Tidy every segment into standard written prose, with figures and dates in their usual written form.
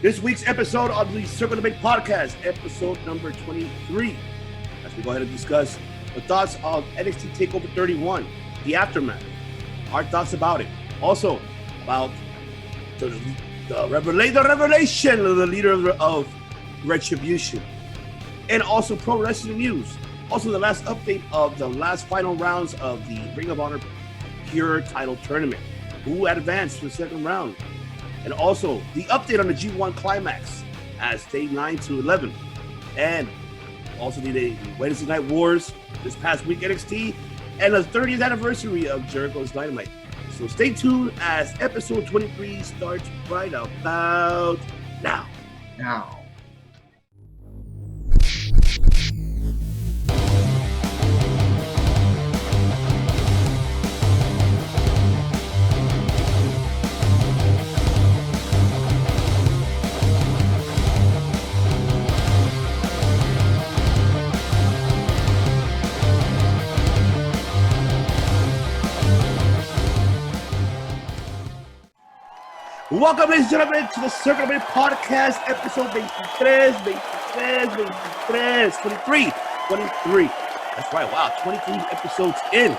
This week's episode of the Circle the Big podcast, episode number 23. As we go ahead and discuss the thoughts of NXT TakeOver 31, the aftermath, our thoughts about it. Also, about the revelation of the leader of Retribution. And also pro wrestling news. Also the last update of the last final rounds of the Ring of Honor Pure Title Tournament. Who advanced to the second round. And also the update on the G1 Climax as day 9 to 11. And also the Wednesday Night Wars this past week NXT and the 30th anniversary of Jericho's Dynamite. So stay tuned as episode 23 starts right about now. Welcome, ladies and gentlemen, to the Circle of Big podcast, episode 23. That's right, wow, 23 episodes in.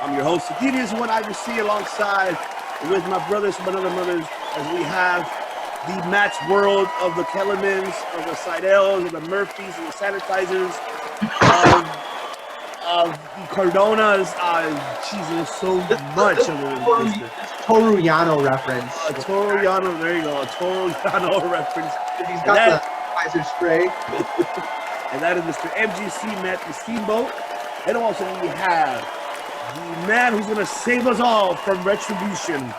I'm your host, the devious one, IBC, alongside with my brothers from another mothers, as we have the match world of the Kellermans, of the Seidels, of the Murphys, and the Sanitizers, of the Cardonas. Jesus, so much of it. Toru Yano reference. Toru Yano, there you go. A Toru Yano reference. He's got the Kaiser spray. And that is Mr. MGC Matt the Steamboat. And also we have the man who's going to save us all from Retribution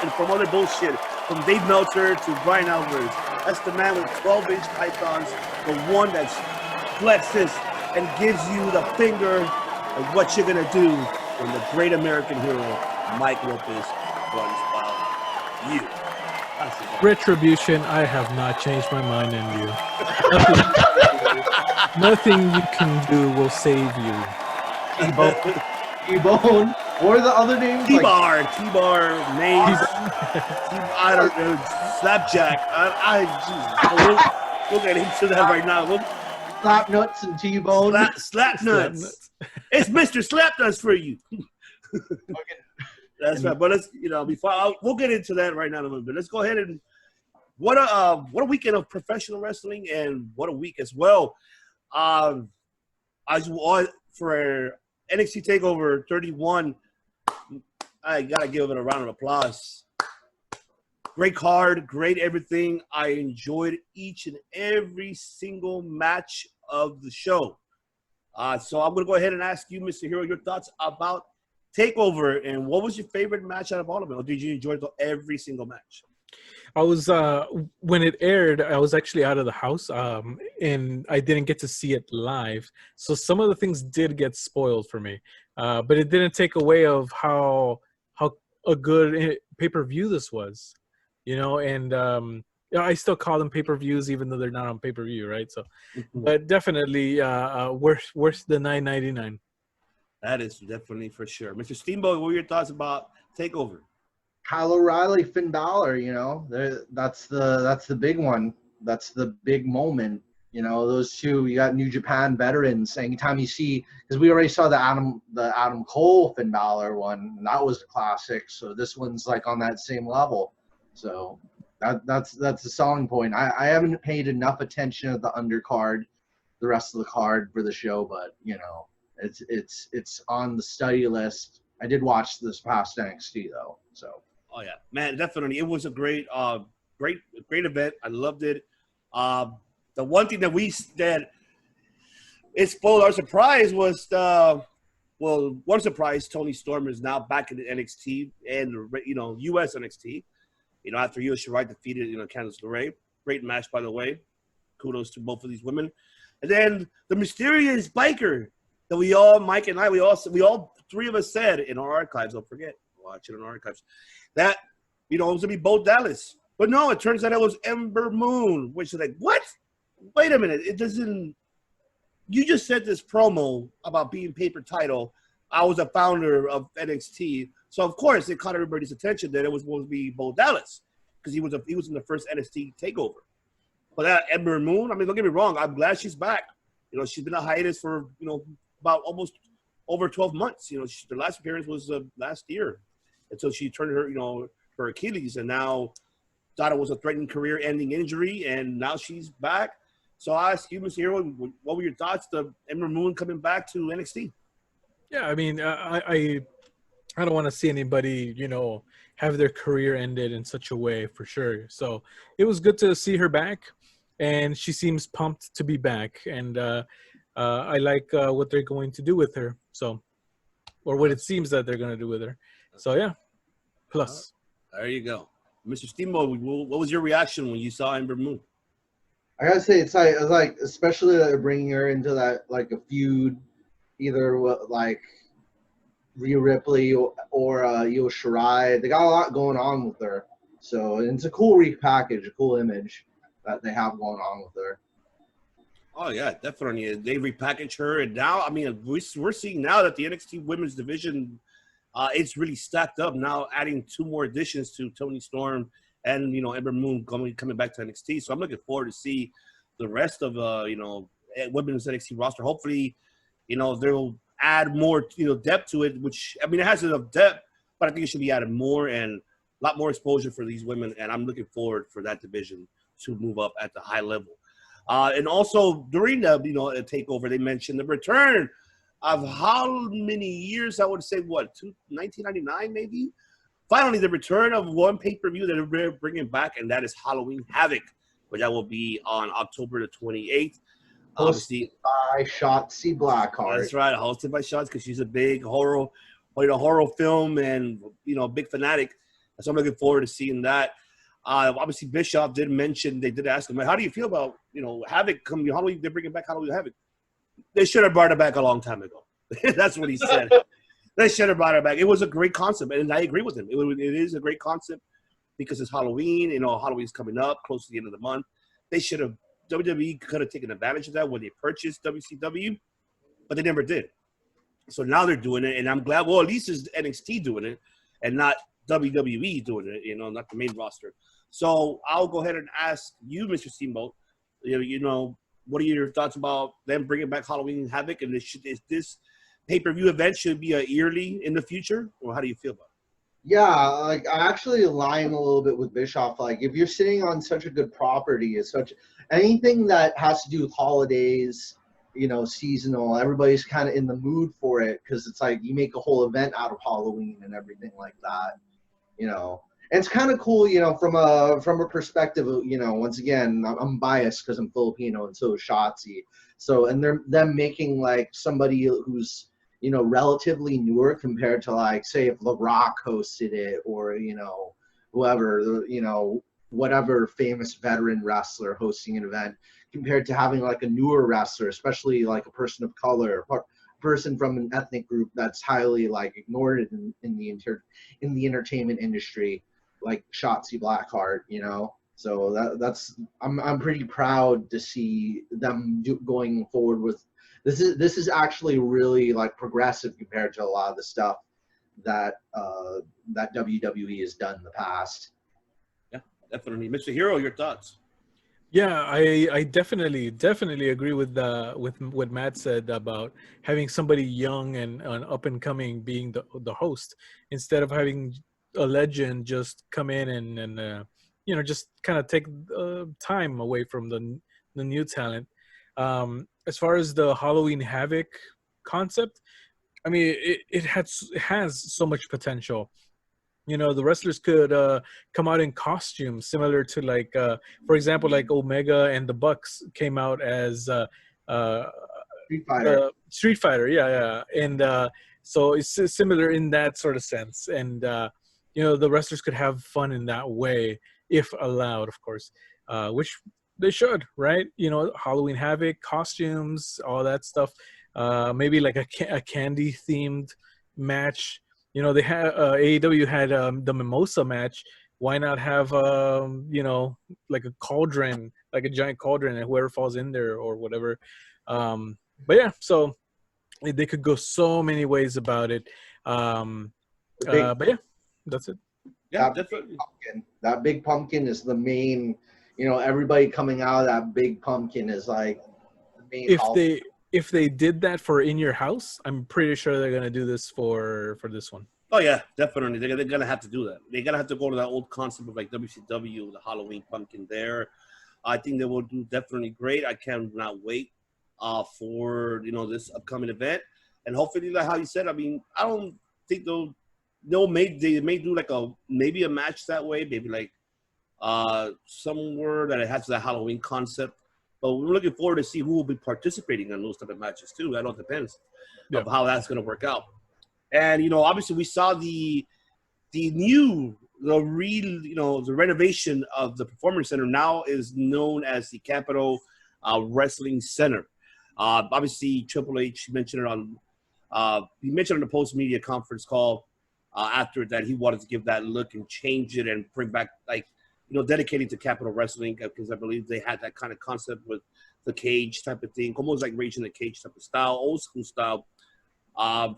and from other bullshit. From Dave Meltzer to Brian Alvarez. That's the man with 12-inch pythons. The one that flexes and gives you the finger of what you're going to do when the great American hero, Mike Lopez, runs by you. Retribution, I have not changed my mind on you. Nothing you can do will save you. T-Bone. What are the other names? T-Bar, Maze, I don't know, Slapjack. Jesus. We'll get into that right now. Slap nuts and T-Bone. Slap nuts. It's Mr. Slap Nuts for you. That's right. But let's, we'll get into that right now in a little bit. Let's go ahead and what a weekend of professional wrestling, and what a week as well. For NXT TakeOver 31, I gotta give it a round of applause. Great card, great everything. I enjoyed each and every single match of the show. So I'm going to go ahead and ask you, Mr. Hero, your thoughts about TakeOver, and what was your favorite match out of all of it? Or did you enjoy every single match? I was, when it aired, I was actually out of the house, and I didn't get to see it live. So some of the things did get spoiled for me, but it didn't take away of how a good pay-per-view this was, and I still call them pay-per-views even though they're not on pay-per-view, right? So, but definitely worth the $9.99. That is definitely for sure. Mr. Steamboat, what were your thoughts about TakeOver? Kyle O'Reilly, Finn Balor, that's the big one. That's the big moment. Those two, you got New Japan veterans. Anytime you see, because we already saw the Adam Cole Finn Balor one, and that was a classic. So this one's like on that same level. So that's the selling point. I haven't paid enough attention to the undercard, the rest of the card for the show, but it's on the study list. I did watch this past NXT though, so. Oh yeah, man, definitely. It was a great event. I loved it. The one thing that it spoiled our surprise was one surprise. Tony Storm is now back in the NXT and US NXT. After Io Shirai defeated Candice LeRae. Great match, by the way. Kudos to both of these women. And then the mysterious biker that Mike and I, we all three of us said in our archives. Don't forget, watch it in our archives. That it was gonna be Bo Dallas, but no, it turns out it was Ember Moon. Which is like, what? Wait a minute, it doesn't. You just said this promo about being paper title. I was a founder of NXT, so of course it caught everybody's attention that it was supposed to be Bo Dallas. because he was in the first NXT takeover. But that Ember Moon, I mean, don't get me wrong, I'm glad she's back. You know, she's been on hiatus for about almost over 12 months. You know, the last appearance was last year, until she turned her Achilles, and now thought it was a threatening career-ending injury, and now she's back. So I ask you, Mr. Hero, what were your thoughts? The Ember Moon coming back to NXT? Yeah, I mean, I don't want to see anybody, have their career ended in such a way, for sure. So it was good to see her back, and she seems pumped to be back. And I like what they're going to do with her. So, or what it seems that they're going to do with her. So yeah, plus. There you go, Mr. Steamboat. What was your reaction when you saw Ember Moon? I gotta say, it's like especially that they're bringing her into that like a feud, either like Rhea Ripley or Io Shirai. They got a lot going on with her, so it's a cool repackage, a cool image that they have going on with her. Oh yeah, definitely. They repackaged her, and now I mean we're seeing now that the NXT Women's Division, it's really stacked up. Now adding 2 more additions to Toni Storm and Ember Moon coming back to NXT. So I'm looking forward to see the rest of women's NXT roster. Hopefully, they'll add more depth to it. Which I mean it has enough depth, but I think it should be added more and a lot more exposure for these women. And I'm looking forward for that division to move up at the high level. And also during the takeover, they mentioned the return of how many years? I would say 1999 maybe. Finally, the return of one pay-per-view that they're bringing back, and that is Halloween Havoc, which that will be on October the 28th. Hosted by Shotzi Blackheart. That's right, hosted by Shotzi, because she's a big horror film and big fanatic. So I'm looking forward to seeing that. Obviously, Bischoff did mention, they did ask him, how do you feel about Havoc coming? Halloween, they're bringing back Halloween Havoc. They should have brought it back a long time ago. That's what he said. They should have brought it back. It was a great concept, and I agree with him. It is a great concept because it's Halloween. Halloween's coming up close to the end of the month. They should have. WWE could have taken advantage of that when they purchased WCW, but they never did. So now they're doing it, and I'm glad. Well, at least it's NXT doing it, and not WWE doing it. Not the main roster. So I'll go ahead and ask you, Mr. Steamboat. What are your thoughts about them bringing back Halloween Havoc? And is this pay-per-view event should be a yearly in the future, or how do you feel about it? Yeah, like I actually align a little bit with Bischoff. Like if you're sitting on such a good property, as such anything that has to do with holidays, seasonal, everybody's kind of in the mood for it because it's like you make a whole event out of Halloween and everything like that. And it's kind of cool, from a perspective of, once again, I'm biased because I'm Filipino and so is Shotzi. So, and them making like somebody who's, relatively newer compared to like, say if The Rock hosted it or, whoever, whatever famous veteran wrestler hosting an event compared to having like a newer wrestler, especially like a person of color, person from an ethnic group that's highly like ignored in the entertainment industry, like Shotzi Blackheart, So that's I'm pretty proud to see them going forward with this. Is actually really like progressive compared to a lot of the stuff that that WWE has done in the past. Yeah, definitely, Mr. Hero. Your thoughts? Yeah, I definitely agree with what Matt said about having somebody young and up and coming being the host instead of having a legend just come in and just kind of take time away from the new talent. As far as the Halloween Havoc concept, I mean it has so much potential. The wrestlers could come out in costumes similar to like, for example, like Omega and the Bucks came out as Street Fighter, yeah. And so it's similar in that sort of sense. And, the wrestlers could have fun in that way, if allowed, of course, which they should, right? Halloween Havoc, costumes, all that stuff. Maybe like a candy-themed match. They had AEW had the Mimosa match. Why not have like a cauldron, like a giant cauldron, and whoever falls in there or whatever. But yeah, so they could go so many ways about it. But yeah, that's it. Yeah, That big definitely. pumpkin. That big pumpkin is the main. You know, everybody coming out of that big pumpkin is like the main If hall. they did that for in your house, I'm pretty sure they're gonna do this for this one. Oh yeah, definitely. They're gonna have to do that. They're gonna have to go to that old concept of like WCW, the Halloween pumpkin there. I think they will do definitely great. I cannot wait for this upcoming event, and hopefully, like how you said, I mean, I don't think they may do like maybe a match that way, maybe like somewhere that it has that Halloween concept. But we're looking forward to see who will be participating in those type of matches too. That all depends Yeah. of how that's going to work out. And obviously we saw the renovation of the Performance Center now is known as the Capitol Wrestling Center. Obviously, Triple H mentioned it on he mentioned on the post media conference call after that he wanted to give that look and change it and bring back dedicating to Capitol Wrestling because I believe they had that kind of concept with the cage type of thing, almost like Rage in the Cage type of style, old school style.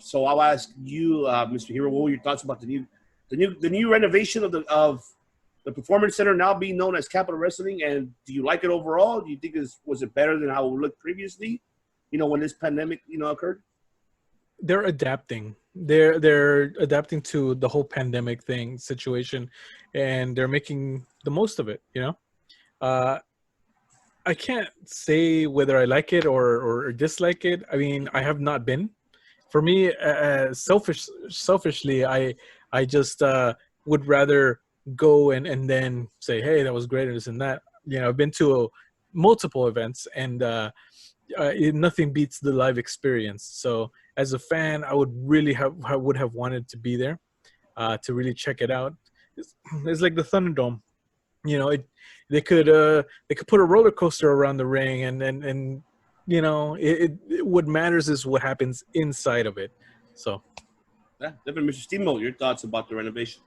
So I'll ask you, Mr. Hero, what were your thoughts about the new renovation of the Performance Center now being known as Capitol Wrestling, and do you like it overall? Do you think was it better than how it looked previously? When this pandemic occurred. They're adapting. They're adapting to the whole pandemic thing situation, and they're making the most of it. I can't say whether I like it or dislike it. I mean, I have not been. For me, selfishly, I just would rather go and then say, hey, that was great and this and that. I've been to multiple events, and nothing beats the live experience. So as a fan, I would really would have wanted to be there to really check it out. It's like the Thunderdome. They could put a roller coaster around the ring, and what matters is what happens inside of it. So Yeah, definitely, Mr. Steamboat, your thoughts about the renovation?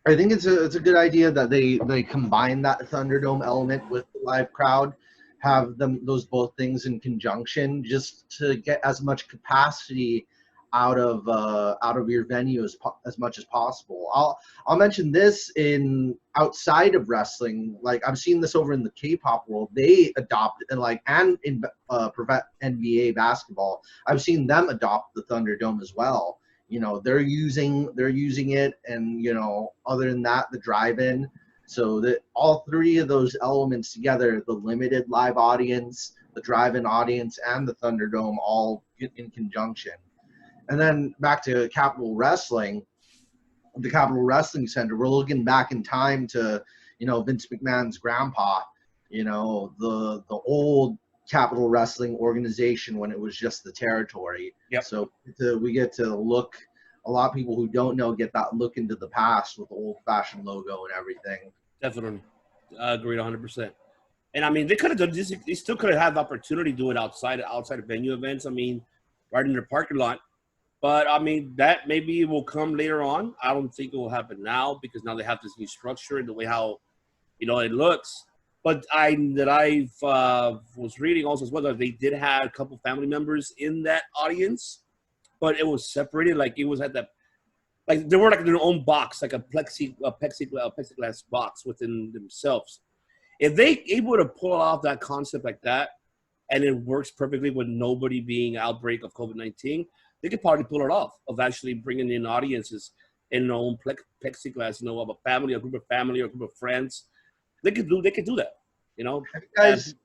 I think it's a good idea that they combine that Thunderdome element with the live crowd, have those both things in conjunction, just to get as much capacity out of your venue as much as possible. I'll mention this in outside of wrestling. Like I've seen this over in the K-pop world. They adopt and in NBA basketball, I've seen them adopt the Thunderdome as well. They're using it, and other than that, the drive-in. So that all three of those elements together, the limited live audience, the drive-in audience, and the Thunderdome, all get in conjunction. And then back to Capitol Wrestling, the Capitol Wrestling Center. We're looking back in time to Vince McMahon's grandpa, the old Capitol Wrestling organization when it was just the territory. Yep. So we get to look. A lot of people who don't know get that look into the past with the old-fashioned logo and everything. Definitely, I agree 100%. And I mean, they could have done this. They still could have had the opportunity to do it outside of venue events. I mean, right in their parking lot. But I mean, that maybe will come later on. I don't think it will happen now because now they have this new structure and the way how it looks. But I was reading also as well that they did have a couple family members in that audience, but it was separated. Like it was at that, like they were like in their own box, like a plexiglass box within themselves. If they able to pull off that concept like that, and it works perfectly with nobody being outbreak of COVID-19, they could probably pull it off of actually bringing in audiences in their own plexiglass, of a family, a group of friends. They could do that, Guys,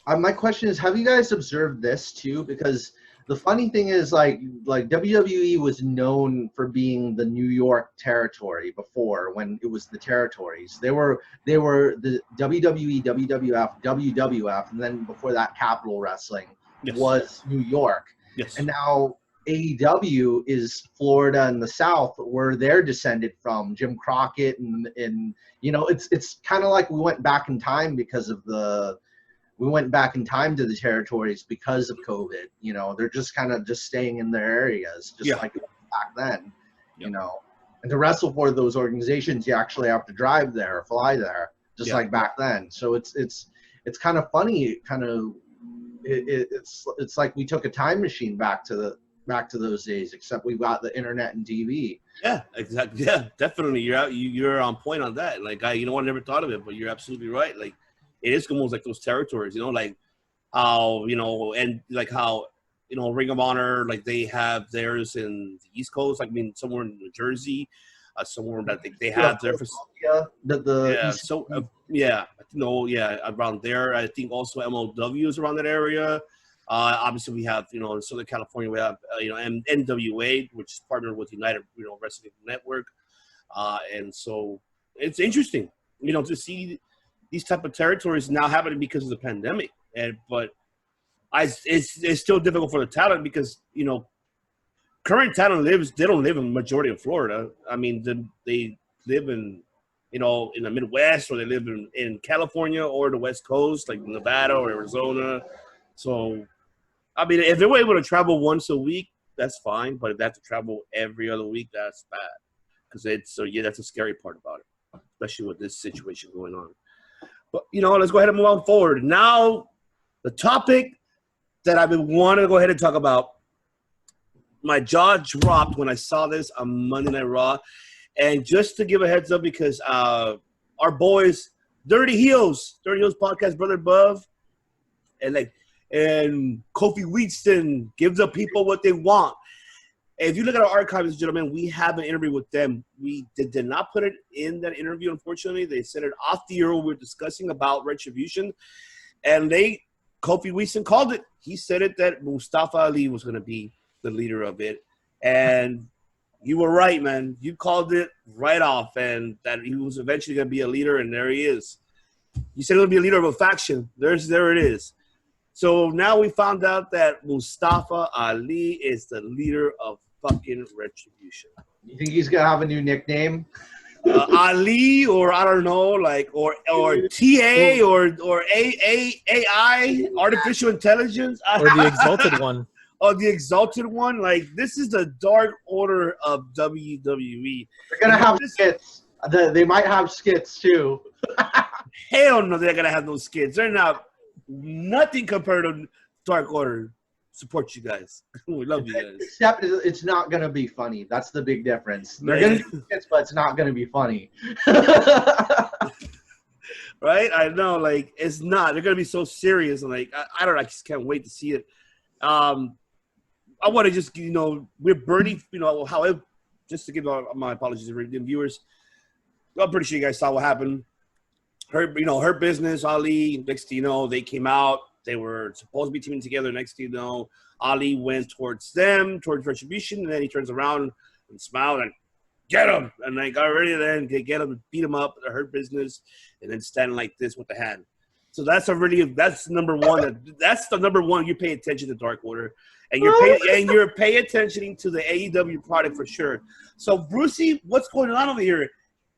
my question is, have you guys observed this too? Because the funny thing is, like WWE was known for being the New York territory before, when it was the territories. They were the WWE, WWF, WWF, and then before that, Capitol Wrestling was New York. Yes. And now AEW is Florida and the South, where they're descended from, Jim Crockett, and it's kind of like we went back in time to the territories because of COVID. They're just kind of just staying in their areas, like back then. Yep. And to wrestle for those organizations, you actually have to drive there, fly there, just like back then. So it's kind of funny, it's like we took a time machine back to back to those days, except we've got the internet and TV. Yeah, exactly. Yeah, definitely. You're on point on that. Like I never thought of it, but you're absolutely right. Like it is almost like those territories, like how, and like how, Ring of Honor, like they have theirs in the East Coast. I mean, somewhere in New Jersey, somewhere that they have their The East. So yeah, around there. I think also MLW is around that area. Obviously, we have, in Southern California, we have, NWA, which is partnered with United, Wrestling Network. And so it's interesting, to see these type of territories now happening because of the pandemic. But it's still difficult for the talent because, current talent they don't live in the majority of Florida. I mean, they live in, in the Midwest, or they live in California or the West Coast, like Nevada or Arizona. So, I mean, if they were able to travel once a week, that's fine. But if they have to travel every other week, that's bad. Because that's a scary part about it, especially with this situation going on. But, let's go ahead and move on forward. Now, the topic that I've been wanting to go ahead and talk about, my jaw dropped when I saw this on Monday Night Raw. And just to give a heads up, because our boys, Dirty Heels podcast, Brother Above, and Kofi Wheatston gives the people what they want. If you look at our archives, gentlemen, we have an interview with them. We did not put it in that interview, unfortunately. They sent it off the air. We were discussing about Retribution, and Kofi Wheatston called it. He said it that Mustafa Ali was going to be the leader of it, and you were right, man. You called it right off, and that he was eventually going to be a leader, and there he is. You said he would be a leader of a faction. There it is. So now we found out that Mustafa Ali is the leader of fucking Retribution. You think he's gonna have a new nickname? Ali, or I don't know, like or TA or AI, artificial intelligence, or the Exalted One. Oh, the Exalted One. Like, this is the Dark Order of WWE. They're gonna have skits. They might have skits too. Hell no, they're gonna have no skits. They're not nothing compared to Dark Order. Support you guys. We love you guys. Except it's not gonna be funny. That's the big difference. They're gonna do skits, but it's not gonna be funny. Right? I know. Like, it's not. They're gonna be so serious, and like I don't know. I just can't wait to see it. I want to just, with Bernie, however, just to give my apologies to the viewers. I'm pretty sure you guys saw what happened. Her business, Ali, next thing you know, they came out. They were supposed to be teaming together. Next thing you know, Ali went towards Retribution, and then he turns around and smiled and get him. And they got ready to then get him and beat him up. Her business, and then standing like this with the hand. So that's number one. That's the number one. You pay attention to Dark Order, and you're paying attention to the AEW product for sure. So Brucey, what's going on over here?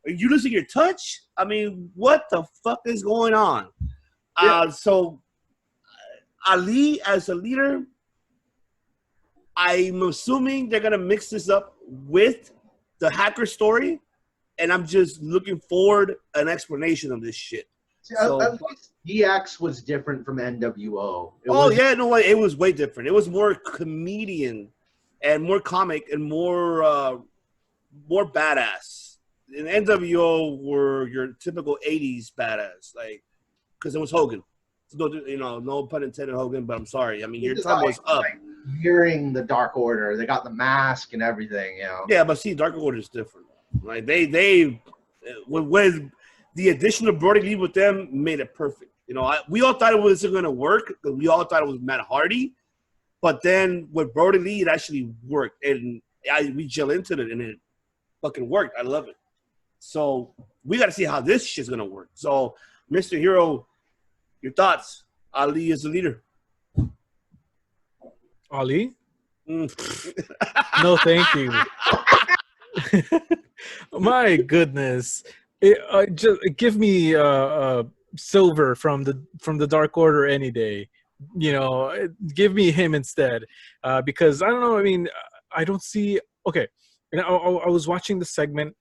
Are you losing your touch? I mean, what the fuck is going on? Yeah. So Ali as a leader, I'm assuming they're gonna mix this up with the hacker story, and I'm just looking forward an explanation of this shit. See, at least DX was different from NWO. It was way different. It was more comedian and more comic and more badass. In NWO were your typical 80s badass, like, because it was Hogan. No pun intended, Hogan, but I'm sorry. I mean, your time was up. Like, hearing the Dark Order, they got the mask and everything, Yeah, but see, Dark Order is different. Like, they with the addition of Brody Lee with them made it perfect. We all thought it wasn't going to work because we all thought it was Matt Hardy. But then with Brody Lee, it actually worked. And we gel into it, and it fucking worked. I love it. So we got to see how this shit's going to work. So, Mr. Hero, your thoughts? Ali is the leader. Ali? No, thank you. My goodness. Just give me Silver from the Dark Order any day. Give me him instead, because I don't know. I mean, I don't see. Okay, and I was watching the segment,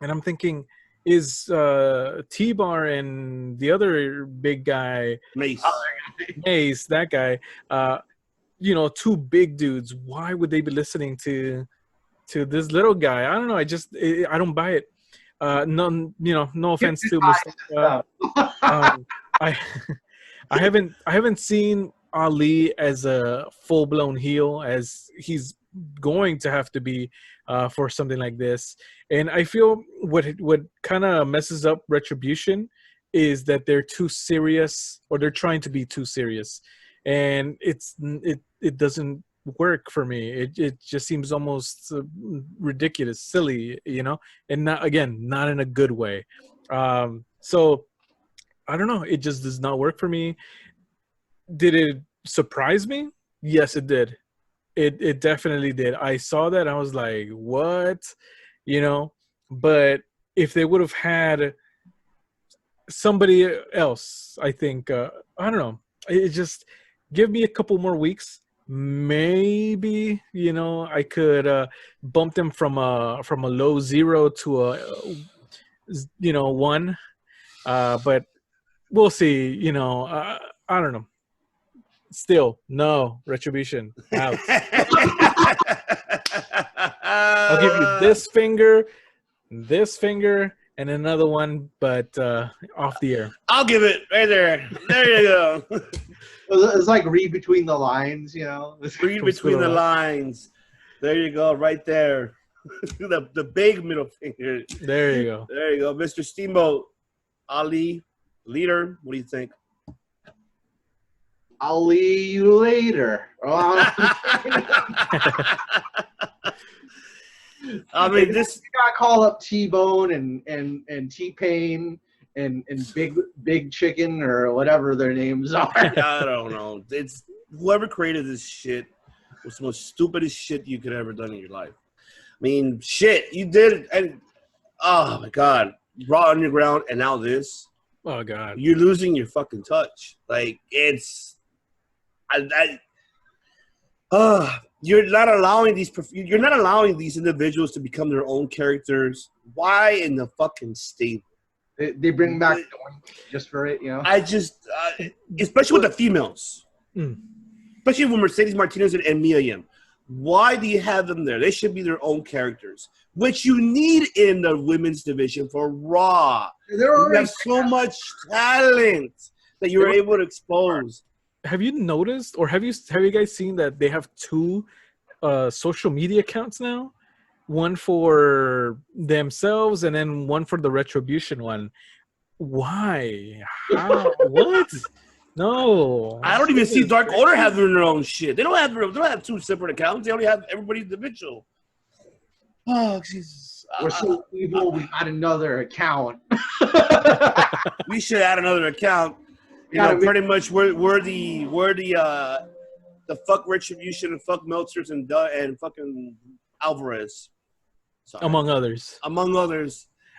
and I'm thinking, is T-Bar and the other big guy, Mace, that guy, two big dudes. Why would they be listening to this little guy? I don't know. I don't buy it. No offense to Mr. I I haven't seen Ali as a full blown heel as he's going to have to be for something like this. And I feel what kind of messes up Retribution is that they're too serious, or they're trying to be too serious, and it doesn't work for me. It just seems almost ridiculous, silly, and not in a good way. So I don't know. It just does not work for me. Did it surprise me? Yes, it did. It definitely did. I saw that and I was like, what? But if they would have had somebody else, I think, I don't know. It just give me a couple more weeks. Maybe, I could bump them from a low 0 to a 1. But we'll see. I don't know. Still, no Retribution out. I'll give you this finger, and another one, but off the air. I'll give it right there. There you go. It's like read between the lines, Read between the lines. There you go, right there. the big middle finger. There you go. There you go, Mr. Steamboat. Ali, leader. What do you think? I'll see you later. I mean, this got to call up T-Bone and T-Pain and Big Chicken or whatever their names are. I don't know. It's whoever created this shit was the most stupidest shit you could ever done in your life. I mean, shit, you did, and oh my god, Raw Underground, and now this. Oh god, you're losing your fucking touch. Like it's. You're not allowing these individuals to become their own characters. Why in the fucking stable? They bring back just for it, I just, especially with the females, especially with Mercedes Martinez and Mia Yim. Why do you have them there? They should be their own characters, which you need in the women's division for Raw. You have so much talent that you're able to expose. Have you noticed, or have you guys seen that they have 2 social media accounts now? One for themselves and then one for the Retribution one. Why? How? What? No. I don't even see Dark Order having their own shit. They don't have 2 separate accounts. They only have everybody's individual. Oh, Jesus. We're so evil. We got another account. We should add another account. Pretty much we're the fuck Retribution and fuck Meltzers and fucking Alvarez. Sorry. Among others.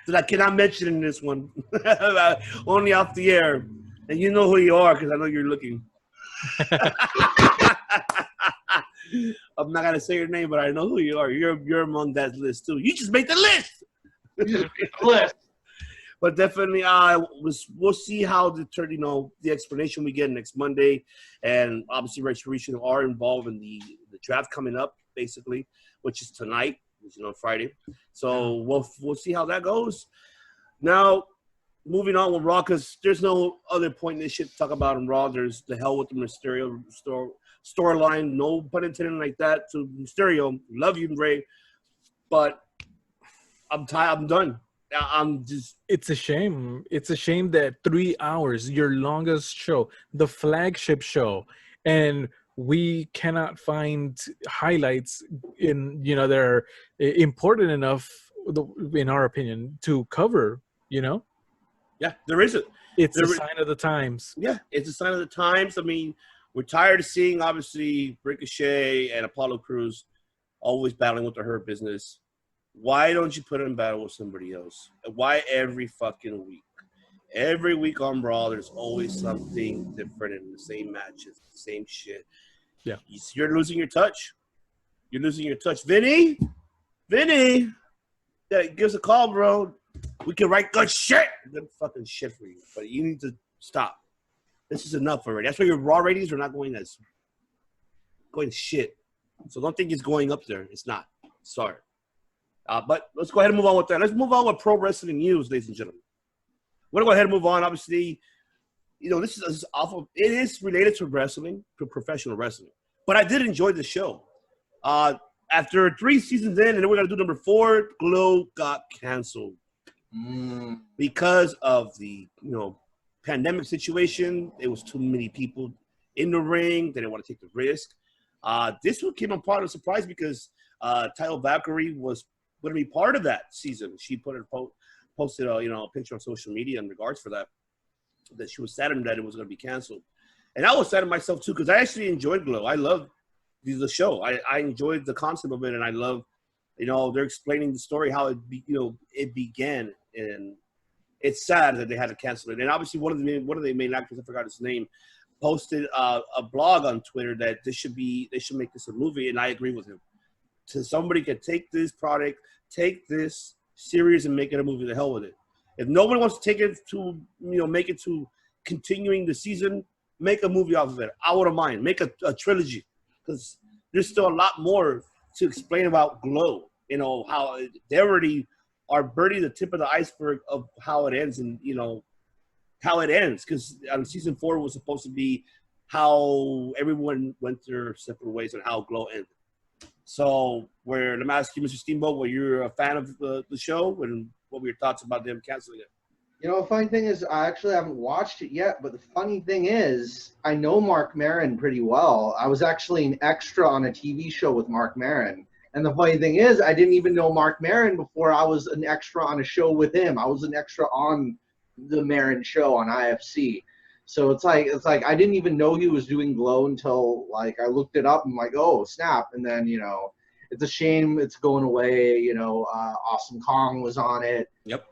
That I cannot mention in this one. Only off the air. And you know who you are because I know you're looking. I'm not gonna say your name, but I know who you are. You're among that list too. You just made the list. But definitely, we'll see how the explanation we get next Monday, and obviously Retribution are involved in the draft coming up, basically, which is tonight, Friday. So we'll see how that goes. Now, moving on with Raw, because there's no other point in this shit to talk about in Raw. There's the hell with the Mysterio storyline, no pun intended like that to Mysterio. Love you, Ray, but I'm tired. I'm done. It's a shame. It's a shame that 3 hours, your longest show, the flagship show, and we cannot find highlights that are important enough, in our opinion, to cover. Yeah, there isn't. It's a sign of the times. Yeah, it's a sign of the times. I mean, we're tired of seeing obviously Ricochet and Apollo Crews always battling with the Hurt Business. Why don't you put it in battle with somebody else? Why every fucking week? Every week on Raw, there's always something different in the same matches, the same shit. Yeah. You're losing your touch. You're losing your touch. Vinny, yeah, give us a call, bro. We can write good shit. Good fucking shit for you. But you need to stop. This is enough already. That's why your Raw ratings are not going as going to shit. So don't think it's going up there. It's not. Sorry. But let's go ahead and move on with that. Let's move on with pro wrestling news, ladies and gentlemen. We're going to go ahead and move on. Obviously, this is awful. It is related to wrestling, to professional wrestling. But I did enjoy the show. After 3 seasons in, and then we're going to do number 4, Glow got canceled. Because of the, pandemic situation. It was too many people in the ring. They didn't want to take the risk. This one came upon a surprise because Tyler Valkyrie was going to be part of that season. She posted a picture on social media in regards for that she was saddened that it was going to be canceled. And I was sad myself too because I actually enjoyed Glow. I love the show. I enjoyed the concept of it, and I love, they're explaining the story how it began, and it's sad that they had to cancel it. And obviously, one of the main actors, I forgot his name, posted a blog on Twitter that they should make this a movie, and I agree with him. So somebody can take this product, take this series, and make it a movie. The hell with it. If nobody wants to take it to, make it to continuing the season, make a movie off of it. I wouldn't mind. Make a trilogy, because there's still a lot more to explain about Glow. How they already are burning the tip of the iceberg of how it ends, and how it ends. Because season 4 was supposed to be how everyone went their separate ways and how Glow ended. So, let me ask you, Mr. Steamboat, were you a fan of the show, and what were your thoughts about them canceling it? The funny thing is, I actually haven't watched it yet, but the funny thing is, I know Mark Maron pretty well. I was actually an extra on a TV show with Mark Maron. And the funny thing is, I didn't even know Mark Maron before I was an extra on a show with him. I was an extra on the Maron show on IFC. So it's like I didn't even know he was doing Glow until I looked it up and oh snap. And then it's a shame it's going away. Awesome Kong was on it. Yep.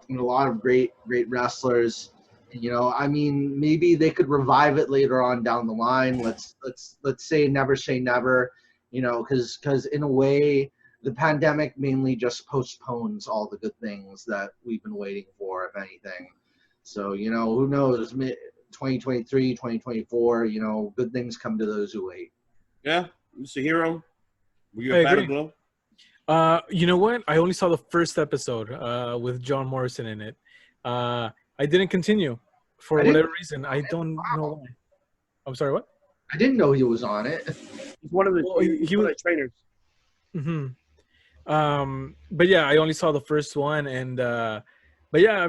And a lot of great wrestlers. Maybe they could revive it later on down the line. Let's say never. Because in a way, the pandemic mainly just postpones all the good things that we've been waiting for, if anything. So, who knows, 2023, 2024, good things come to those who wait. Yeah, Mr. Hero, were you a fan of Glow? You know what? I only saw the first episode with John Morrison in it. I didn't continue for whatever reason. I don't know why. I'm sorry, what? I didn't know he was on it. He's one of the, he was one of the trainers. But yeah, I only saw the first one, and but yeah,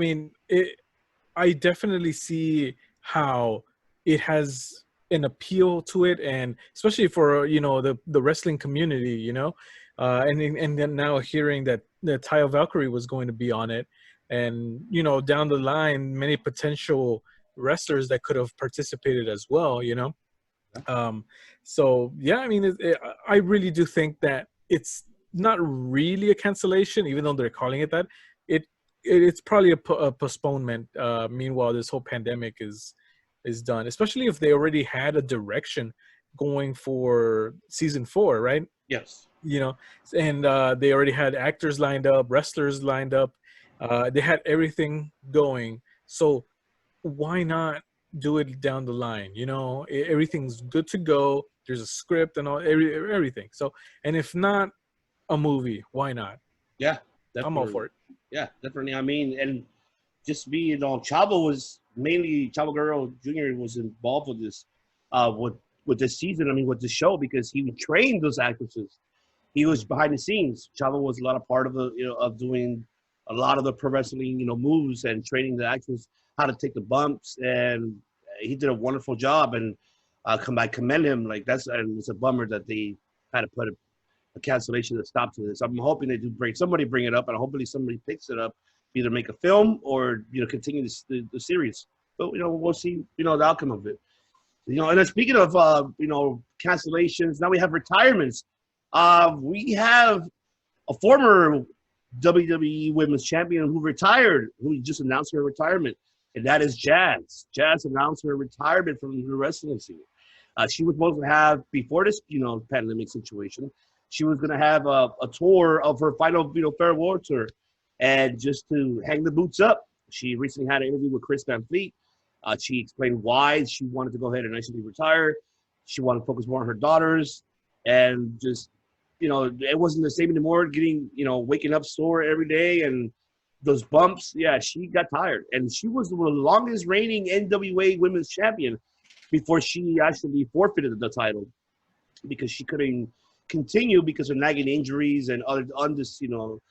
I definitely see how it has an appeal to it, and especially for the wrestling community, and then now hearing that Taya Valkyrie was going to be on it, and down the line many potential wrestlers that could have participated as well, so yeah, I really do think that it's not really a cancellation, even though they're calling it that. It's probably a postponement. Meanwhile, this whole pandemic is done, especially if they already had a direction going for season 4, right? Yes. And they already had actors lined up, wrestlers lined up. They had everything going. So why not do it down the line? Everything's good to go. There's a script and all, everything. So, and if not a movie, why not? Yeah, definitely. I'm all for it. Yeah, definitely. And just being Chavo Guerrero Jr. was involved with this, with this season. With the show, because he trained those actresses. He was behind the scenes. Chavo was a lot of part of of doing a lot of the pro wrestling, moves and training the actors how to take the bumps, and he did a wonderful job. And I commend him. And it's a bummer that they had to put a cancellation to stop to this. I'm hoping they do bring it up, and hopefully somebody picks it up, either make a film or continue the series. But we'll see the outcome of it. And then speaking of cancellations, now we have retirements. We have a former WWE Women's Champion who retired, who just announced her retirement, and that is Jazz. Jazz announced her retirement from the wrestling scene. She was supposed to have, before this pandemic situation, she was going to have a tour of her final farewell tour, and just to hang the boots up, she recently had an interview with Chris Van Fleet. She explained why she wanted to go ahead and actually retire. She wanted to focus more on her daughters, and just, it wasn't the same anymore. Getting, waking up sore every day and those bumps. Yeah, she got tired, and she was the longest reigning NWA Women's Champion before she actually forfeited the title because she couldn't continue because of nagging injuries and other undisclosed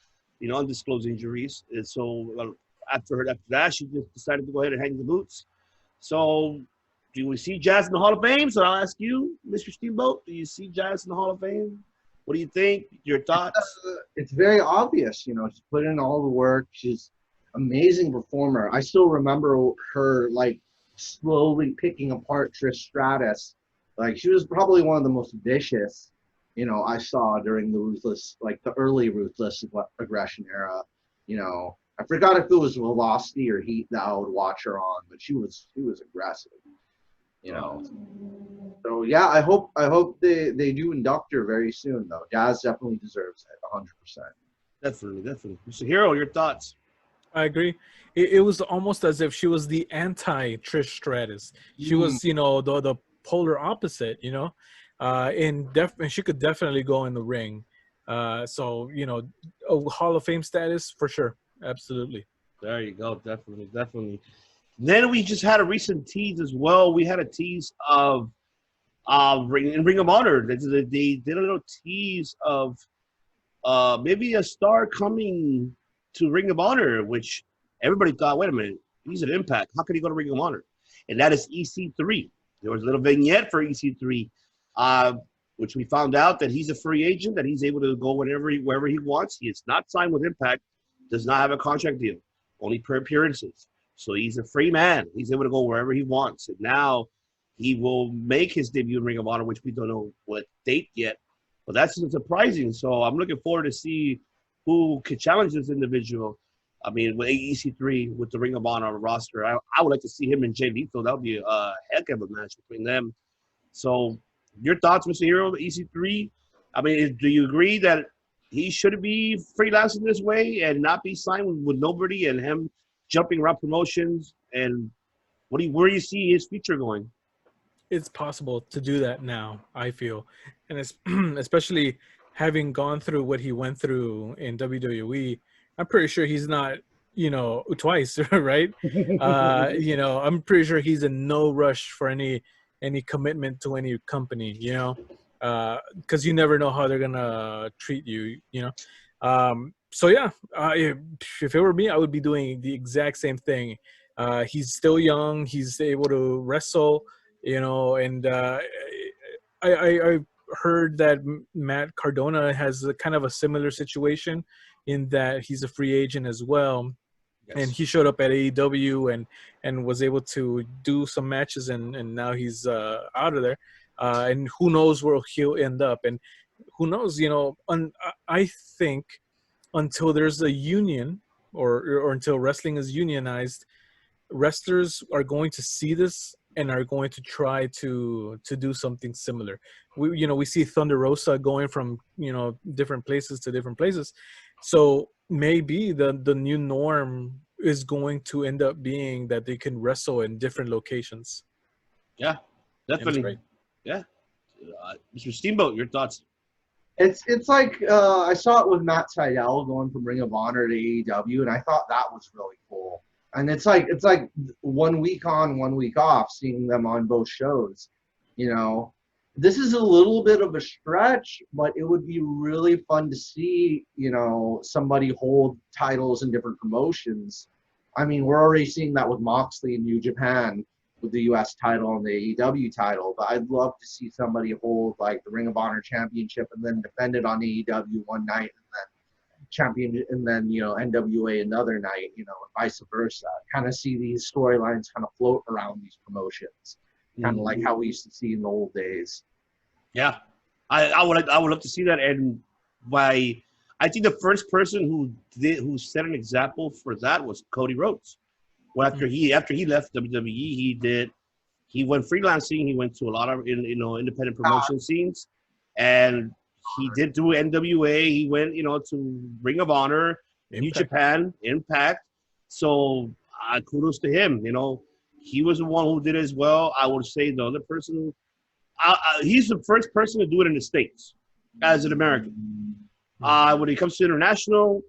injuries. And so after that, she just decided to go ahead and hang the boots. So do we see Jazz in the Hall of Fame? So I'll ask you, Mr. Steamboat, do you see Jazz in the Hall of Fame? What do you think? Your thoughts? It's very obvious, she's put in all the work. She's an amazing performer. I still remember her like slowly picking apart Trish Stratus. Like, she was probably one of the most vicious, I saw during the early Ruthless Aggression era. I forgot if it was Velocity or Heat that I would watch her on, but she was aggressive. So yeah, I hope they do induct her very soon though. Jazz definitely deserves it, 100%. Definitely. Mr. Hero, your thoughts? I agree. It was almost as if she was the anti Trish Stratus. She was, the polar opposite, and she could definitely go in the ring. So, a Hall of Fame status for sure. Absolutely. There you go. Definitely. Then we just had a recent tease as well. We had a tease of Ring of Honor. They did a little tease of maybe a star coming to Ring of Honor, which everybody thought, wait a minute, he's an Impact. How could he go to Ring of Honor? And that is EC3. There was a little vignette for EC3, which we found out that he's a free agent, that he's able to go wherever he wants. He is not signed with Impact, does not have a contract deal, only per appearances. So he's a free man. He's able to go wherever he wants. And now he will make his debut in Ring of Honor, which we don't know what date yet. But that's surprising. So I'm looking forward to see who could challenge this individual. I mean, with EC3, with the Ring of Honor roster, I would like to see him and Jay Lethal. That would be a heck of a match between them. So your thoughts, Mr. Hero, EC3? I mean, do you agree that he should be freelancing this way and not be signed with nobody and him jumping around promotions? And where do you see his future going? It's possible to do that now, I feel. And it's especially having gone through what he went through in WWE, I'm pretty sure he's not, twice, right? I'm pretty sure he's in no rush for any commitment to any company, because you never know how they're gonna treat you, So yeah, if it were me, I would be doing the exact same thing. He's still young. He's able to wrestle, and I heard that Matt Cardona has kind of a similar situation in that he's a free agent as well. Yes. And he showed up at AEW and was able to do some matches, and now he's out of there. And who knows where he'll end up, and who knows, I think until there's a union or until wrestling is unionized, wrestlers are going to see this and are going to try to do something similar. We see Thunder Rosa going from, different places to different places. So maybe the new norm is going to end up being that they can wrestle in different locations. Yeah, definitely. Yeah. Mr. Steamboat, your thoughts? It's like I saw it with Matt Sydal going from Ring of Honor to AEW, and I thought that was really cool. And it's like 1 week on, 1 week off, seeing them on both shows. This is a little bit of a stretch, but it would be really fun to see, somebody hold titles in different promotions. I mean, we're already seeing that with Moxley in New Japan with the U.S. title and the AEW title, but I'd love to see somebody hold like the Ring of Honor Championship and then defend it on AEW one night and then champion and then, NWA another night, and vice versa. Kind of see these storylines kind of float around these promotions, kind of like how we used to see in the old days. Yeah, I would love to see that. And I think the first person who set an example for that was Cody Rhodes. Well, after he left WWE, he went freelancing. He went to a lot of independent promotion scenes, and he did do NWA. He went to Ring of Honor, New Japan, Impact. So kudos to him. He was the one who did it as well. I would say the other person he's the first person to do it in the States as an American. When it comes to international,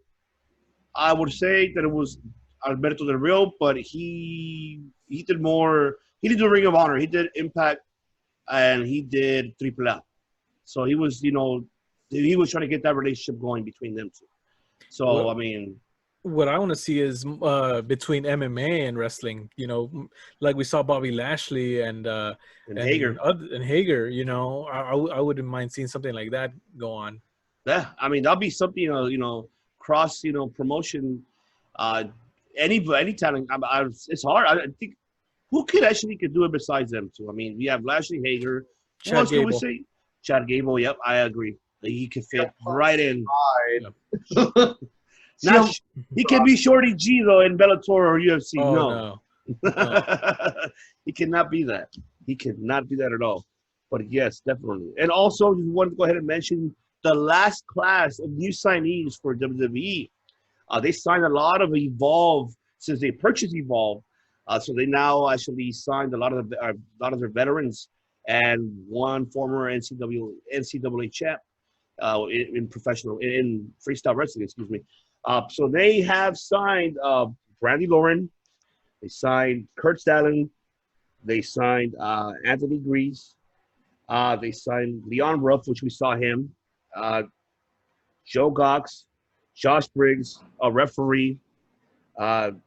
I would say that it was Alberto Del Rio, but he did more. He did the Ring of Honor. He did Impact, and he did AAA. So he was, he was trying to get that relationship going between them two. So Well, I mean, what I want to see is between MMA and wrestling. Like we saw Bobby Lashley and Hager. And Hager. I wouldn't mind seeing something like that go on. Yeah, I mean that'll be something. Cross promotion. Any talent. It's hard. I think who could do it besides them two? I mean, we have Lashley, Hager. Who else can we say? Chad Gable. Yep, I agree. He could fit right in. He can be Shorty G though in Bellator or UFC. Oh, no. He cannot be that. He cannot be that at all. But yes, definitely. And also, we want to go ahead and mention the last class of new signees for WWE. They signed a lot of Evolve since they purchased Evolve. So they now actually signed a lot of their veterans and one former NCAA champ in freestyle wrestling. Excuse me. So they have signed Brandy Lauren. They signed Kurt Stallion. They signed Anthony Grease. They signed Leon Ruff, which we saw him. Joe Gox, Josh Briggs, a referee, and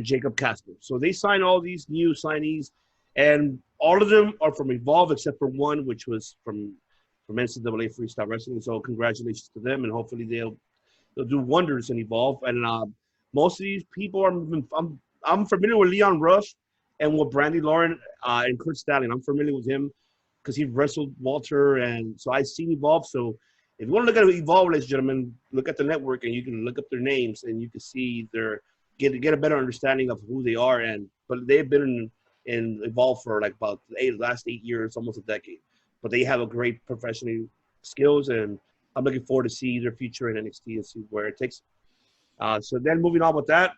Jacob Casper. So they signed all these new signees, and all of them are from Evolve except for one, which was from NCAA Freestyle Wrestling. So congratulations to them, and hopefully they'll do wonders in Evolve. And most of these people I'm familiar with Leon Rush and with Brandy Lauren and Kurt Stallion. I'm familiar with him because he wrestled Walter, and so I've seen Evolve. So if you want to look at Evolve, ladies and gentlemen, look at the network and you can look up their names and you can see get a better understanding of who they are. But they've been in Evolve for like about last 8 years, almost a decade. But they have a great professional skills, and I'm looking forward to see their future in NXT and see where it takes them. So then moving on with that,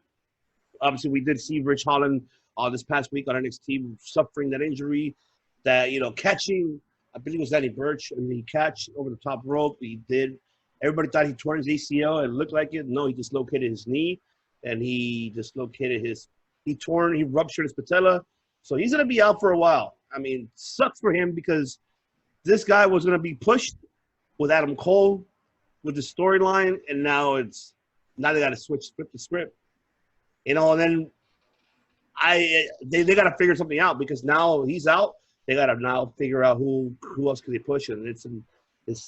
obviously we did see Rich Holland this past week on NXT suffering that injury, that catching. I believe it was Danny Burch, and he catch over the top rope. He did. Everybody thought he tore his ACL. It looked like it. No, he dislocated his knee, and he ruptured his patella. So he's gonna be out for a while. I mean, sucks for him because this guy was going to be pushed with Adam Cole with the storyline, and now they got to flip the script, and then they got to figure something out because now he's out. They got to now figure out who else can they push, and it's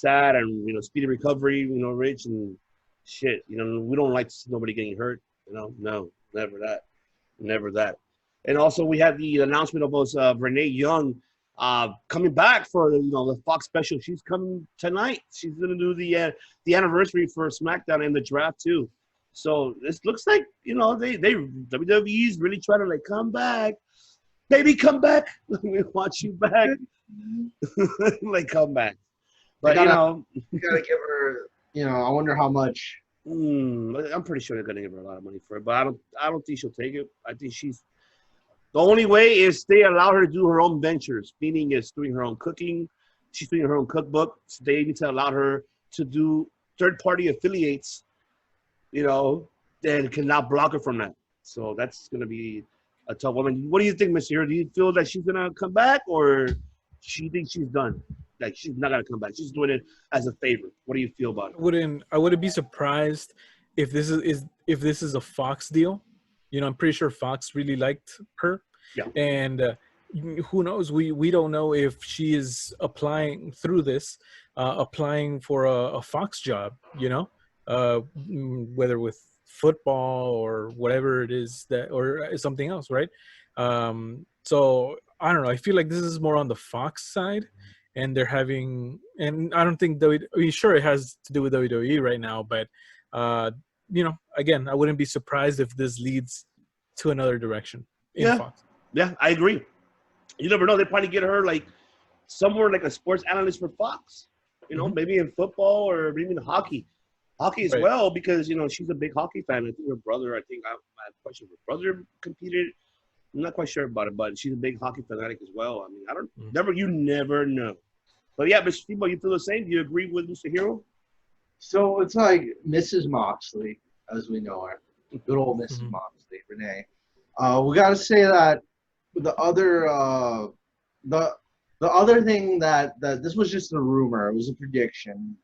sad, and speedy recovery, Rich, and shit. We don't like to see nobody getting hurt. No, never that. And also we had the announcement of us Renee Young. Coming back for the Fox special. She's coming tonight. She's gonna do the anniversary for SmackDown and the draft too. So this looks like WWE's really trying to come back, baby, come back. We want you back, come back. But you gotta give her. I wonder how much. I'm pretty sure they're gonna give her a lot of money for it, but I don't think she'll take it. I think the only way is they allow her to do her own ventures, meaning is doing her own cooking. She's doing her own cookbook. So they need to allow her to do third-party affiliates, that cannot block her from that. So that's going to be a tough one. What do you think, Miss Hero? Do you feel that she's going to come back, or she thinks she's done? Like she's not going to come back. She's doing it as a favor. What do you feel about it? I wouldn't be surprised if this is a Fox deal. I'm pretty sure Fox really liked her. Yeah. And who knows? We don't know if she is applying through this, applying for a Fox job, whether with football or whatever it is or something else, right? So I don't know. I feel like this is more on the Fox side, and they're having, and I don't think sure it has to do with WWE right now, but again, I wouldn't be surprised if this leads to another direction in Fox. Yeah, I agree. You never know. They probably get her somewhere like a sports analyst for Fox. Maybe in football or maybe in hockey. Hockey as well, because she's a big hockey fan. I think her brother. I had a question. Her brother competed I'm not quite sure about it, but she's a big hockey fanatic as well. I mean, I don't Mm. never. You never know. But yeah, Mr. Steve, you feel the same? Do you agree with Mr. Hero? So it's like Mrs. Moxley, as we know her, good old Mrs. Mhm. Moxley, Renee. We got to say that the other the the other thing that this was just a rumor, it was a prediction,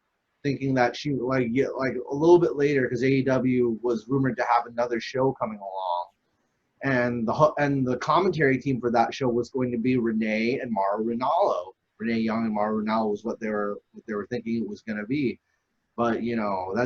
thinking that she like get like a little bit later because AEW was rumored to have another show coming along, and the commentary team for that show was going to be Renee and Mauro Ranallo. Renee Young and Mauro Ranallo was what they were thinking it was going to be. But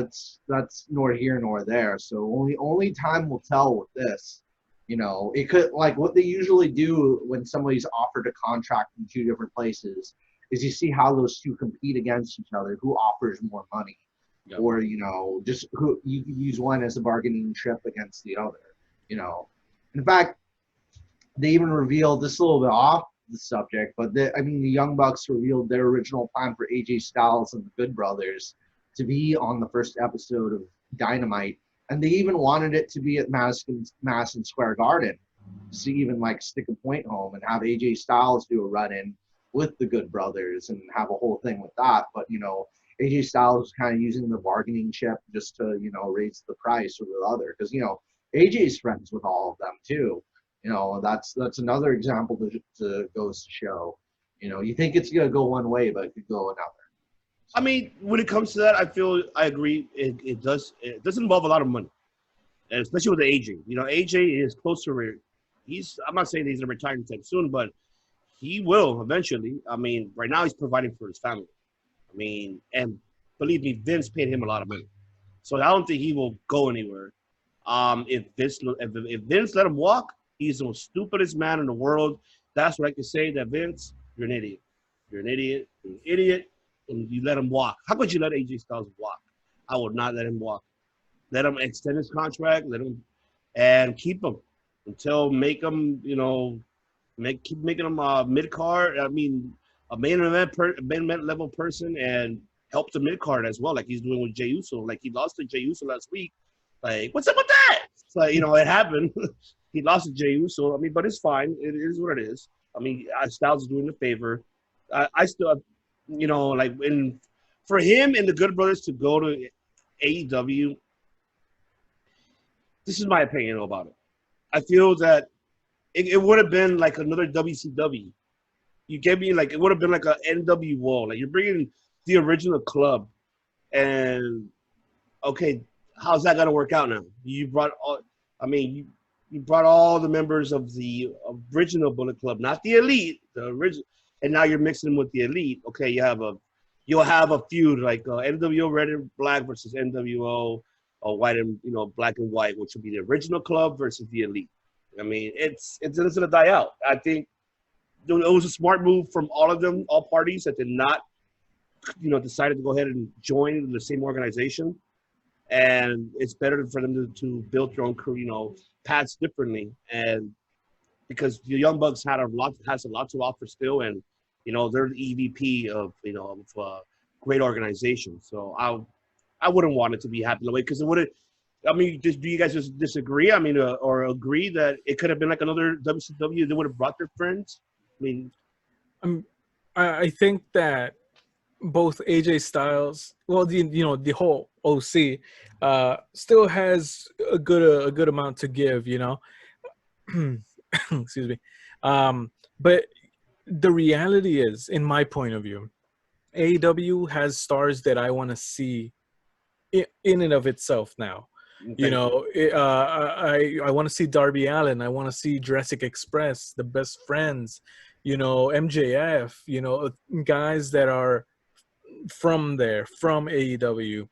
that's nor here nor there. So only time will tell with this. It could like what they usually do when somebody's offered a contract in two different places is you see how those two compete against each other, who offers more money, Yep. or just who you can use one as a bargaining chip against the other. In fact, they even revealed this a little bit off the subject, but the Young Bucks revealed their original plan for AJ Styles and the Good Brothers to be on the first episode of Dynamite, and they even wanted it to be at Madison Square Garden, to even like stick a point home and have AJ Styles do a run-in with the Good Brothers and have a whole thing with that. But AJ Styles was kind of using the bargaining chip just to raise the price over the other, because AJ's friends with all of them too. That's another example to goes to show. You think it's gonna go one way, but it could go another. I mean, when it comes to that, I agree. It does involve a lot of money, and especially with the aging. AJ is close to I'm not saying he's gonna retire anytime soon, but he will eventually. I mean, right now he's providing for his family. I mean, and believe me, Vince paid him a lot of money, so I don't think he will go anywhere. If Vince let him walk, he's the stupidest man in the world. That's what I can say. That Vince, you're an idiot. You're an idiot. You're an idiot, and you let him walk. How could you let AJ Styles walk? I would not let him walk. Let him extend his contract. Let him and keep him until make him, keep making him mid card. I mean, a main event level person, and help the mid card as well, like he's doing with Jey Uso. Like he lost to Jey Uso last week. Like, what's up with that? It's like, it happened. He lost to Jey Uso. I mean, but it's fine. It is what it is. I mean, Styles is doing a favor. I still, for him and the Good Brothers to go to AEW, this is my opinion about it. I feel that it would have been like another WCW. You get me? Like, it would have been like an NWO. Like, you're bringing the original club, and okay, how's that gonna work out now? You brought all. I mean, you brought all the members of the original Bullet Club, not the Elite, the original, and now you're mixing them with the Elite. Okay, you'll have a feud like NWO Red and Black versus NWO White and Black and White, which will be the original club versus the Elite. I mean, it's gonna die out. I think it was a smart move from all of them, all parties that did not, decided to go ahead and join the same organization. And it's better for them to build their own career, paths differently. And because the Young Bucks has a lot to offer still, and they're the EVP of great organization. So I wouldn't want it to be happening that way, because it would have. I mean, do you guys just disagree? I mean, or agree that it could have been like another WCW? They would have brought their friends. I mean, I think that both AJ Styles, well, the whole OC, still has a good amount to give, excuse me. But the reality is, in my point of view, AEW has stars that I want to see in and of itself now. I want to see Darby Allin. I want to see Jurassic Express, the Best Friends, MJF, guys that are from AEW,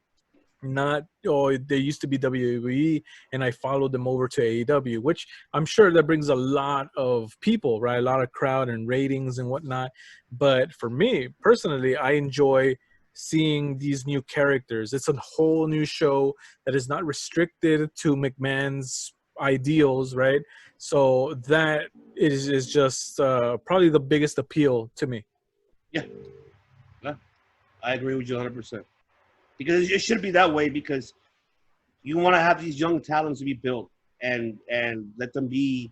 not they used to be WWE and I followed them over to AEW, which I'm sure that brings a lot of people, right? A lot of crowd and ratings and whatnot. But for me personally, I enjoy seeing these new characters. It's a whole new show that is not restricted to McMahon's ideals, right? So that is just probably the biggest appeal to me. yeah, I agree with you 100%. Because it should be that way, because you want to have these young talents to be built and let them be,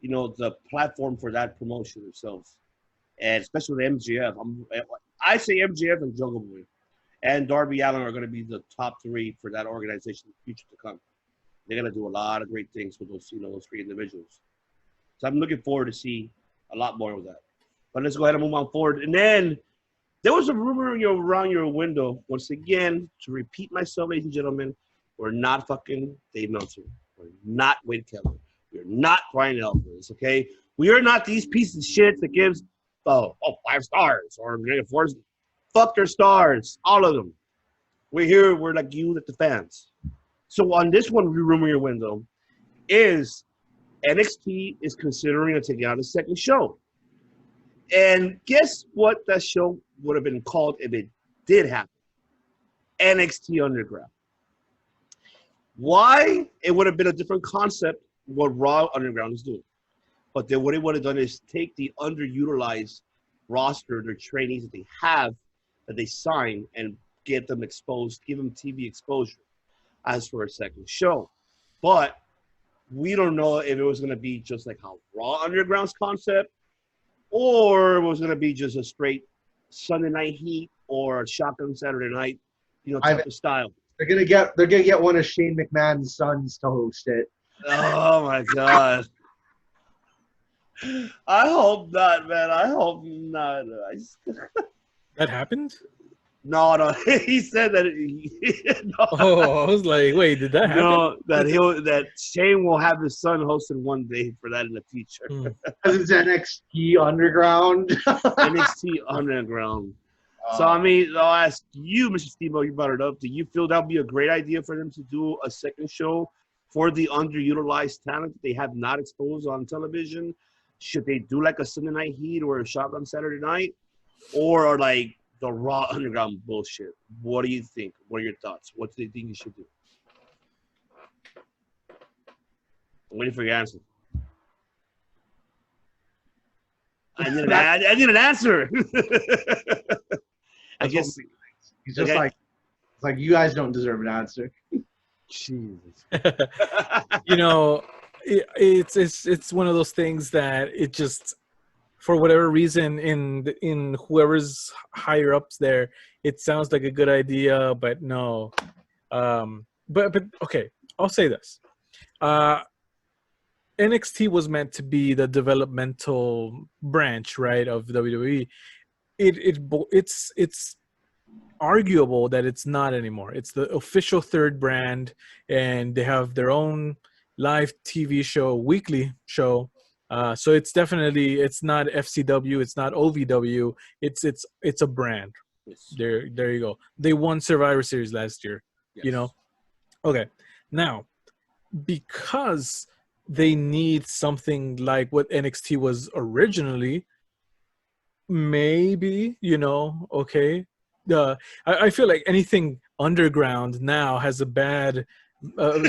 the platform for that promotion themselves, and especially with MJF. I say MJF and Jungle Boy and Darby Allin are going to be the top 3 for that organization in the future to come. They're going to do a lot of great things with those, those 3 individuals. So I'm looking forward to see a lot more of that. But let's go ahead and move on forward. And then there was a rumor around your window. Once again, to repeat myself, ladies and gentlemen, we're not fucking Dave Meltzer. We're not Wade Keller. We're not Brian Alvarez, okay? We are not these pieces of shit that gives 5 stars or -4. Fuck their stars, all of them. We're here. We're like you, like the fans. So on this one, rumor your window is NXT is considering taking out a second show. And guess what that show would have been called if it did happen? NXT Underground. Why? It would have been a different concept what Raw Underground is doing. But then what it would have done is take the underutilized roster, their trainees that they have, that they sign, and get them exposed, give them TV exposure as for a second show. But we don't know if it was going to be just like how Raw Underground's concept, or it was going to be just a straight Sunday Night Heat or a Shotgun Saturday Night, type of style. They're gonna get one of Shane McMahon's sons to host it. Oh my God. I hope not, man. I hope not. That happened? No. He said that. No. Oh, I was like, wait, did that happen? No, that Shane will have his son hosted one day for that in the future. Because it's NXT Underground. NXT Underground. So, I mean, I'll ask you, Mr. Steve-O, you brought it up. Do you feel that would be a great idea for them to do a second show for the underutilized talent that they have not exposed on television? Should they do like a Sunday Night Heat or a Shotgun Saturday Night? Or like the Raw Underground bullshit? What do you think? What are your thoughts? What do you think you should do? I'm waiting for your answer. I need an answer. I guess he's just like you guys don't deserve an answer. Jesus. It's one of those things that it just, for whatever reason, in whoever's higher ups there, it sounds like a good idea, but no. But okay, I'll say this. NXT was meant to be the developmental branch, right, of WWE. It's arguable that it's not anymore. It's the official third brand, and they have their own live TV show, weekly show. So it's definitely, it's not FCW, it's not OVW. It's a brand. Yes. There you go. They won Survivor Series last year. Yes. Okay. Now, because they need something like what NXT was originally, maybe, okay. I feel like anything underground now has a bad,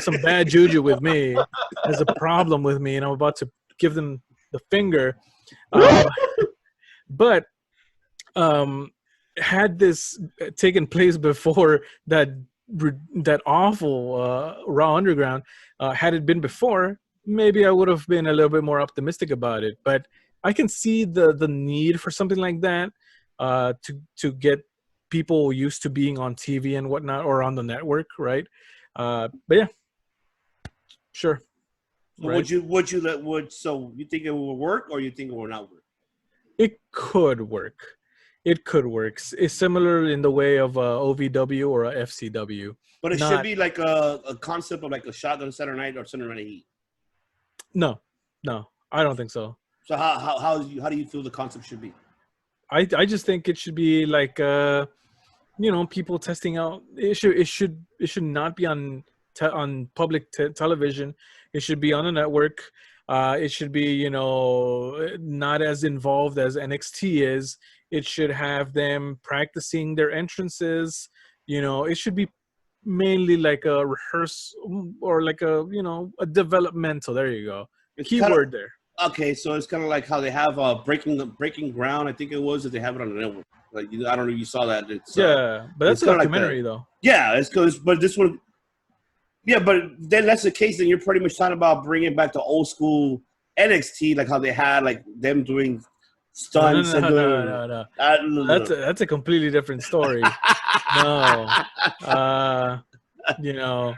some bad juju with me, has a problem with me, and I'm about to give them the finger. But had this taken place before that awful Raw Underground, had it been before, maybe I would have been a little bit more optimistic about it. But I can see the need for something like that to get people used to being on TV and whatnot, or on the network, right? But yeah, sure. So right? So you think it will work, or you think it will not work? It could work. It could work. It's similar in the way of OVW or a FCW. But it should be like a concept of like a Shotgun Saturday Night or Sunday Night Heat. No, I don't think so. So how do you feel the concept should be? I just think it should be like people testing out. It should not be on public television. It should be on a network. It should be not as involved as NXT is. It should have them practicing their entrances. It should be mainly like a rehearsal, or like a developmental. There you go. Keyword there. Okay, so it's kind of like how they have breaking ground. I think it was that they have it on the network. Like I don't know if you saw that. It's but that's a documentary though. Yeah, it's because but this one. Yeah, but then that's the case. Then you're pretty much talking about bringing back the old school NXT, like how they had like them doing No, stunts and doing. no. No. That's a completely different story. No, you know,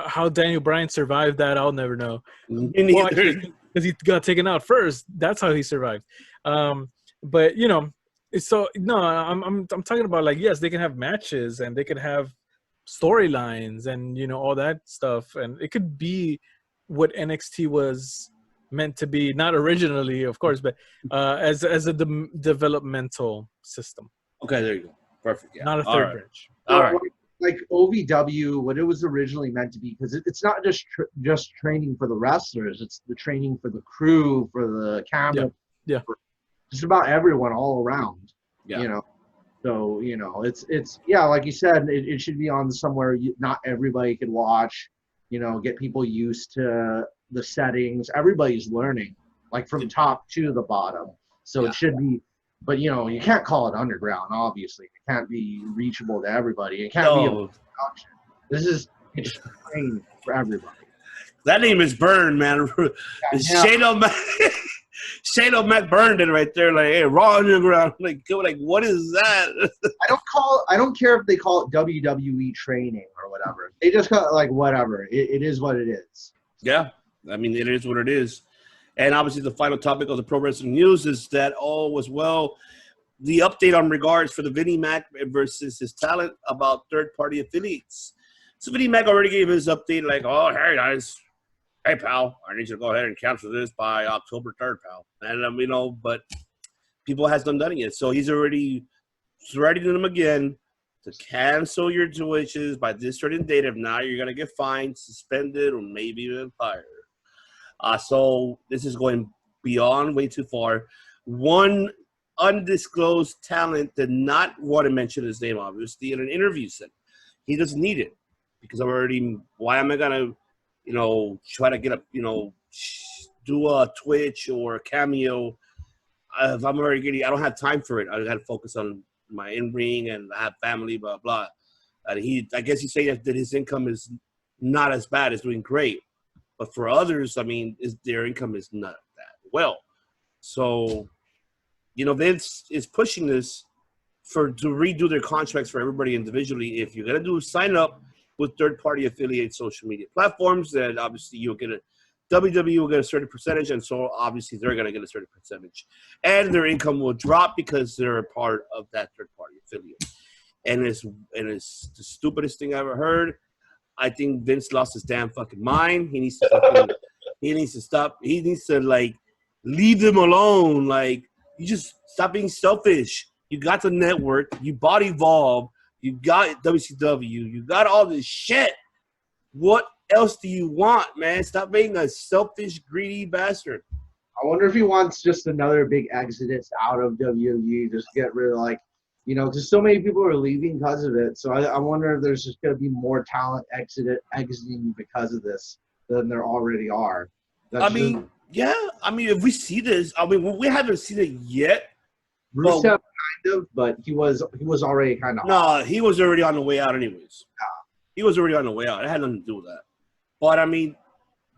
how Daniel Bryan survived that, I'll never know. Me Well, neither. actually, because he got taken out first. That's how he survived. But you know, so no, I'm talking about like, yes, they can have matches and they can have storylines and you know all that stuff, and it could be what NXT was meant to be, not originally, of course, but as a developmental system, Okay, there you go. Perfect. Yeah. not a All third right. branch. All right. Like OVW, what it was originally meant to be, because it's not just training for the wrestlers; it's the training for the crew, for the camera, Yeah. for just about everyone all around. Yeah. You know, so you know, it's yeah, like you said, it should be on somewhere not everybody could watch. You know, get people used to the settings. Everybody's learning, like from top to the bottom. So it should be. But you know, you can't call it underground. Obviously, it can't be reachable to everybody. It can't be a production. It's trained for everybody. That name is burned, man. Shane O'Mac burned it right there. Like, hey, Raw Underground. Like, what is that? I don't care if they call it WWE training or whatever. They just call it like whatever. It is what it is. Yeah, I mean, it is what it is. And obviously, the final topic of the pro wrestling news is that all was well. The update on regards for the Vinnie Mac versus his talent about third-party affiliates. So Vinnie Mac already gave his update, like, oh, hey, guys. Hey, pal, I need you to go ahead and cancel this by October 3rd, pal. And, you know, but people hasn't done it yet. So he's already threatening them again to cancel your tuitions by this certain date. If not, you're going to get fined, suspended, or maybe even fired. So this is going beyond way too far. One undisclosed talent did not want to mention his name, obviously, in an interview said he doesn't need it because why am I going to, you know, try to get up, you know, do a Twitch or a Cameo if I'm already getting, I don't have time for it. I got to focus on my in-ring and I have family, blah, blah. And I guess he's saying that his income is not as bad, it's doing great. But for others, I mean, their income is not that well. So, you know, Vince is pushing this to redo their contracts for everybody individually. If you're going to sign up with third-party affiliate social media platforms, then obviously you'll get WWE will get a certain percentage, and so obviously they're going to get a certain percentage. And their income will drop because they're a part of that third-party affiliate. And it's the stupidest thing I ever heard. I think Vince lost his damn fucking mind. He needs to stop. He needs to, like, leave them alone. Like, you just stop being selfish. You got the network. You bought Evolve. You got WCW. You got all this shit. What else do you want, man? Stop being a selfish, greedy bastard. I wonder if he wants just another big exodus out of WWE, just get rid of, like, you know, because so many people are leaving because of it. So I wonder if there's just going to be more talent exiting because of this than there already are. Yeah. I mean, if we see this, I mean, we haven't seen it yet. Rusev kind of, but he was already kind of. No, he was already on the way out, anyways. Yeah. He was already on the way out. It had nothing to do with that. But I mean,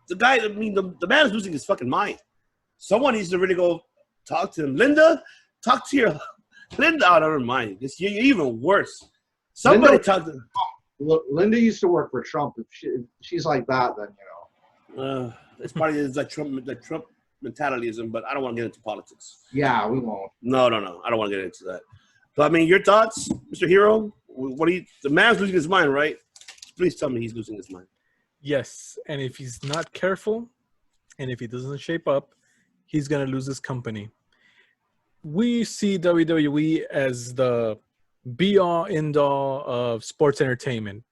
the man is losing his fucking mind. Someone needs to really go talk to him. Linda, talk to your. Linda, I don't mind. You're even worse. Somebody talk to. Linda used to work for Trump. If she's like that, then you know. It's probably like Trump mentalism, but I don't want to get into politics. Yeah, we won't. No. I don't want to get into that. But I mean, your thoughts, Mr. Hero? The man's losing his mind, right? Please tell me he's losing his mind. Yes, and if he's not careful, and if he doesn't shape up, he's gonna lose his company. We see WWE as the be-all, end-all of sports entertainment,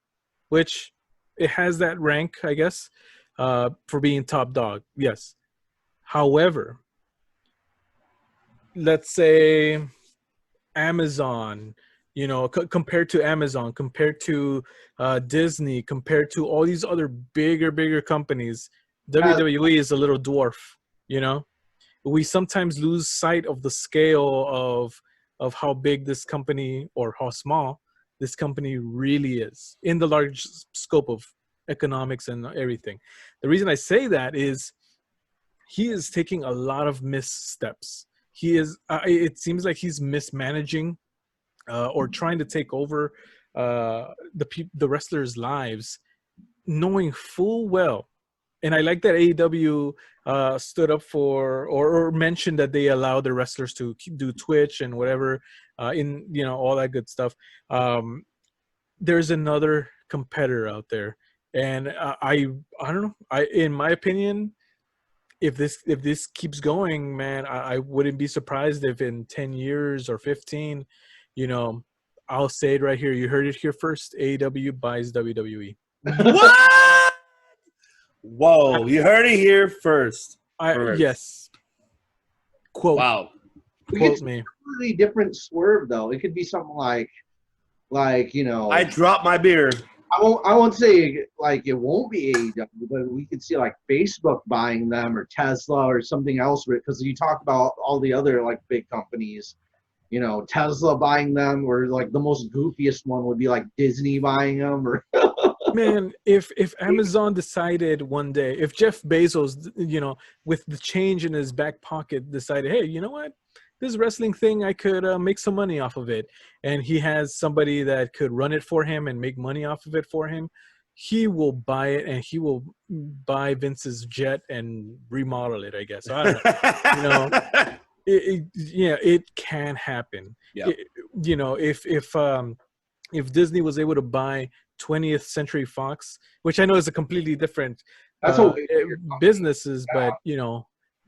which it has that rank, I guess, for being top dog. Yes. However, let's say Amazon, you know, compared to Amazon, compared to Disney, compared to all these other bigger companies, WWE is a little dwarf, you know? We sometimes lose sight of the scale of how big this company or how small this company really is in the large scope of economics and everything. The reason I say that is he is taking a lot of missteps. He is. It seems like he's mismanaging or trying to take over the wrestlers' lives, knowing full well. And I like that AEW stood up for or mentioned that they allow the wrestlers to do Twitch and whatever, in all that good stuff. There's another competitor out there, and I don't know. In my opinion, if this keeps going, man, I wouldn't be surprised if in 10 years or 15, I'll say it right here. You heard it here first. AEW buys WWE. What? Whoa, you heard it here first. Yes. Quote. Wow. Quote me. A completely different swerve though. It could be something like I dropped my beer. I won't say like it won't be AEW, but we could see like Facebook buying them or Tesla or something else, because you talk about all the other like big companies, Tesla buying them, or like the most goofiest one would be like Disney buying them, or man, if Amazon decided one day, if Jeff Bezos, with the change in his back pocket, decided, hey, you know what? This wrestling thing, I could make some money off of it. And he has somebody that could run it for him and make money off of it for him. He will buy it, and he will buy Vince's jet and remodel it, I guess. So I don't know. It can happen. Yeah. If Disney was able to buy 20th Century Fox, which I know is a completely different businesses, but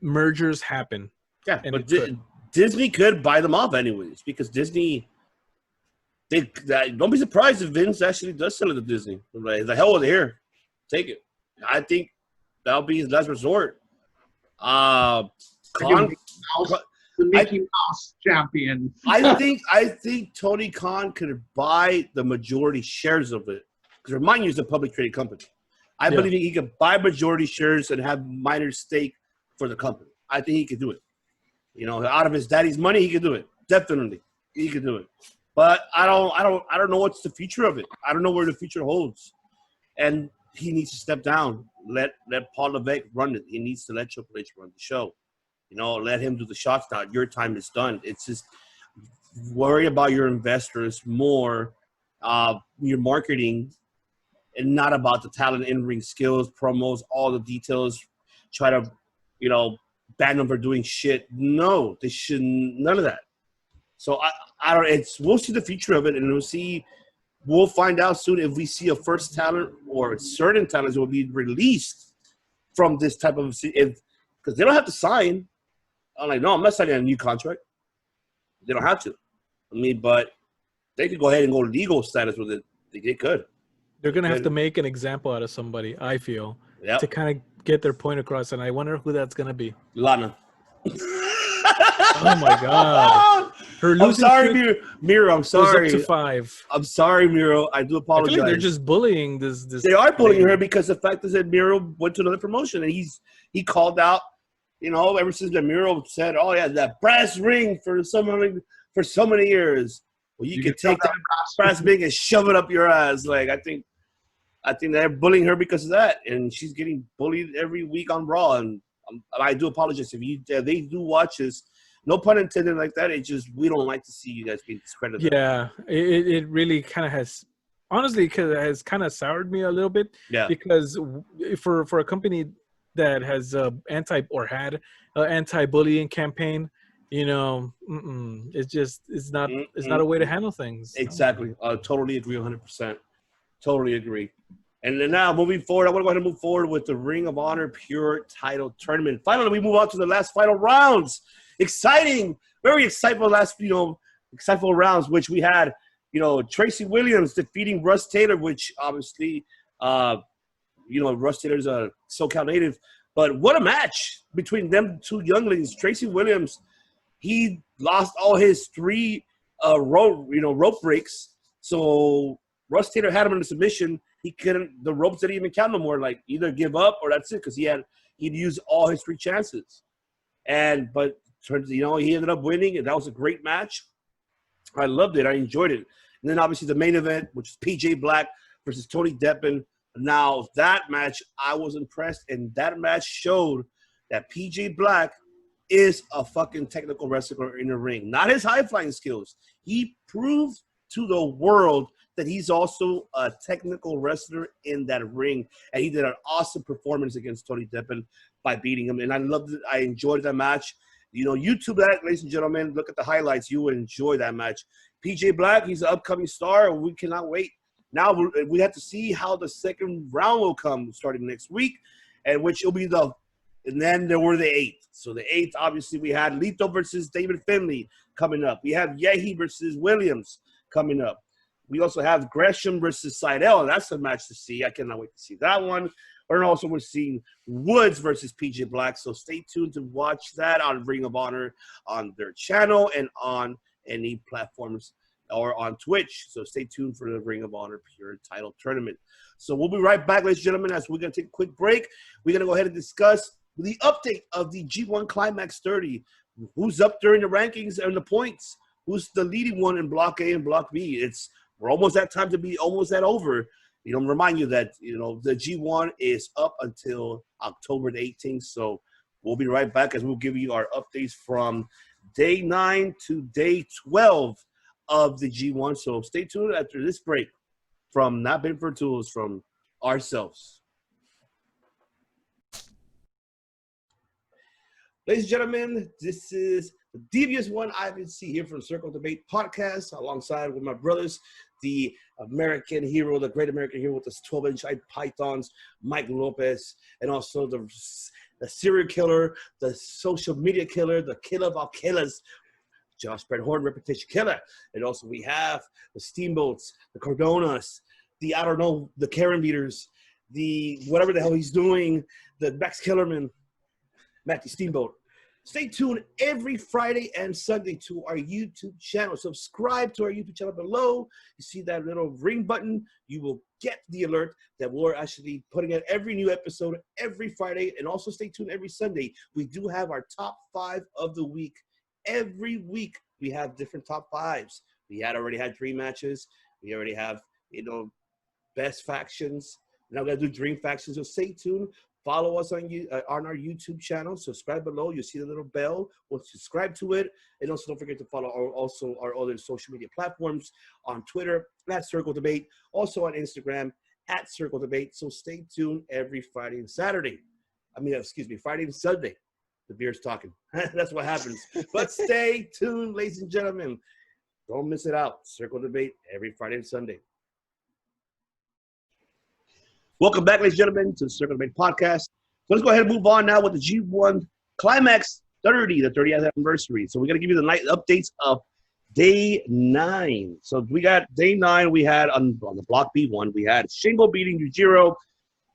mergers happen. Yeah, but Disney could buy them off anyways, because Disney. Don't be surprised if Vince actually does sell it to Disney. Like, the hell with it here, take it. I think that'll be his last resort. the Mickey Mouse champion. I think Tony Khan could buy the majority shares of it, because remind you, it's a public traded company. I believe he could buy majority shares and have minor stake for the company. I think he could do it. Out of his daddy's money, he could do it. Definitely, he could do it. But I don't know what's the future of it. I don't know where the future holds, and he needs to step down. Let Paul Levesque run it. He needs to let Triple H run the show. Let him do the shots now. Your time is done. It's just worry about your investors more, your marketing, and not about the talent, in-ring skills, promos, all the details. Try to, ban them for doing shit. No, they shouldn't. None of that. So I don't. We'll see the future of it, and we'll find out soon if we see a first talent or certain talents will be released from this type of, because they don't have to sign. I'm like, no, I'm not signing a new contract. They don't have to. But they could go ahead and go legal status with it. They could. They're gonna have to make an example out of somebody, I feel, to kind of get their point across, and I wonder who that's gonna be. Lana. Oh my God! I'm sorry, Miro. I'm sorry. Up to 5. I'm sorry, Miro. I do apologize. I feel like they're just bullying this. They are bullying her, because the fact is that Miro went to another promotion, and he called out. Ever since that Miro said, "Oh yeah, that brass ring for so many years." Well, you can take that brass ring and shove it up your ass. Like, I think they're bullying her because of that, and she's getting bullied every week on Raw. And I do apologize if they do watch this. No pun intended like that. It's just we don't like to see you guys being discredited. Yeah, it really kind of has, honestly, because it has kind of soured me a little bit. Yeah. Because for a company that has had an anti-bullying campaign, it's not a way to handle things. Exactly. I totally agree, 100%. Totally agree. And then now, moving forward, I want to go ahead and move forward with the Ring of Honor Pure Title Tournament. Finally, we move on to the last final rounds. Exciting, very exciteful exciteful rounds, which we had, Tracy Williams defeating Russ Taylor, which obviously, Russ Taylor's a SoCal native. But what a match between them two younglings. Tracy Williams, he lost all his 3 rope breaks. So Russ Taylor had him in a submission. He couldn't. The ropes didn't even count no more. Like, either give up or that's it, because he'd used all his 3 chances. But turns, he ended up winning, and that was a great match. I loved it. I enjoyed it. And then obviously the main event, which is PJ Black versus Tony Deppen. Now that match, I was impressed, and that match showed that PJ Black is a fucking technical wrestler in the ring. Not his high-flying skills. He proved to the world that he's also a technical wrestler in that ring. And he did an awesome performance against Tony Deppen by beating him. And I loved it. I enjoyed that match. You know, YouTube that, ladies and gentlemen. Look at the highlights. You will enjoy that match. PJ Black, he's an upcoming star. We cannot wait. Now we have to see how the second round will come starting next week, and which will be and then there were the 8th. So the 8th, obviously, we had Lito versus David Finlay coming up. We have Yehi versus Williams coming up. We also have Gresham versus Seidel. That's a match to see. I cannot wait to see that one. And also we're seeing Woods versus PJ Black. So stay tuned to watch that on Ring of Honor on their channel and on any platforms or on Twitch. So stay tuned for the Ring of Honor Pure Title Tournament. So we'll be right back, ladies and gentlemen, as we're going to take a quick break. We're going to go ahead and discuss the update of the G1 Climax 30. Who's up during the rankings and the points? Who's the leading one in Block A and Block B? We're almost at time to be almost at over. You know, remind you that, you know, the G1 is up until October the 18th. So we'll be right back as we'll give you our updates from day 9 to day 12 of the G1. So stay tuned after this break from Not Been for Tools from ourselves. Ladies and gentlemen, this is the Devious One Ivan C here from Circle Debate Podcast, alongside with my brothers, the American hero, the great American hero with the 12-inch pythons, Mike Lopez, and also the serial killer, the social media killer, the killer of all killers, Josh Brett Horn, Reputation Killer. And also we have the Steamboats, the Cardonas, the Karen Beaters, the whatever the hell he's doing, the Max Kellerman, Matthew Steamboat. Stay tuned every Friday and Sunday to our YouTube channel. Subscribe to our YouTube channel below. You see that little ring button. You will get the alert that we're actually putting out every new episode every Friday. And also stay tuned every Sunday. We do have our top 5 of the week. Every week we have different top 5s. We already had dream matches. We already have, best factions. Now we're going to do dream factions. So stay tuned. Follow us on our YouTube channel. Subscribe below. You'll see the little bell. We'll subscribe to it. And also don't forget to follow our other social media platforms on Twitter, at Circle Debate. Also on Instagram, at Circle Debate. So stay tuned every Friday and Saturday. Friday and Sunday. The beer's talking. That's what happens. But stay tuned, ladies and gentlemen. Don't miss it out. Circle Debate every Friday and Sunday. Welcome back, ladies and gentlemen, to the Circle Debate Podcast. So let's go ahead and move on now with the G1 Climax 30, the 30th anniversary. So we're going to give you the night updates of day 9. So we got day 9. We had on the Block B1, we had Shingo beating Yujiro,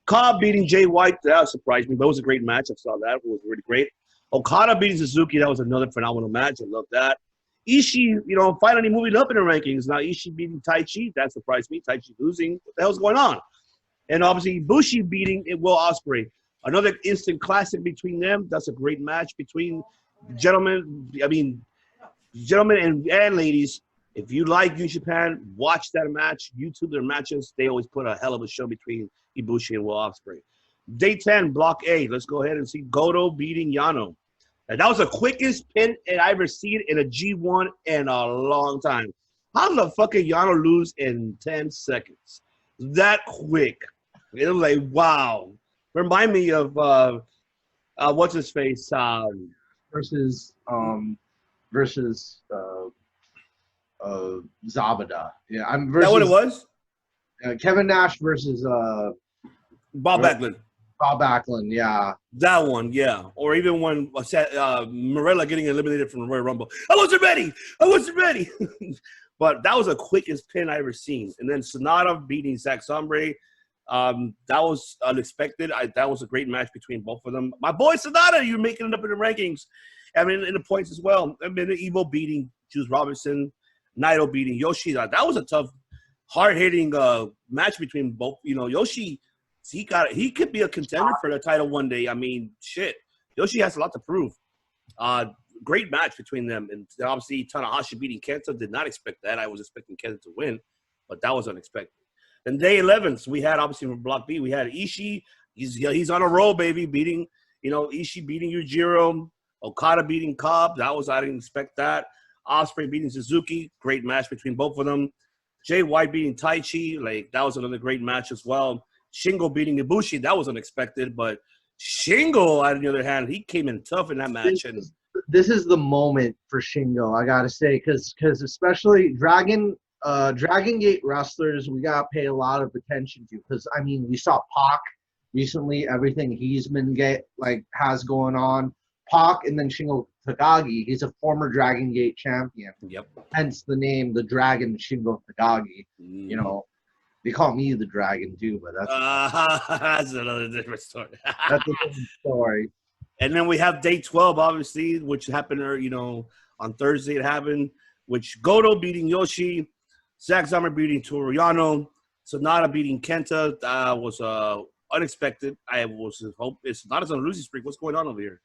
Cobb beating Jay White. That surprised me, but it was a great match. I saw that. It was really great. Okada beating Suzuki. That was another phenomenal match. I love that. Ishii, finally moving up in the rankings. Now Ishii beating Taichi. That surprised me. Taichi losing. What the hell's going on? And obviously Bushi beating Will Ospreay. Another instant classic between them. That's a great match between gentlemen. Gentlemen and ladies. If you like New Japan, watch that match. YouTube their matches. They always put a hell of a show between Ibushi and Will Ospreay. Day 10, Block A. Let's go ahead and see Goto beating Yano. And that was the quickest pin I've ever seen in a G1 in a long time. How the fuck did Yano lose in 10 seconds? That quick. It was like, wow. Remind me of what's his face? Versus Zabada. Yeah, I'm versus. Is that what it was? Kevin Nash versus Bob Backlund. Bob Backlund, yeah. That one, yeah. Or even when Morella getting eliminated from the Royal Rumble. I wasn't ready. But that was the quickest pin I ever seen. And then Sonata beating Zack Sabre. That was unexpected. That was a great match between both of them. My boy Sonata, you're making it up in the rankings. I mean, in the points as well. I mean, Evo beating Juice Robinson. Naito beating Yoshi. That was a tough, hard-hitting match between both. Yoshi, he could be a contender for the title one day. I mean, shit. Yoshi has a lot to prove. Great match between them. And obviously, Tanahashi beating Kenta. Did not expect that. I was expecting Kenta to win, but that was unexpected. And day 11, so we had, obviously, from Block B, we had Ishii. He's on a roll, baby, beating Ishii beating Yujiro, Okada beating Cobb. I didn't expect that. Ospreay beating Suzuki. Great match between both of them. Jay White beating Taichi. That was another great match as well. Shingo beating Ibushi. That was unexpected, but Shingo, on the other hand, he came in tough in that match. This is the moment for Shingo, I gotta say, because especially Dragon Gate wrestlers, we gotta pay a lot of attention to. Because we saw Pac recently, everything he's been has going on. Pac and then Shingo Takagi. He's a former Dragon Gate champion. Yep. Hence the name, the Dragon Shingo Takagi. They call me the Dragon too, but that's another different story. That's a different story. And then we have day 12, obviously, which happened, on Thursday. It happened, which Goto beating Yoshi, Zack Sabre beating Toru Yano, Sonata beating Kenta. Was unexpected. I was hope it's not as on a losing streak. What's going on over here?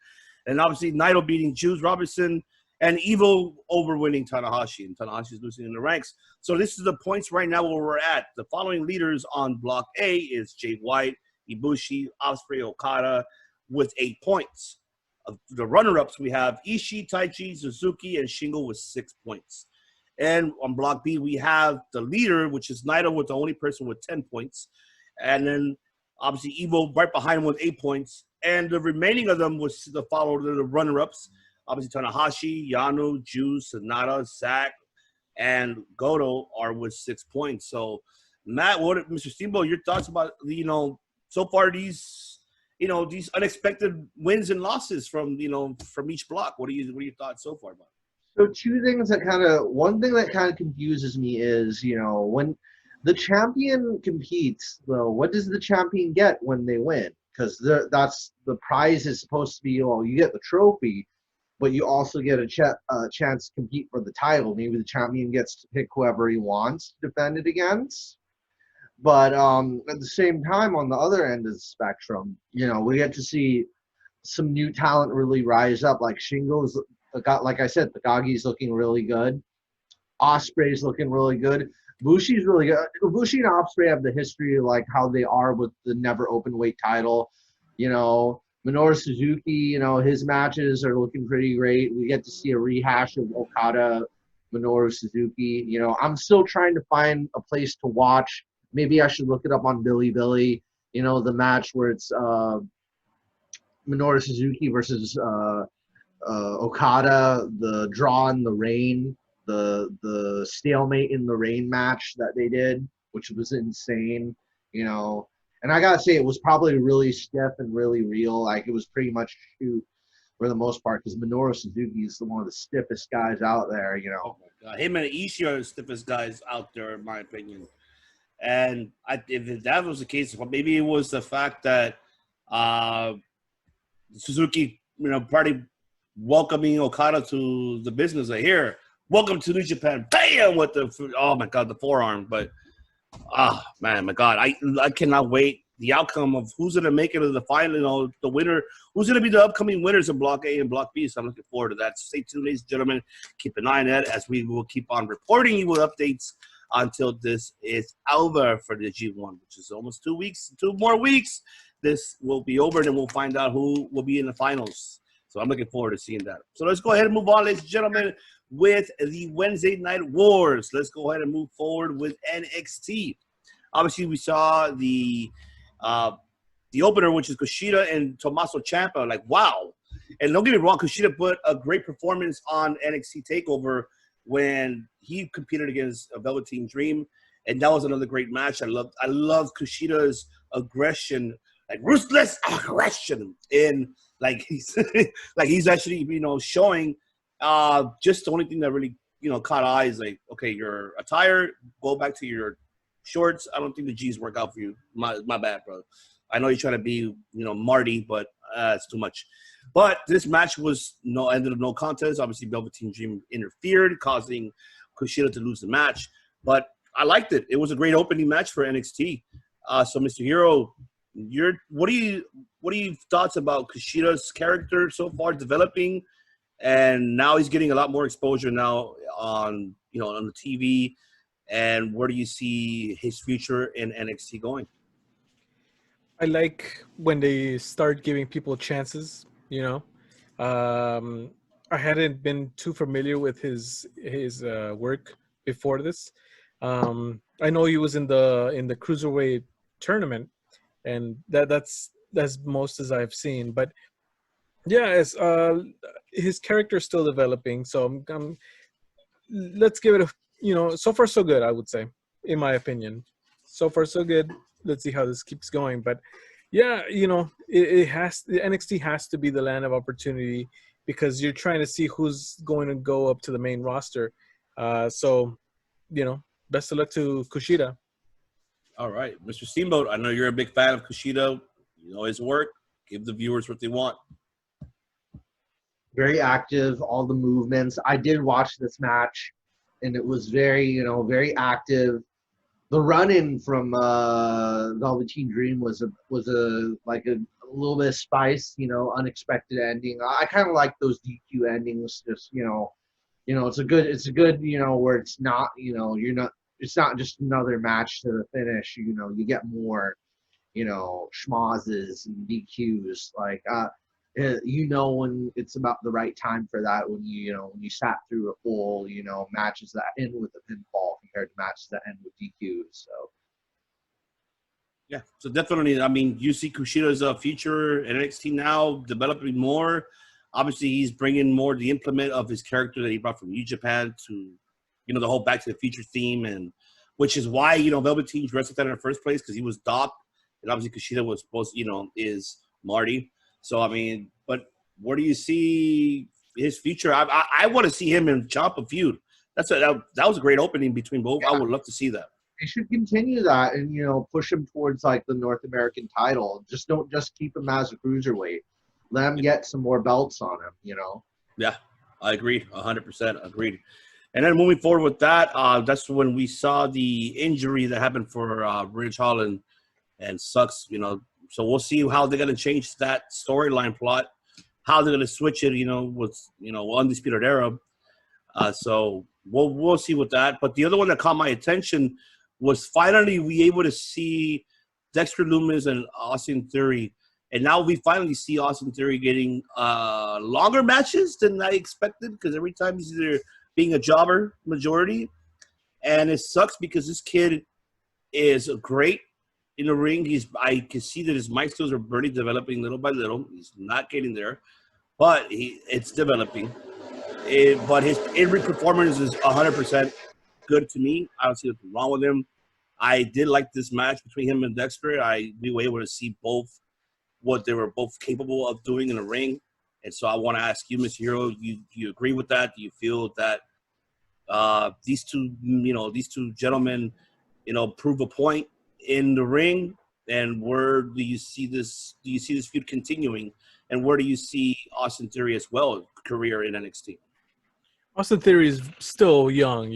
And obviously Naito beating Juice Robinson, and Evil overwinning Tanahashi, and Tanahashi's losing in the ranks. So this is the points right now where we're at. The following leaders on Block A is Jay White, Ibushi, Ospreay, Okada, with 8 points. The runner-ups, we have Ishii, Taichi, Suzuki, and Shingo with 6 points. And on Block B, we have the leader, which is Naito, with the only person with 10 points. And then, obviously, Evil right behind him with 8 points. And the remaining of them was the runner-ups. Obviously, Tanahashi, Yano, Juice, Sonata, Zack, and Goto are with 6 points. So, Matt, Mr. Steamboat, your thoughts about, so far these unexpected wins and losses from each block? What are your thoughts so far about it? So one thing that kind of confuses me is, when the champion competes, though, what does the champion get when they win? Because that's the prize is supposed to be, you get the trophy, but you also get a chance to compete for the title. Maybe the champion gets to pick whoever he wants to defend it against. But at the same time, on the other end of the spectrum, we get to see some new talent really rise up. Like Shingo's, like I said, Takagi's looking really good. Ospreay's looking really good. Bushi's really good. Bushi and Ospreay have the history of how they are with the never open weight title. Minoru Suzuki, his matches are looking pretty great. We get to see a rehash of Okada, Minoru Suzuki. I'm still trying to find a place to watch. Maybe I should look it up on Billy, the match where it's Minoru Suzuki versus Okada, the draw in the rain, the stalemate in the rain match that they did, which was insane, And I gotta say, it was probably really stiff and really real. It was pretty much shoot for the most part, because Minoru Suzuki is one of the stiffest guys out there, Oh my God. Him and Ishii are the stiffest guys out there, in my opinion. And if that was the case, maybe it was the fact that Suzuki, probably welcoming Okada to the business. Here, welcome to New Japan. Bam! With the forearm. But, man, my God, I cannot wait. The outcome of who's going to make it to the final, the winner, who's going to be the upcoming winners of Block A and Block B. So I'm looking forward to that. Stay tuned, ladies and gentlemen. Keep an eye on that as we will keep on reporting you with updates until this is over for the G1, which is almost 2 weeks. 2 more weeks. This will be over, and then we'll find out who will be in the finals. So I'm looking forward to seeing that. So let's go ahead and move on, ladies and gentlemen, with the Wednesday Night Wars. Let's go ahead and move forward with NXT. Obviously, we saw the opener, which is Kushida and Tommaso Ciampa. Wow. And don't get me wrong, Kushida put a great performance on NXT TakeOver when he competed against a Velveteen Dream, and that was another great match. I love Kushida's aggression, ruthless aggression, in he's actually showing. Just the only thing that really caught eyes, okay, your attire, go back to your shorts. I don't think the G's work out for you. My bad, bro. I know you're trying to be Marty, but it's too much. But this match was ended up no contest. Obviously, Velveteen Dream interfered, causing Kushida to lose the match. But I liked it. It was a great opening match for NXT. So, Mr. Hero, what are your thoughts about Kushida's character so far developing? And now he's getting a lot more exposure now on the TV. And where do you see his future in NXT going? I like when they start giving people chances. I hadn't been too familiar with his work before this. I know he was in the cruiserweight tournament, and that's most as I've seen. But yeah, his character is still developing. So let's give it so far so good, I would say, in my opinion. So far so good. Let's see how this keeps going. But yeah, the NXT has to be the land of opportunity, because you're trying to see who's going to go up to the main roster. So best of luck to Kushida. All right, Mr. Steamboat. I know you're a big fan of Kushida. You know his work. Give the viewers what they want. Very active, all the movements. I did watch this match, and it was very, very active. The run-in from Velveteen Dream was a little bit of spice, unexpected ending. I kind of like those DQ endings. Just it's a good where it's not it's not just another match to the finish. You get more schmozzes and DQs. When it's about the right time for that, when you sat through a full matches that end with a pinfall compared to matches that end with DQs. So yeah, so definitely, I mean, you see Kushida's future in NXT now developing more. Obviously, he's bringing more the implement of his character that he brought from New Japan to, the whole Back to the Future theme, and which is why, Velveteen's wrestled that in the first place, because he was Doc, and obviously Kushida was supposed, is Marty. So, I mean, but where do you see his future? I want to see him in Ciampa feud. That was a great opening between both. yeah, I would love to see that. they should continue that and push him towards the North American title. Don't keep him as a cruiserweight. Let him get some more belts on him. Yeah, I agreed. 100% agreed. And then moving forward with that, that's when we saw the injury that happened for Ridge Holland and sucks, So we'll see how they're going to change that storyline plot, how they're going to switch it, with, Undisputed Era. So we'll see with that. But the other one that caught my attention was finally we able to see Dexter Lumis and Austin Theory. And now we finally see Austin Theory getting longer matches than I expected, because every time he's either being a jobber majority. And it sucks because this kid is great in the ring. I can see that his mic skills are barely developing little by little. He's not getting there, but it's developing. But his in-ring performance is 100% good to me. I don't see nothing wrong with him. I did like this match between him and Dexter. We were able to see both what they were both capable of doing in the ring. And so I want to ask you, Mr. Hero, do you agree with that? Do you feel that these two gentlemen, prove a point in the ring? And where do you see this? Do you see this feud continuing? And where do you see Austin Theory as well, career in NXT? Austin Theory is still young.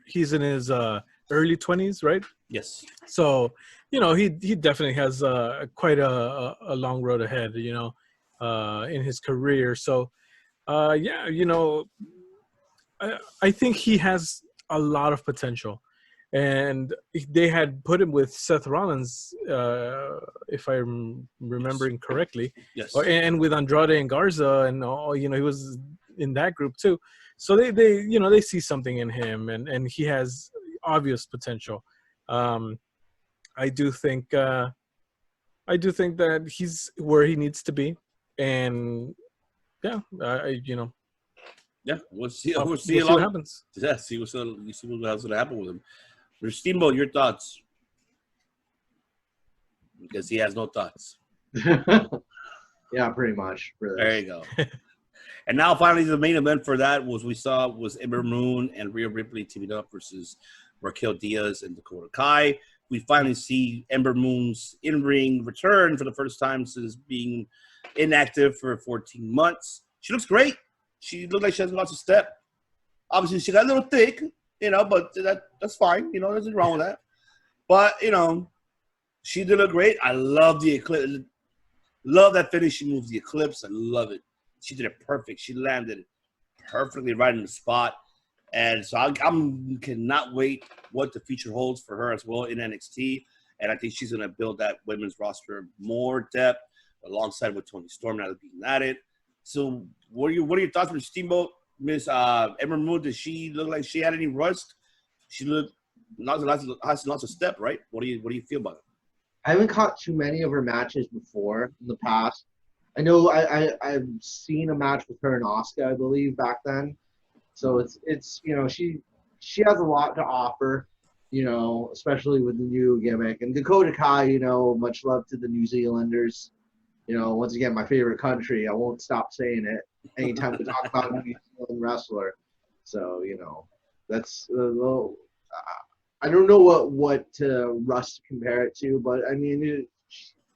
He's in his early 20s, right? Yes. So he definitely has quite a long road ahead. In his career. So yeah, I think he has a lot of potential, and they had put him with Seth Rollins, if I'm remembering correctly. Yes. And with Andrade and Garza, and he was in that group too. So they see something in him, and he has obvious potential. I do think that he's where he needs to be, and yeah, Yeah, we'll see. we'll see what happens. Yeah, see what's going to happen with him. Mr. Steamboat, your thoughts? Because he has no thoughts. Yeah, pretty much. There you go. And now, finally, the main event for that was Ember Moon and Rhea Ripley teaming up versus Raquel Diaz and Dakota Kai. We finally see Ember Moon's in-ring return for the first time since being inactive for 14 months. She looks great. She looked like she has lots of step. Obviously, she got a little thick, but that's fine. There's nothing wrong with that. But, she did look great. I love the Eclipse. Love that finishing move, the Eclipse. I love it. She did it perfect. She landed it perfectly right in the spot. And so I cannot wait what the future holds for her as well in NXT. and I think she's going to build that women's roster more depth alongside with Tony Storm now being at it. So, what are your thoughts on Steamboat? Miss Ember Moon? Did she look like she had any rust? She looked lots of step, right? What do you feel about it? I haven't caught too many of her matches before in the past. I know I've seen a match with her and Asuka, I believe, back then. So it's she has a lot to offer, especially with the new gimmick. And Dakota Kai, much love to the New Zealanders. Once again, my favorite country. I won't stop saying it anytime we talk about a New Zealand wrestler. So, that's a little. I don't know what Russ to compare it to, but I mean, it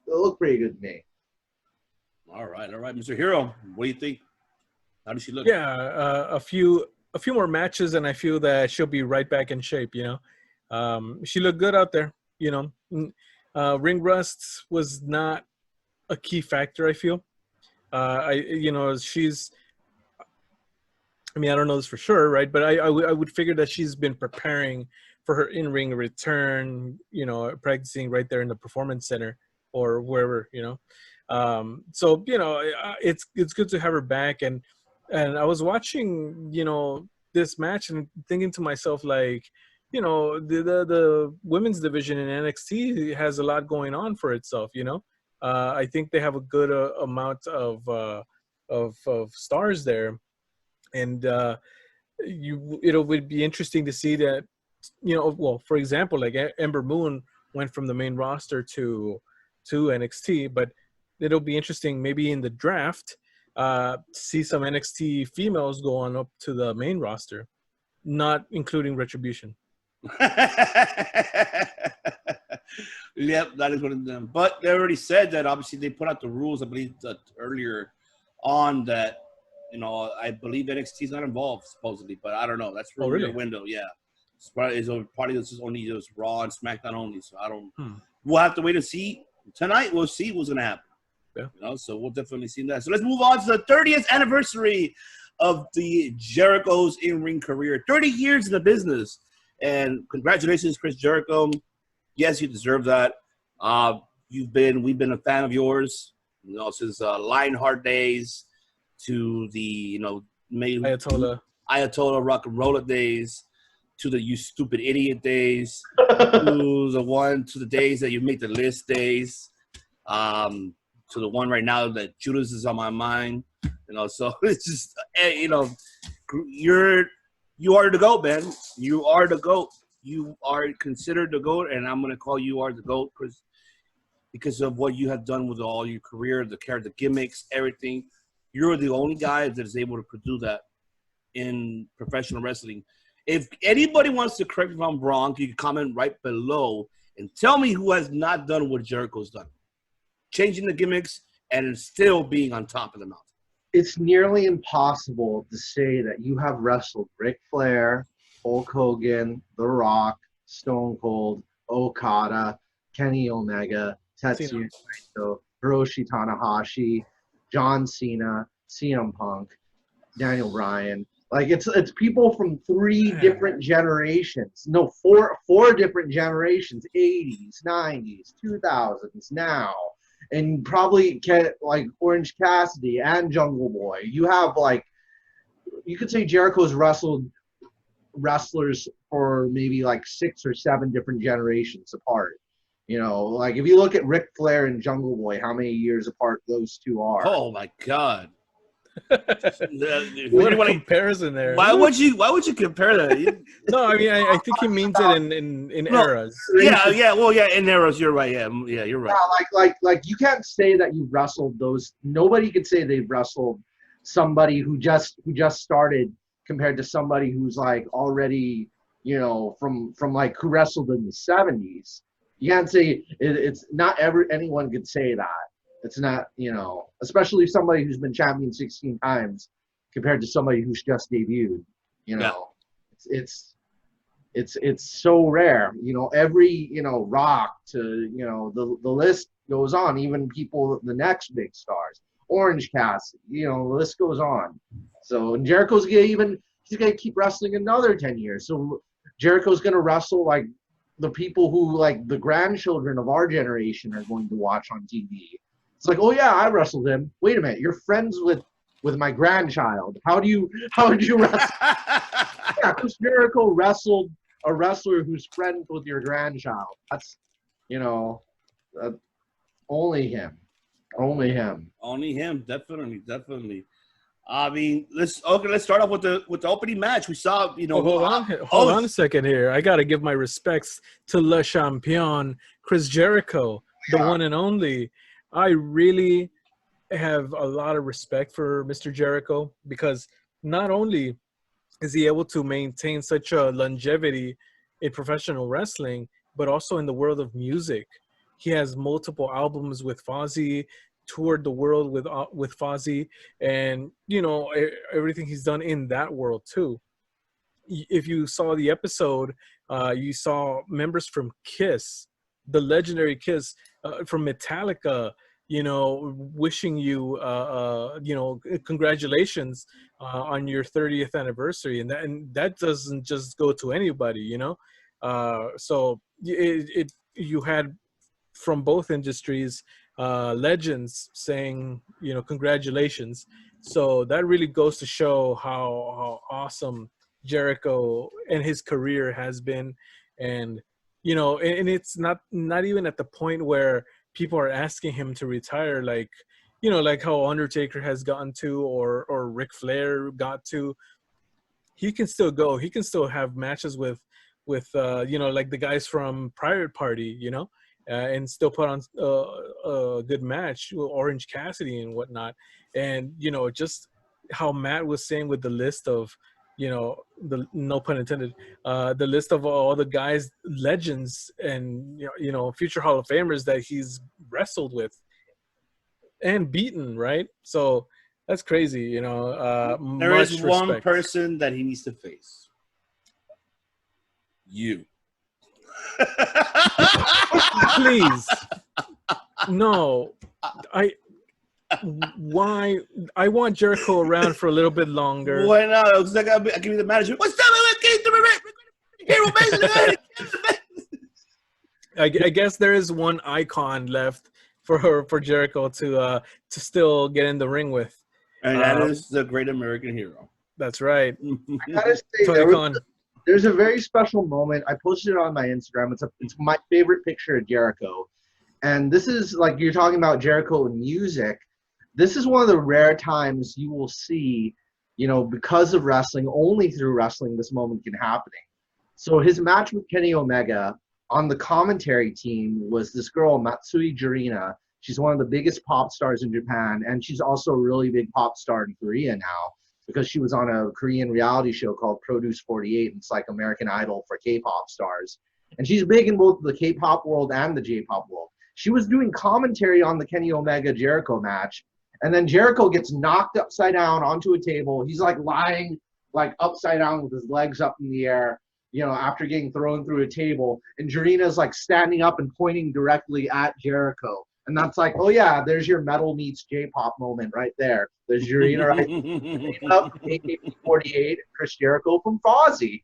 looked pretty good to me. All right, Mr. Hero, what do you think? How does she look? Yeah, a few more matches, and I feel that she'll be right back in shape. She looked good out there. Ring rust was not a key factor. I feel. She's. I mean, I don't know this for sure, right? But I would figure that she's been preparing for her in-ring return, practicing right there in the performance center or wherever, So, it's good to have her back. And I was watching, this match and thinking to myself, like, the women's division in NXT has a lot going on for itself, I think they have a good amount of stars there. And it would be interesting to see that, for example, like Ember Moon went from the main roster to NXT, but it'll be interesting maybe in the draft, see some NXT females go on up to the main roster, not including Retribution. Yep, that is one of them. But they already said that obviously they put out the rules, I believe, that earlier on that, I believe NXT is not involved supposedly, but I don't know. That's really a window, yeah. It's probably just only just Raw and SmackDown only. So I don't. We'll have to wait and see. Tonight we'll see what's gonna happen. Yeah. So we'll definitely see that. So let's move on to the 30th anniversary of the Jericho's in-ring career. 30 years in the business, and congratulations, Chris Jericho. Yes, you deserve that. We've been a fan of yours, since Lionheart days to the Ayatollah Rock and Roller days, to the You Stupid Idiot days, to the days that you make the list days, to the one right now that Judas is on my mind, so it's just, you are the GOAT, man. You are the GOAT. You are considered the GOAT, and I'm going to call you are the GOAT because of what you have done with all your career, the character gimmicks, everything. You're the only guy that is able to produce that in professional wrestling. If anybody wants to correct me if I'm wrong, you can comment right below and tell me who has not done what Jericho's done. Changing the gimmicks and still being on top of the mountain. It's nearly impossible to say that you have wrestled Ric Flair, Hulk Hogan, The Rock, Stone Cold, Okada, Kenny Omega, Tetsuya Naito, Hiroshi Tanahashi, John Cena, CM Punk, Daniel Bryan. Like it's people from three different generations. No, four different generations: 80s, 90s, 2000s, now, and probably like Orange Cassidy and Jungle Boy. You have you could say Jericho's wrestled wrestlers for maybe like 6 or 7 different generations apart. Like if you look at Ric Flair and Jungle Boy, how many years apart those two are? Oh my God! What a comparison there. Why would you compare that? No, I mean I think he means it in eras. Yeah. Well, yeah, in eras. You're right. Yeah, you're right. Yeah, like you can't say that you wrestled those. Nobody could say they've wrestled somebody who just started compared to somebody who's like already from like who wrestled in the 70s. You can't say it's not anyone could say that. It's not, especially somebody who's been champion 16 times compared to somebody who's just debuted. It's so rare. Every Rock to the list goes on. Even people, the next big stars, Orange Cassidy. The list goes on. So and Jericho's he's gonna keep wrestling another 10 years. So Jericho's gonna wrestle like the people who like the grandchildren of our generation are going to watch on TV. It's like, oh yeah, I wrestled him. Wait a minute, you're friends with my grandchild. How would you wrestle? Yeah, Chris Jericho wrestled a wrestler who's friends with your grandchild. That's, you know, only him. Only him. Only him, definitely. I mean, let's start off with the opening match. We saw, you know, hold on a second here. I gotta give my respects to Le Champion, Chris Jericho, the one and only. I really have a lot of respect for Mr. Jericho because not only is he able to maintain such a longevity in professional wrestling, but also in the world of music. He has multiple albums with Fozzy, toured the world with Fozzy, and you know everything he's done in that world too. If you saw the episode, you saw members from Kiss, the legendary Kiss, from Metallica, you know, wishing you, you know, congratulations on your 30th anniversary, and that doesn't just go to anybody, you know. So you had from both industries legends saying, you know, congratulations. So that really goes to show how awesome Jericho and his career has been. And you know, and it's not even at the point where people are asking him to retire, like, you know, like how Undertaker has gotten to, or Ric Flair got to. He can still go. He can still have matches with you know, like the guys from Private Party, you know, and still put on a good match, Orange Cassidy and whatnot. And you know, just how Matt was saying with the list of, you know, the, no pun intended, the list of all the guys, legends, and you know, future Hall of Famers that he's wrestled with and beaten, right? So that's crazy, you know. There is Much one respect. person that he needs to face. You. Please, no. Why? I want Jericho around for a little bit longer. Why not? Because I give you the manager. What's up? Hero base. I guess there is one icon left for Jericho to still get in the ring with. And that is the Great American Hero. That's right. I gotta say, Tony Khan. there's a very special moment. I posted it on my Instagram. It's my favorite picture of Jericho. And this is, like, you're talking about Jericho and music. This is one of the rare times you will see, you know, because of wrestling, only through wrestling, this moment can happen. So his match with Kenny Omega, on the commentary team was this girl, Matsui Jirina. She's one of the biggest pop stars in Japan, and she's also a really big pop star in Korea now because she was on a Korean reality show called Produce 48. It's like American Idol for K-pop stars. And she's big in both the K-pop world and the J-pop world. She was doing commentary on the Kenny Omega Jericho match, and then Jericho gets knocked upside down onto a table. He's like lying like upside down with his legs up in the air, you know, after getting thrown through a table. And Jirina's like standing up and pointing directly at Jericho. And that's like, oh yeah, there's your metal meets J-pop moment right there. There's Jirina right up, AKB48, Chris Jericho from Fozzy.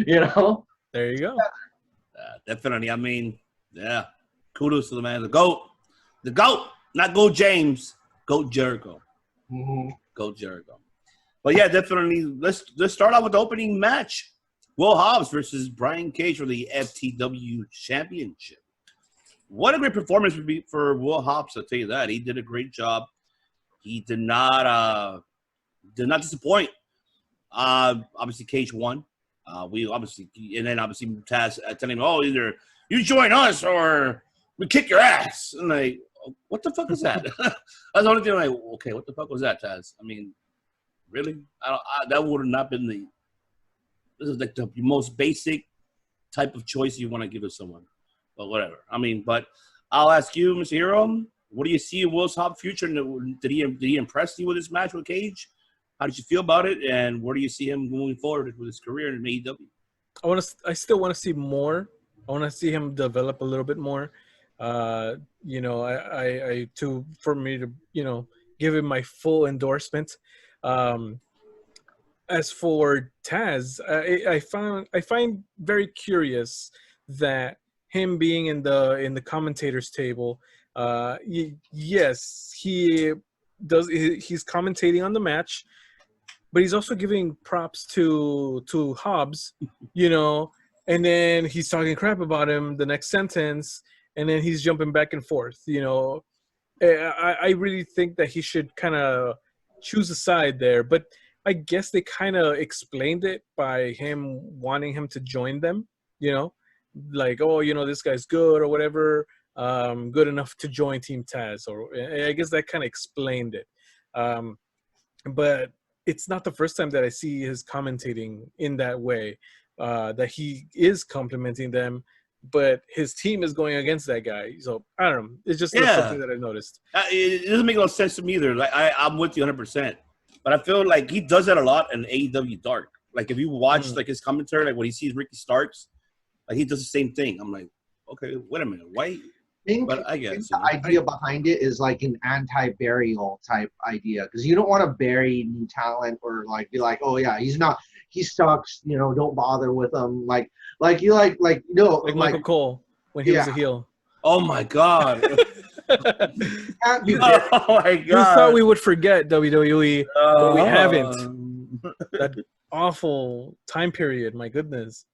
You know? There you go. Definitely. I mean, yeah. Kudos to the man. The GOAT. The GOAT. Not GOAT James. GOAT Jericho. Mm-hmm. GOAT Jericho. But yeah, definitely. Let's start off with the opening match. Will Hobbs versus Brian Cage for the FTW Championship. What a great performance would be for Will Hobbs, I'll tell you that. He did a great job. He did not disappoint. Obviously, Cage won. And then obviously Taz telling him, oh, either you join us or we kick your ass. And like, what the fuck is that? That's the only thing I'm like, okay, what the fuck was that, Taz? I mean, really? That would have not been this is like the most basic type of choice you want to give to someone. But whatever. I mean, but I'll ask you, Mr. Hero, what do you see in Will Hobbs' future? Did he impress you with his match with Cage? How did you feel about it? And where do you see him moving forward with his career in AEW? I still want to see more. I want to see him develop a little bit more. You know, for me to, you know, give him my full endorsement. As for Taz, I find very curious that him being in the commentators table, yes, he's commentating on the match, but he's also giving props to Hobbs, you know, and then he's talking crap about him the next sentence, and then he's jumping back and forth, you know. I really think that he should kind of choose a side there, but I guess they kind of explained it by him wanting him to join them, you know, like, oh, you know, this guy's good or whatever, good enough to join Team Taz, or I guess that kind of explained it. But it's not the first time that I see his commentating in that way, that he is complimenting them, but his team is going against that guy. So I don't know. It's just something that I noticed. It doesn't make no sense to me either. Like I'm with you 100%, but I feel like he does that a lot in AEW Dark. Like if you watch like his commentary, like when he sees Ricky Starks, like he does the same thing. I'm like, okay, wait a minute, why? But I guess the idea behind it is like an anti-burial type idea, because you don't want to bury new talent or like be like, oh yeah, he sucks, you know, don't bother with him. Like Michael Cole when he was a heel. Oh my god. Can't be Oh my god. You thought we would forget WWE, but we haven't. That awful time period, my goodness.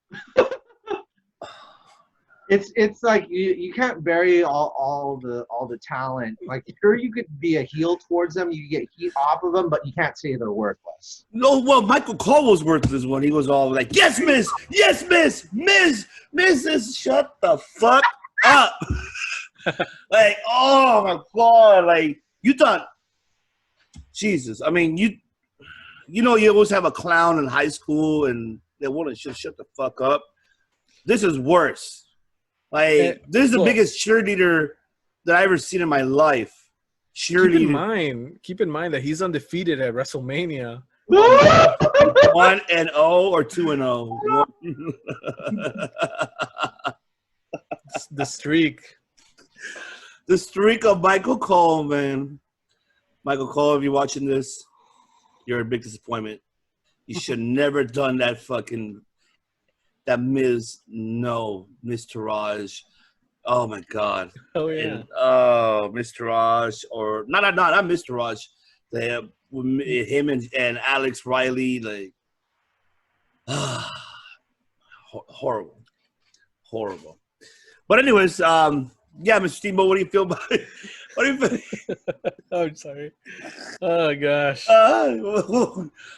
It's like you can't bury all the talent. Like sure you could be a heel towards them, you get heat off of them, but you can't say they're worthless. No, well, Michael Cole was worthless when he was all like, yes, miss, missus, shut the fuck up. Like, oh my god, like you thought, Jesus. I mean, you know, you always have a clown in high school and they want to just shut the fuck up. This is worse. Like, this is the biggest cheerleader that I ever seen in my life. Cheerleader. Keep in mind that he's undefeated at WrestleMania. 1-0 or 2-0. The streak. The streak of Michael Cole, man. Michael Cole, if you're watching this, you're a big disappointment. You should never done that fucking... That Miz Taraj. Oh my god. Oh yeah. And, Miz Taraj, or not Miz Taraj. Him and Alex Riley, like horrible. But anyways, Mr. Steamboat, what do you feel about it? What do you feel? I'm sorry. Oh gosh.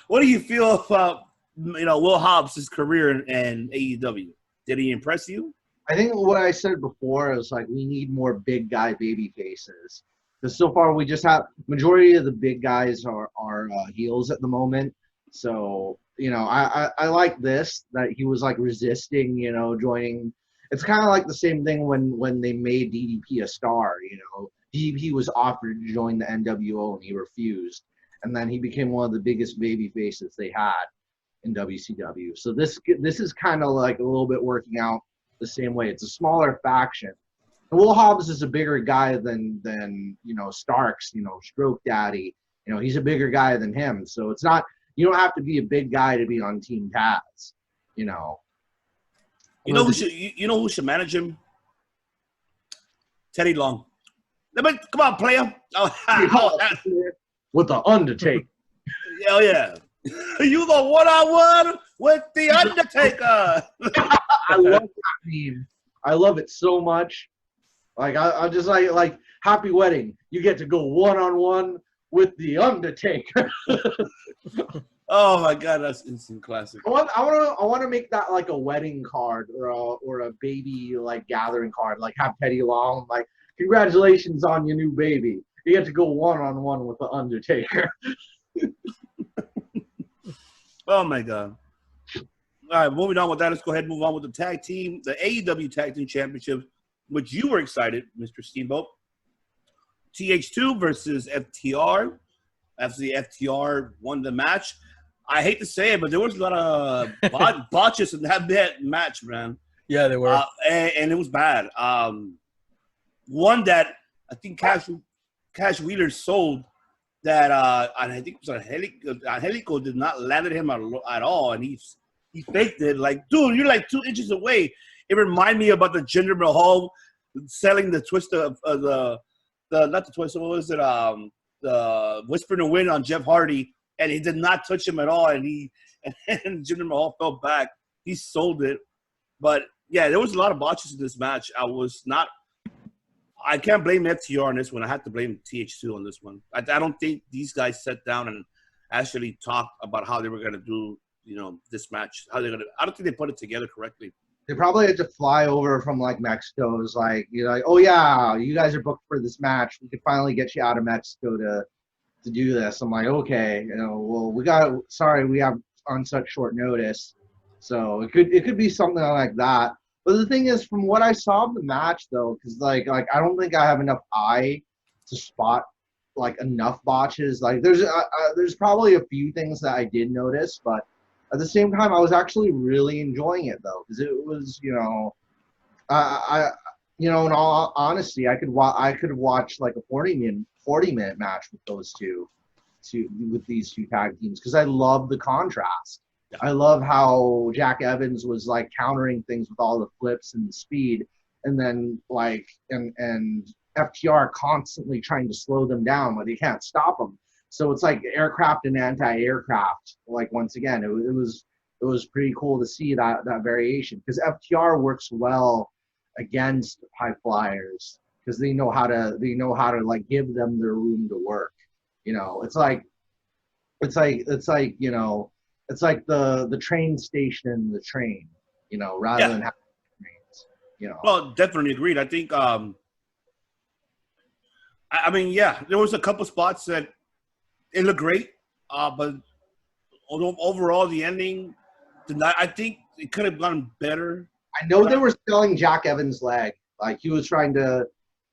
What do you feel about, you know, Will Hobbs' career in AEW? Did he impress you? I think what I said before is like we need more big guy baby faces. Because so far we just have majority of the big guys are heels at the moment. So, you know, I like this, that he was like resisting, you know, joining. It's kind of like the same thing when they made DDP a star, you know. DDP was offered to join the NWO and he refused. And then he became one of the biggest baby faces they had in WCW. So this is kind of like a little bit working out the same way. It's a smaller faction. And Will Hobbs is a bigger guy than you know, Starks, you know, Stroke Daddy. You know, he's a bigger guy than him. So it's not, you don't have to be a big guy to be on Team Taz, you know. You know who should manage him? Teddy Long. Come on, player. With the Undertaker. Hell yeah. You go one-on-one with the Undertaker. I love that meme. I love it so much. Like I just like happy wedding. You get to go one-on-one with the Undertaker. Oh my god, that's instant classic. I want to make that like a wedding card or a baby like gathering card. Like have Teddy Long like, congratulations on your new baby. You get to go one-on-one with the Undertaker. Oh my god. All right, moving on with that, let's go ahead and move on with the tag team, the AEW Tag Team Championship, which you were excited, Mr. Steamboat. TH2 versus FTR. After the FTR won the match. I hate to say it, but there was a lot of botches in that match, man. Yeah, there were. And it was bad. One that I think Cash Wheeler sold that, and I think it was Angelico did not land at him at all, and he faked it. Like, dude, you're like 2 inches away. It reminded me about the Jinder Mahal selling the twist of the not the twist. What was it? The Whisper in the Wind on Jeff Hardy, and he did not touch him at all, and and Jinder Mahal fell back. He sold it, but yeah, there was a lot of botches in this match. I can't blame FTR on this one. I have to blame TH2 on this one. I don't think these guys sat down and actually talked about how they were going to do, this match. I don't think they put it together correctly. They probably had to fly over from like Mexico. It was like, oh yeah, you guys are booked for this match. We could finally get you out of Mexico to do this. I'm like, okay, well, we have on such short notice. So it could be something like that. But the thing is, from what I saw of the match, though, because like I don't think I have enough eye to spot like enough botches. Like there's probably a few things that I did notice, but at the same time, I was actually really enjoying it though, because it was in all honesty, I could have watched like a 40-minute match with these two tag teams, because I love the contrast. I love how Jack Evans was like countering things with all the flips and the speed, and then like and FTR constantly trying to slow them down, but they can't stop them. So it's like aircraft and anti-aircraft. Like once again, it was pretty cool to see that variation, because FTR works well against high flyers because they know how to like give them their room to work. It's like the train station, the train, rather than having trains, Well, definitely agreed. I think, there was a couple spots that it looked great, but overall the ending, I think it could have gone better. I know they were selling Jack Evans' leg. Like there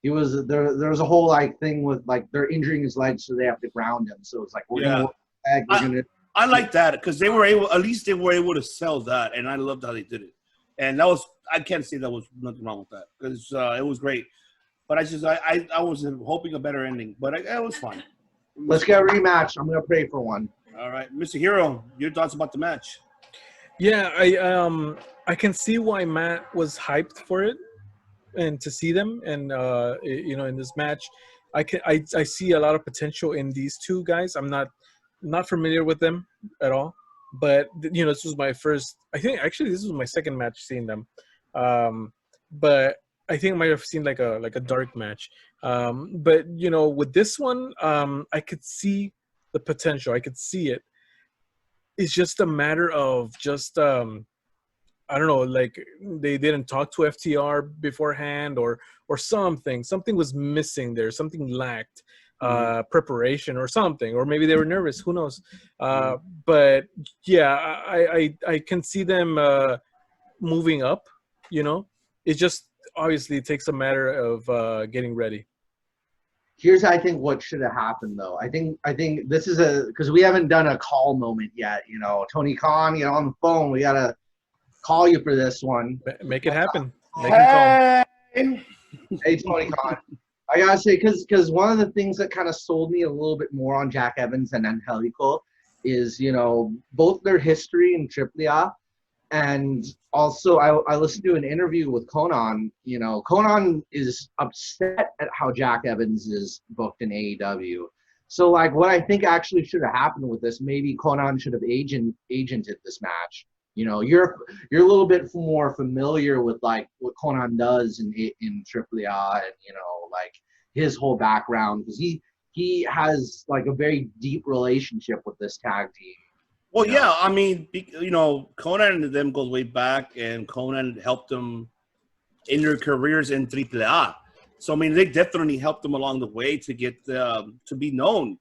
was a whole like thing with like they're injuring his leg, so they have to ground him. So it's like I like that because they were able to sell that, and I loved how they did it. And I can't say that was nothing wrong with that because it was great. But I was hoping a better ending, but it was fine. Let's get a rematch. I'm gonna pray for one. All right, Mr. Hero, your thoughts about the match? Yeah, I can see why Matt was hyped for it and to see them, and in this match, I see a lot of potential in these two guys. I'm not familiar with them at all, but this was my first. I think actually this was my second match seeing them, but I think I might have seen like a dark match. But with this one, I could see the potential. I could see it. It's just a matter of just I don't know, like they didn't talk to FTR beforehand or something. Something was missing there. Something lacked preparation or something, or maybe they were nervous. Who knows? But yeah, I can see them moving up. It just obviously takes a matter of getting ready. Here's I think what should have happened though. I think this is because we haven't done a call moment yet. Tony Khan, on the phone, we gotta call you for this one. Make it happen. Make him call. Hey Tony Khan, I gotta say because one of the things that kind of sold me a little bit more on Jack Evans and Angelico is both their history in AAA. And also, I listened to an interview with Conan. Conan is upset at how Jack Evans is booked in AEW. So, like, what I think actually should have happened with this, maybe Conan should have agented this match. You're a little bit more familiar with like what Conan does in AAA, and like his whole background, because he has like a very deep relationship with this tag team. Well, yeah, I mean, Conan and them goes way back, and Conan helped them in their careers in AAA. So, I mean, they definitely helped them along the way to get to be known.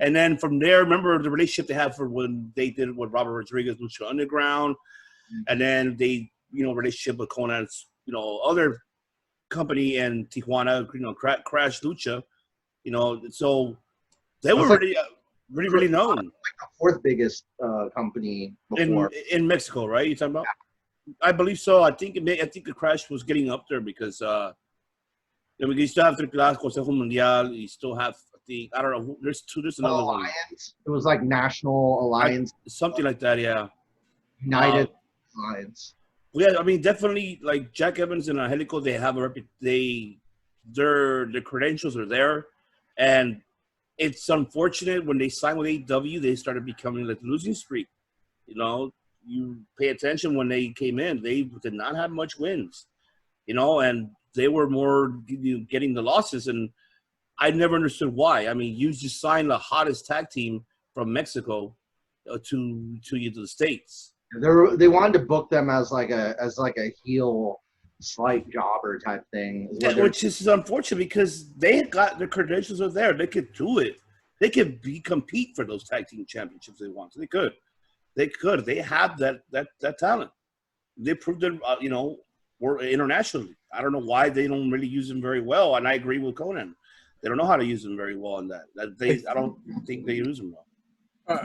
And then from there, remember the relationship they had for when they did with Robert Rodriguez, Lucha Underground, and then they, relationship with Conan's, other company in Tijuana, Crash Lucha, so they were really known. Like the fourth biggest company before. In Mexico, right? You talking about? Yeah. I believe so. I think the Crash was getting up there because you still have AAA, Consejo Mundial. You still have, I think, I don't know. There's another Alliance. one. It was like National Alliance. Something like that, yeah. United Alliance. Yeah, I mean, definitely, like Jack Evans and Angelico, they have their credentials are there, and it's unfortunate when they signed with AEW, they started becoming like losing streak. You know, you pay attention when they came in, they did not have much wins. You know, and they were more getting the losses, and I never understood why. I mean, you just signed the hottest tag team from Mexico to you to the States. They wanted to book them as like a heel slight jobber type thing. Yeah, which is unfortunate because they got the credentials are there. They could do it. They could compete for those tag team championships if they want. They could. They could. They have that talent. They proved it. We're internationally. I don't know why they don't really use them very well. And I agree with Conan. They don't know how to use them very well in that. I don't think they use them well.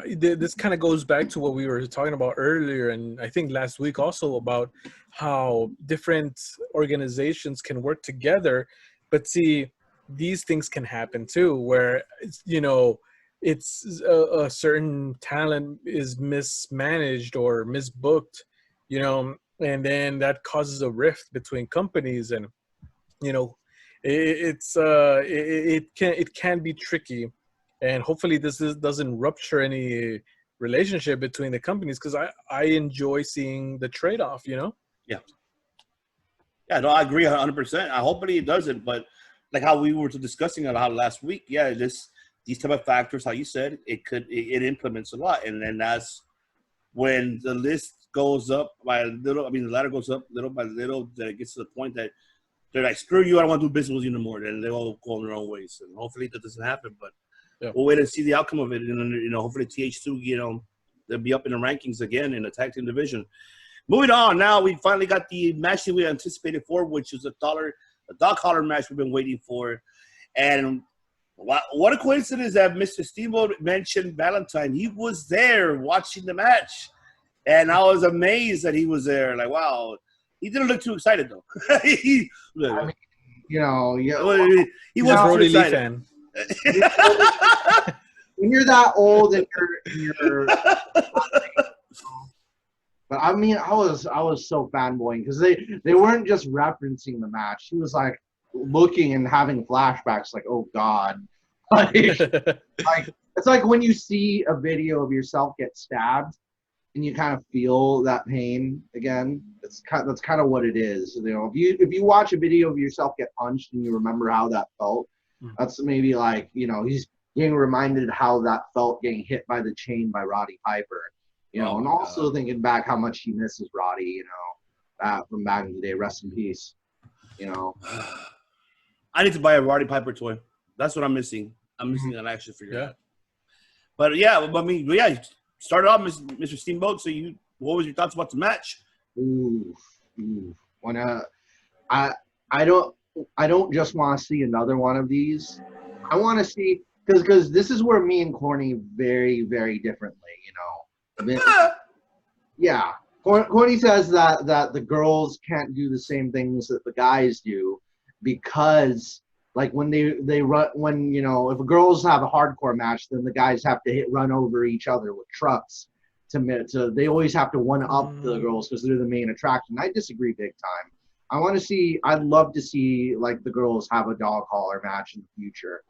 This kind of goes back to what we were talking about earlier, and I think last week also, about how different organizations can work together. But see, these things can happen too, where it's a certain talent is mismanaged or misbooked, and then that causes a rift between companies, and it can be tricky. And hopefully this doesn't rupture any relationship between the companies, because I enjoy seeing the trade-off, Yeah. Yeah, no, I agree 100%. I hopefully it doesn't, but like how we were discussing about last week, yeah, these type of factors, how you said, it implements a lot. And then that's when the list goes up by a little, the ladder goes up little by little, that it gets to the point that they're like, screw you, I don't want to do business with you no more. Then they all go their own ways. And hopefully that doesn't happen, but yeah. We'll wait and see the outcome of it. And, hopefully TH2, they'll be up in the rankings again in the tag team division. Moving on, now we finally got the match that we anticipated for, which is a dog collar match we've been waiting for. And what a coincidence that Mr. Steamboat mentioned Valentine. He was there watching the match. And I was amazed that he was there. Like, wow. He didn't look too excited, though. He wasn't too excited. Fan. When you're that old and you're but I mean, I was so fanboying because they weren't just referencing the match. He was like looking and having flashbacks, like, oh God, like it's like when you see a video of yourself get stabbed and you kind of feel that pain again. That's kind of what it is. If you watch a video of yourself get punched and you remember how that felt. That's maybe like, he's getting reminded how that felt getting hit by the chain by Roddy Piper, and also thinking back how much he misses Roddy, from back in the day. Rest in peace, I need to buy a Roddy Piper toy. That's what I'm missing. I'm missing an action figure. Yeah. But yeah, start off, Mr. Steamboat. So what was your thoughts about the match? I don't just want to see another one of these. I want to see, because this is where me and Corny very, very differently, Yeah. Corny says that the girls can't do the same things that the guys do because, like, when they run, if girls have a hardcore match, then the guys have to run over each other with trucks to they always have to one-up the girls because they're the main attraction. I disagree big time. I'd love to see, like, the girls have a dog collar match in the future.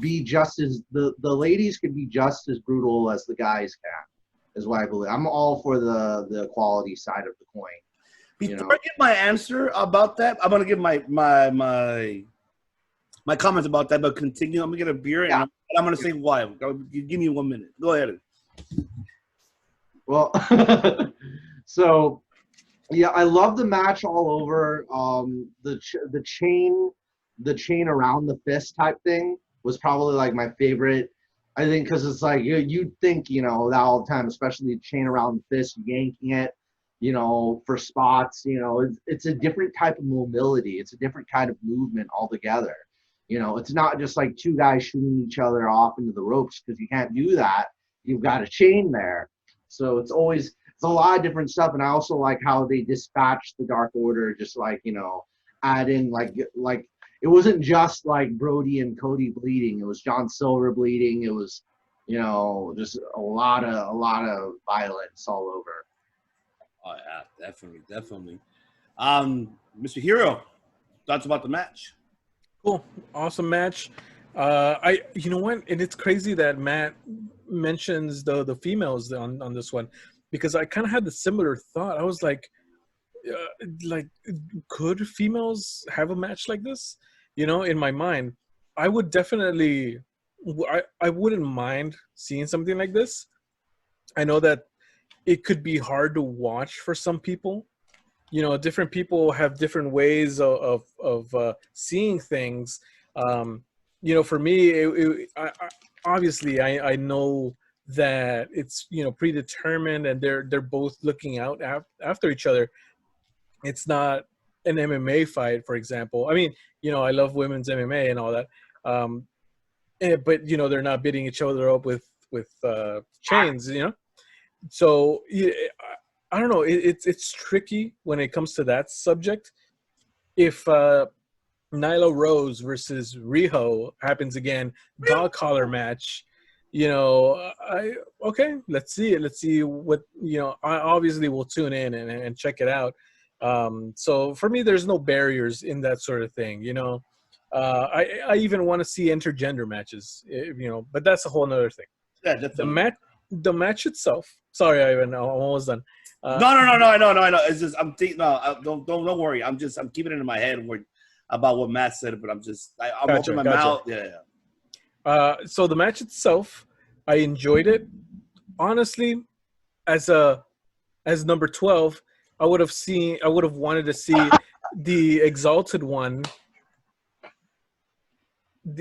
Be just as the ladies could be just as brutal as the guys can, is what I believe. I'm all for the quality side of the coin. Before I give my answer about that, I'm gonna give my comments about that, but continue. I'm gonna get a beer and I'm gonna say why. Give me 1 minute. Go ahead. Well, so yeah, I love the match all over. The chain around the fist type thing was probably like my favorite. I think because it's like you'd think that all the time, especially the chain around the fist, yanking it, for spots. It's a different type of mobility. It's a different kind of movement altogether. It's not just like two guys shooting each other off into the ropes, because you can't do that. You've got a chain there. So it's a lot of different stuff. And I also like how they dispatched the Dark Order, just like, add in like it wasn't just like Brody and Cody bleeding. It was John Silver bleeding. It was You know, just a lot of violence all over. Oh yeah, definitely. Mr. Hero, thoughts about the match? Cool, awesome match. You know what, and it's crazy that Matt mentions the females on this one, because I kind of had the similar thought. I was like, could females have a match like this? You know, in my mind, I would definitely, I wouldn't mind seeing something like this. I know that it could be hard to watch for some people. You know, different people have different ways of seeing things. um you know, for me, obviously I know that it's, you know, predetermined, and they're both looking out after each other. It's not an MMA fight, for example. I mean, you know, I love women's MMA and all that. But you know, they're not beating each other up with chains, you know. So yeah, I don't know. It's tricky when it comes to that subject. If Nyla Rose versus Riho happens again, dog collar match, you know, I okay, let's see it. Let's see what, you know. I obviously will tune in and check it out. So for me, there's no barriers in that sort of thing, you know. I even want to see intergender matches, you know, but that's a whole nother thing. Yeah, The definitely. match, the match itself. Sorry, Ivan, I'm almost done. Uh, No. I know. It's just I'm thinking. No, don't worry. I'm keeping it in my head about what Matt said, but I'm opening gotcha, my gotcha. mouth. Yeah. So the match itself, I enjoyed it. Honestly, as a as number 12, I would have wanted to see the Exalted One.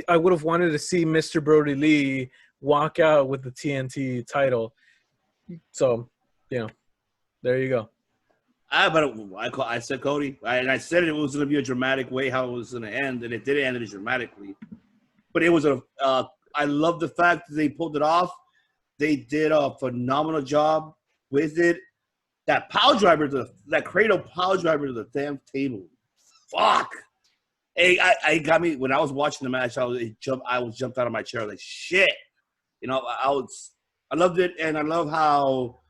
I would have wanted to see Mr. Brody Lee walk out with the TNT title. So, you know, there you go. I said Cody, and I said it was going to be a dramatic way how it was going to end, and it did end it dramatically. But it was I love the fact that they pulled it off. They did a phenomenal job with it. That cradle power driver to the damn table. Fuck. Hey, I got me when I was watching the match. I was jumped out of my chair like shit. You know, I loved it, and I love how,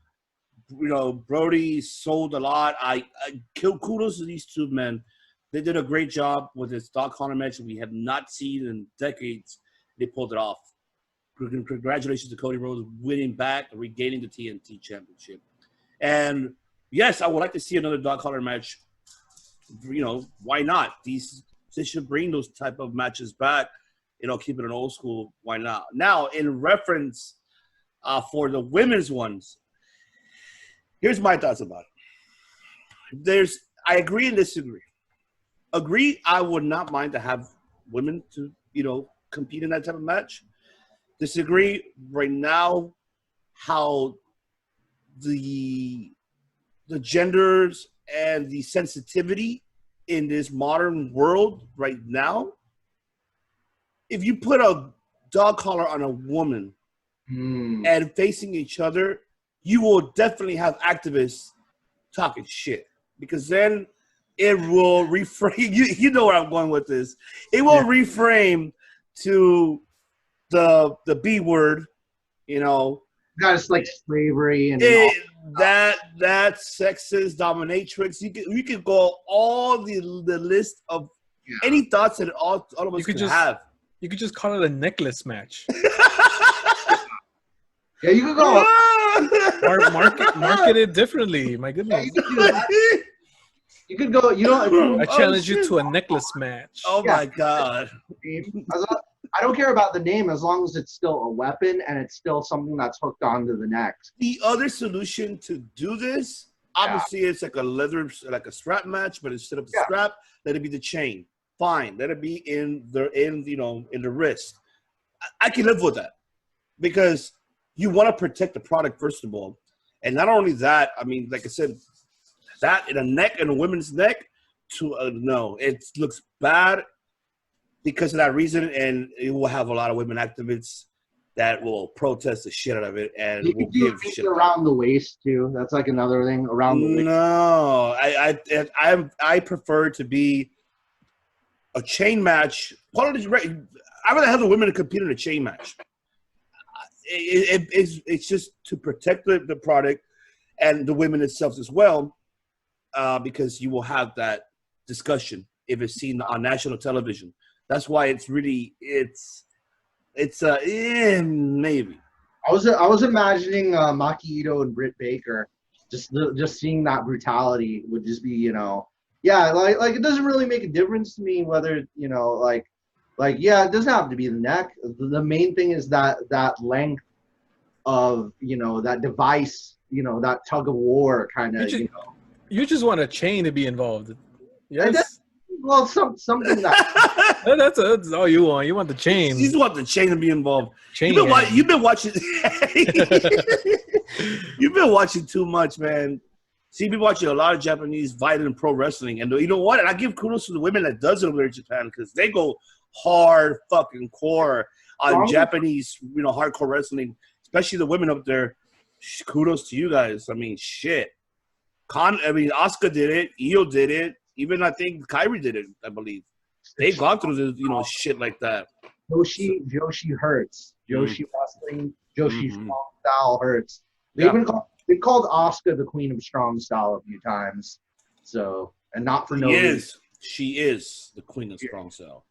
you know, Brody sold a lot. Kudos to these two men. They did a great job with this Doc Hunter match we have not seen in decades. They pulled it off. Congratulations to Cody Rhodes winning back and regaining the TNT Championship. And yes, I would like to see another Doc Hunter match. You know, why not? They should bring those type of matches back. You know, keep it an old school. Why not? Now, in reference for the women's ones, here's my thoughts about it. I agree and disagree. Agree, I would not mind to have women to, you know, compete in that type of match. Disagree right now how the genders and the sensitivity in this modern world right now. If you put a dog collar on a woman and facing each other, you will definitely have activists talking shit, because then it will reframe. You know where I'm going with this. It will reframe to the B word. You know, Guys like slavery and that sexist dominatrix. You could go all the list of any thoughts that all of us could have. You could just call it a necklace match. Yeah, you could go. Market it differently. My goodness. You could go. You know, I challenge you to a necklace match. Oh my god! I don't care about the name as long as it's still a weapon and it's still something that's hooked onto the neck. The other solution to do this, obviously, it's like a strap match, but instead of the strap, let it be the chain. Fine, let it be in the wrist. I can live with that, because you want to protect the product first of all, and not only that. I mean, like I said, that in a neck, in a woman's neck, no, it looks bad because of that reason, and it will have a lot of women activists that will protest the shit out of it, and will give shit around the waist too. That's like another thing around the waist. No, I prefer to be a chain match. I'd rather have the women compete in a chain match. it's just to protect the product and the women itself as well, because you will have that discussion if it's seen on national television. That's why it's really maybe. I was imagining Maki Ito and Britt Baker. Just seeing that brutality would just be, yeah, like it doesn't really make a difference to me whether, yeah, it doesn't have to be the neck. The main thing is that length of, that device, that tug of war kind of, You just want a chain to be involved. Yes. Well, something that that's all you want. You want the chain. You just want the chain to be involved. Chain you've been watching. You've been watching too much, man. See, been watching a lot of Japanese violent pro wrestling, and you know what? And I give kudos to the women that does it over there in Japan because they go hard fucking core on Japanese, hardcore wrestling, especially the women up there. Kudos to you guys. I mean, shit. Asuka did it. Io did it. Even I think Kyrie did it, I believe. They've gone through this, shit like that. Joshi hurts. Joshi wrestling, Joshi strong style hurts. They called Asuka the queen of strong style a few times. So, and not for no reason. She is the queen of strong style.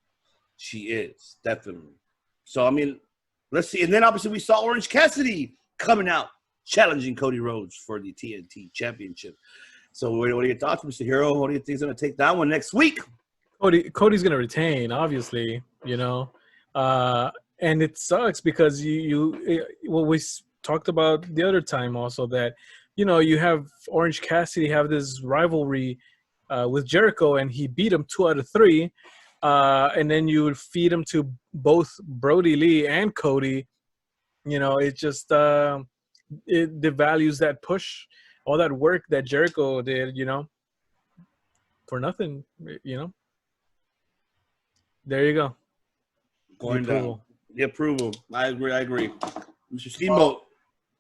She is, definitely. So, I mean, let's see. And then obviously we saw Orange Cassidy coming out, challenging Cody Rhodes for the TNT Championship. So what are your thoughts, Mr. Hero? What do you think is going to take that one next week? Cody's going to retain, obviously, and it sucks because we talked about the other time also that, you have Orange Cassidy have this rivalry with Jericho, and he beat him 2 out of 3, and then you would feed him to both Brody Lee and Cody. It just it devalues that push. All that work that Jericho did, for nothing, There you go. Going down. The approval. I agree. Mr. Steamboat.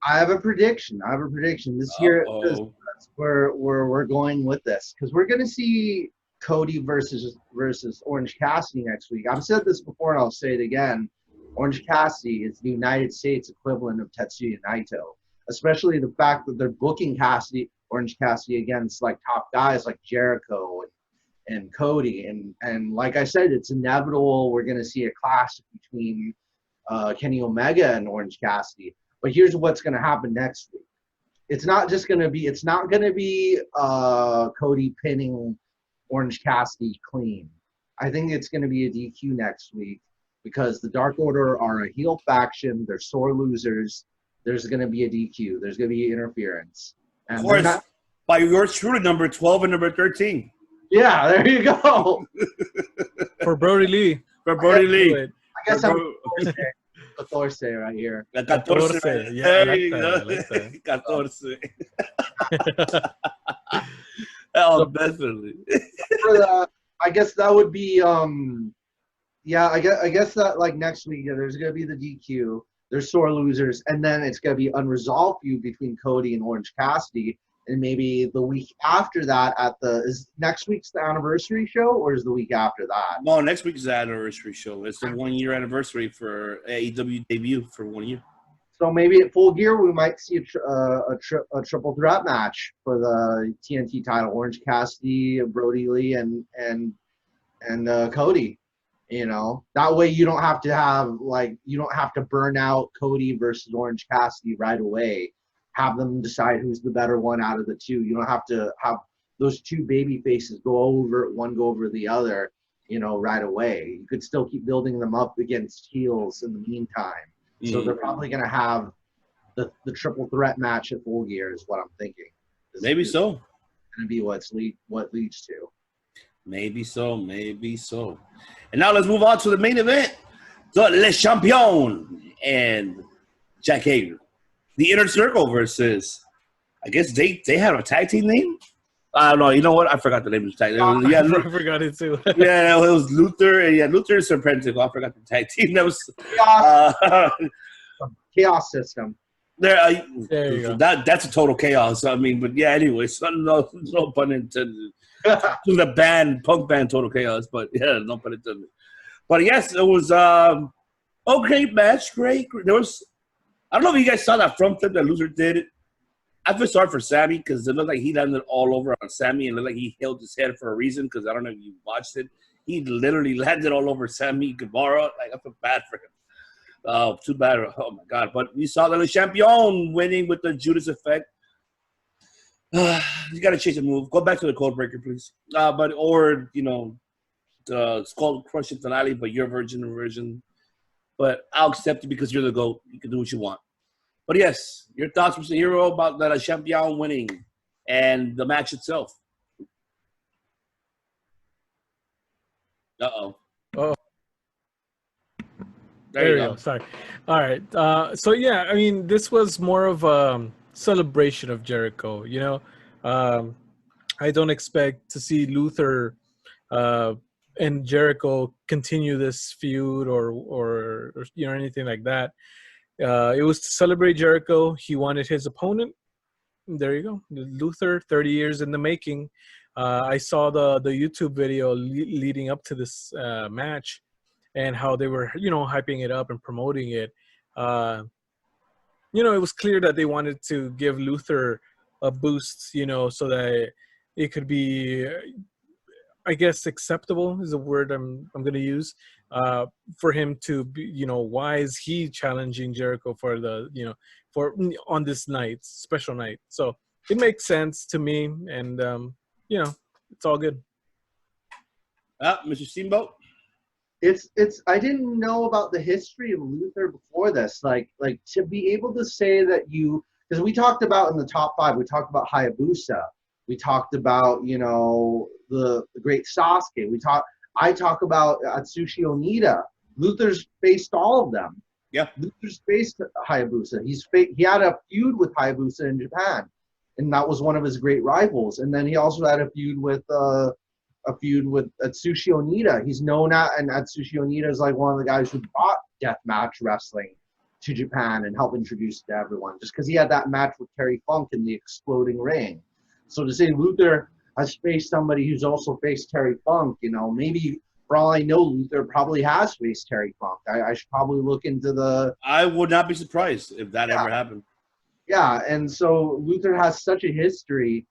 I have a prediction. This year, that's where we're going with this. Because we're going to see Cody versus Orange Cassidy next week. I've said this before and I'll say it again. Orange Cassidy is the United States equivalent of Tetsuya Naito. Especially the fact that they're booking Orange Cassidy against like top guys like Jericho and Cody. And like I said, it's inevitable we're going to see a clash between Kenny Omega and Orange Cassidy. But here's what's going to happen next week. It's not going to be Cody pinning Orange Cassidy clean. I think it's going to be a DQ next week because the Dark Order are a heel faction. They're sore losers. There's going to be a DQ. There's going to be interference. And of course, by yours truly, number 12 and number 13. Yeah, there you go. For Brody Lee. I guess I'm Catorce right here. Catorce. Yeah, there you go. Catorce. Definitely. I guess that would be, I guess that like next week, there's going to be the DQ. They're sore losers, and then it's going to be unresolved feud between Cody and Orange Cassidy, and maybe the week after that is next week's the anniversary show, or is the week after that? No, next week's the anniversary show. It's the 1-year anniversary for AEW debut for 1 year. So maybe at Full Gear we might see a triple threat match for the TNT title: Orange Cassidy, Brody Lee, and Cody. That way you don't have to burn out Cody versus Orange Cassidy right away. Have them decide who's the better one out of the two. You don't have to have those two baby faces go over the other, right away. You could still keep building them up against heels in the meantime. So they're probably going to have the triple threat match at Full Gear is what I'm thinking. Maybe so. Going to be what leads to. Maybe so. And now let's move on to the main event. The Le Champion and Jack Hager. The Inner Circle versus, I guess they have a tag team name? I don't know. You know what? I forgot the name of the tag team. I forgot it too. Yeah, it was Luther. Yeah, Luther and Serpentico. I forgot the tag team. That was Chaos System. There you go. That's a total chaos. I mean, but yeah. Anyway, so no pun intended. To the punk band, Total Chaos. But yeah, no pun intended. But yes, it was okay match. Great. There was I don't know if you guys saw that front flip that Luther did. I feel sorry for Sammy because it looked like he landed all over on Sammy and looked like he held his head for a reason because I don't know if you watched it. He literally landed all over Sammy Guevara. Like, I feel bad for him. Oh, too bad. Oh, my God. But we saw the champion winning with the Judas effect. You got to change the move. Go back to the code breaker, please. Or, the skull crushing finale, but your version. But I'll accept it because you're the GOAT. You can do what you want. But yes, your thoughts, Mr. Hero, about the champion winning and the match itself. Uh-oh. Oh. There you go. Sorry. All right. So, yeah, I mean, this was more of a celebration of Jericho, I don't expect to see Luther and Jericho continue this feud or anything like that. It was to celebrate Jericho. He wanted his opponent. There you go. Luther, 30 years in the making. I saw the YouTube video leading up to this match and how they were, hyping it up and promoting it. It was clear that they wanted to give Luther a boost, so that it could be, I guess, acceptable is a word I'm going to use for him to be, why is he challenging Jericho for for on this night, special night? So it makes sense to me, and it's all good. Mr. Steamboat. It's I didn't know about the history of Luther before this. Like to be able to say that because we talked about in the top 5, we talked about Hayabusa. We talked about, the great Sasuke. I talk about Atsushi Onita. Luther's faced all of them. Yeah. Luther's faced Hayabusa. He had a feud with Hayabusa in Japan, and that was one of his great rivals. And then he also had a feud with Atsushi Onita. He's known and Atsushi Onita is like one of the guys who brought deathmatch wrestling to Japan and helped introduce it to everyone, just because he had that match with Terry Funk in the exploding ring. So to say Luther has faced somebody who's also faced Terry Funk, maybe for all I know, Luther probably has faced Terry Funk. I should probably look into I would not be surprised if that ever happened. Yeah, and so Luther has such a history.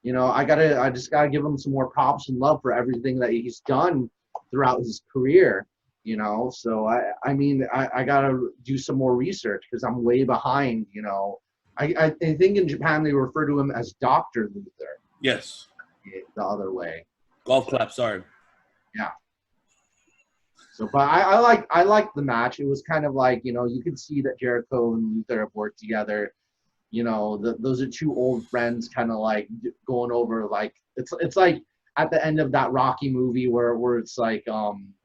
I just gotta give him some more props and love for everything that he's done throughout his career. So I gotta do some more research because I'm way behind. I think in Japan they refer to him as Dr. Luther. Yes. The other way. Golf clap, sorry. Yeah. So, but I like the match. It was kind of like, you could see that Jericho and Luther have worked together. Those are two old friends kind of like going over, like, it's like at the end of that Rocky movie where it's like,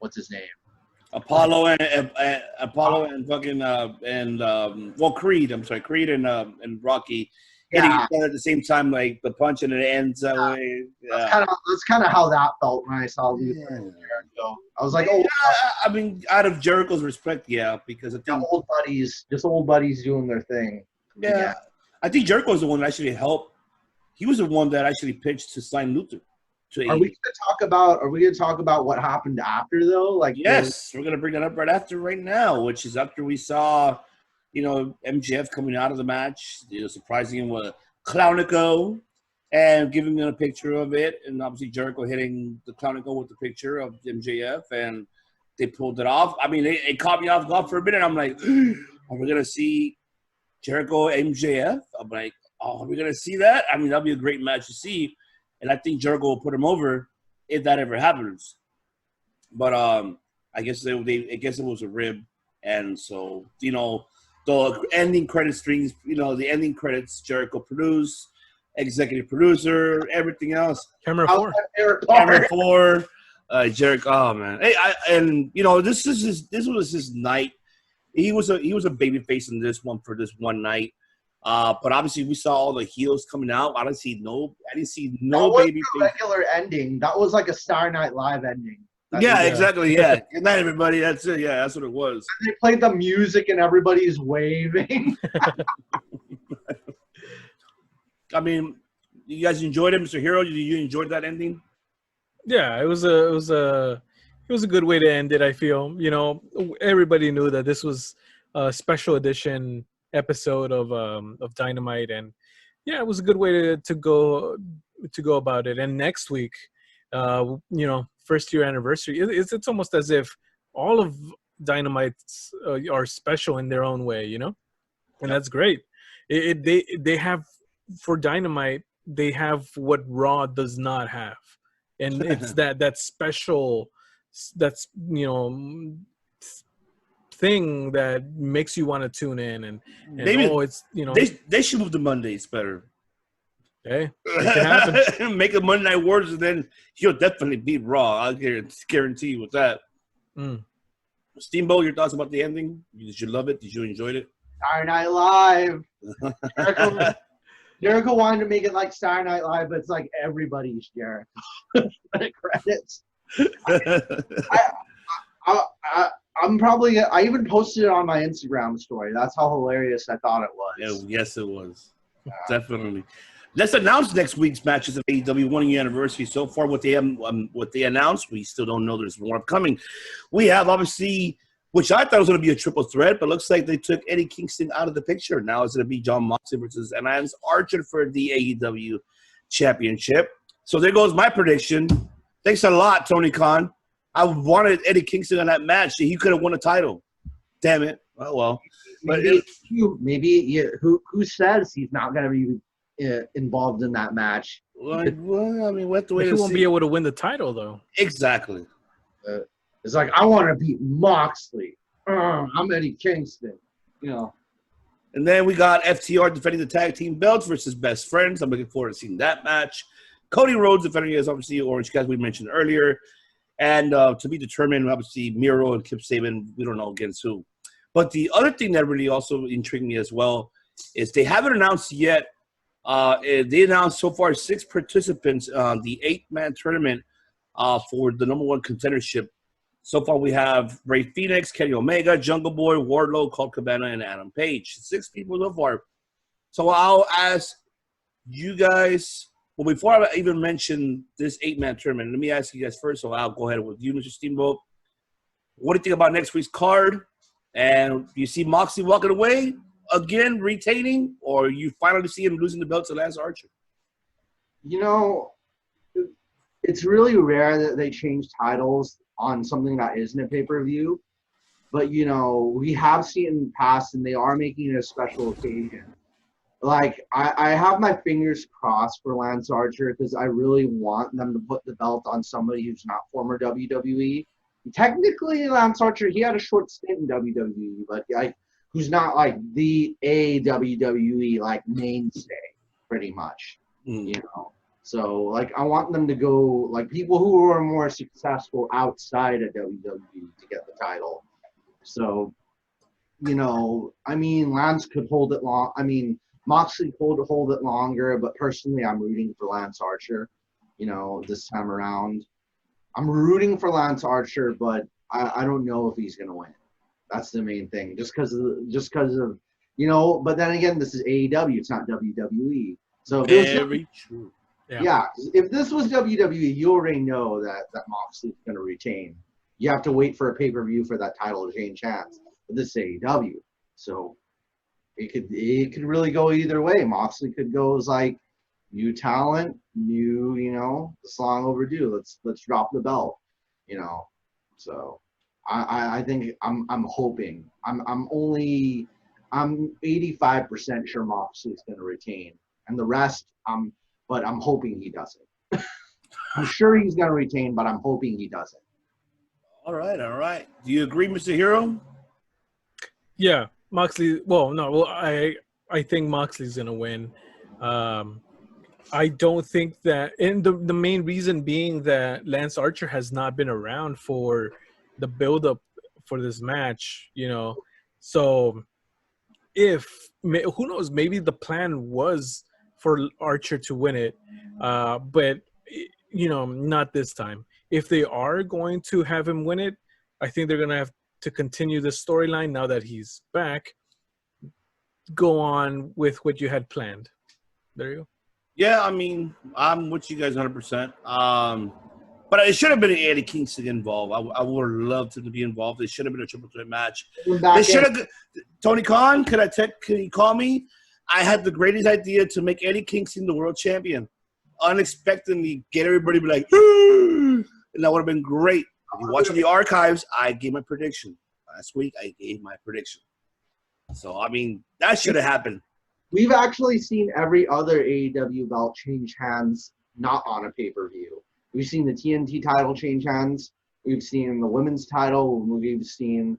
what's his name? Apollo and Creed. I'm sorry, Creed and Rocky hitting each other at the same time, like the punch and it ends that way. Yeah. That's kind of how that felt when I saw Luther and Jericho. I was like, I mean, out of Jericho's respect, because I think old buddies doing their thing. Yeah, I think Jericho was the one that actually helped. He was the one that actually pitched to sign Luther. Are we going to talk about what happened after though? Like, yes, we're going to bring that up right now, which is after we saw, MJF coming out of the match, surprising him with Clownico and giving him a picture of it, and obviously Jericho hitting the Clownico with the picture of MJF, and they pulled it off. I mean, it caught me off guard for a minute. I'm like, are we going to see Jericho MJF? I'm like, are we going to see that? I mean, that'll be a great match to see. And I think Jericho will put him over if that ever happens. But I guess it was a rib, and so the ending credit strings, the ending credits Jericho produced, executive producer, everything else. Camera 4, Jericho. Oh man, hey, this was his night. He was a baby face in this one for this one night. But obviously we saw all the heels coming out. I didn't see no baby face. Regular ending. That was like a Saturday Night Live ending. Exactly. Yeah. Good night, everybody. That's it. Yeah, that's what it was. And they played the music and everybody's waving. I mean, you guys enjoyed it, Mr. Hero? Did you enjoy that ending? Yeah, it was a good way to end it. I feel everybody knew that this was a special edition episode of Dynamite, and yeah, it was a good way to go about it. And next week, first year anniversary, it's almost as if all of Dynamites are special in their own way, and that's great. They have, for Dynamite, they have what Raw does not have, and it's that special, that's thing that makes you want to tune in, and Maybe it's they should move to Mondays better. Hey, it can happen. Make a Monday Night Wars, and then he'll definitely beat Raw. I'll guarantee you with that. Steamboat, your thoughts about the ending? Did you love it? Did you enjoy it? Saturday Night Live. Jericho wanted to make it like Saturday Night Live, but it's like everybody's Jericho. The credits. I'm probably. I even posted it on my Instagram story. That's how hilarious I thought it was. Yes, it was. Definitely. Let's announce next week's matches of AEW 1 year anniversary. So far, what they announced, we still don't know. There's more upcoming. We have, obviously, which I thought was going to be a triple threat, but looks like they took Eddie Kingston out of the picture. Now it's going to be Jon Moxley versus Lance Archer for the AEW Championship. So there goes my prediction. Thanks a lot, Tony Khan. I wanted Eddie Kingston in that match. He could have won a title. Damn it. Oh, well. Maybe who says he's not going to be involved in that match? Well, I mean, we have to wait. He won't be able to win the title, though. Exactly. It's like, I want to beat Moxley. I'm Eddie Kingston. And then we got FTR defending the tag team belts versus Best Friends. I'm looking forward to seeing that match. Cody Rhodes defending as obviously Orange Cassidy, we mentioned earlier. And to be determined, obviously, Miro and Kip Sabian, we don't know against who. But the other thing that really also intrigued me as well is they haven't announced yet. They announced so far 6 participants on the 8-man tournament for the number 1 contendership. So far, we have Rey Fenix, Kenny Omega, Jungle Boy, Wardlow, Colt Cabana, and Adam Page. 6 people so far. So I'll ask you guys. Well, before I even mention this 8-man tournament, let me ask you guys first. So I'll go ahead with you, Mr. Steamboat. What do you think about next week's card? And do you see Moxley walking away again, retaining, or you finally see him losing the belt to Lance Archer? It's really rare that they change titles on something that isn't a pay-per-view. But, we have seen it in the past, and they are making it a special occasion. Like, I have my fingers crossed for Lance Archer because I really want them to put the belt on somebody who's not former WWE. Technically, Lance Archer, he had a short stint in WWE, but who's not like the WWE like mainstay, pretty much. So like I want them to go like people who are more successful outside of WWE to get the title. So, I mean, Lance could hold it long. I mean, Moxley could hold it longer, but personally, I'm rooting for Lance Archer. This time around. I'm rooting for Lance Archer, but I don't know if he's gonna win. That's the main thing. Just because of But then again, this is AEW. It's not WWE. So very true. Yeah. If this was WWE, you already know that Moxley's gonna retain. You have to wait for a pay-per-view for that title to change hands. But this is AEW, so it could really go either way. Moxley could go as like new talent, it's long overdue. Let's drop the belt, So I think I'm hoping I'm 85% sure Moxley's going to retain, and the rest but I'm hoping he doesn't. I'm sure he's going to retain, but I'm hoping he doesn't. All right. Do you agree, Mr. Hero? Yeah, Moxley. Well, no. Well, I think Moxley's going to win. I don't think that, and the main reason being that Lance Archer has not been around for the build-up for this match, So who knows, maybe the plan was for Archer to win it, but, not this time. If they are going to have him win it, I think they're going to have to continue the storyline now that he's back. Go on with what you had planned. There you go. Yeah, I mean, I'm with you guys 100%. But it should have been Eddie Kingston involved. I would have loved him to be involved. It should have been a triple threat match. They should have. Tony Khan, can you call me? I had the greatest idea to make Eddie Kingston the world champion. Unexpectedly, get everybody to be like, and that would have been great. If you're watching the archives, I gave my prediction. Last week, I gave my prediction. So, I mean, that should have happened. We've actually seen every other AEW belt change hands not on a pay-per-view. We've seen the TNT title change hands. We've seen the women's title. We've seen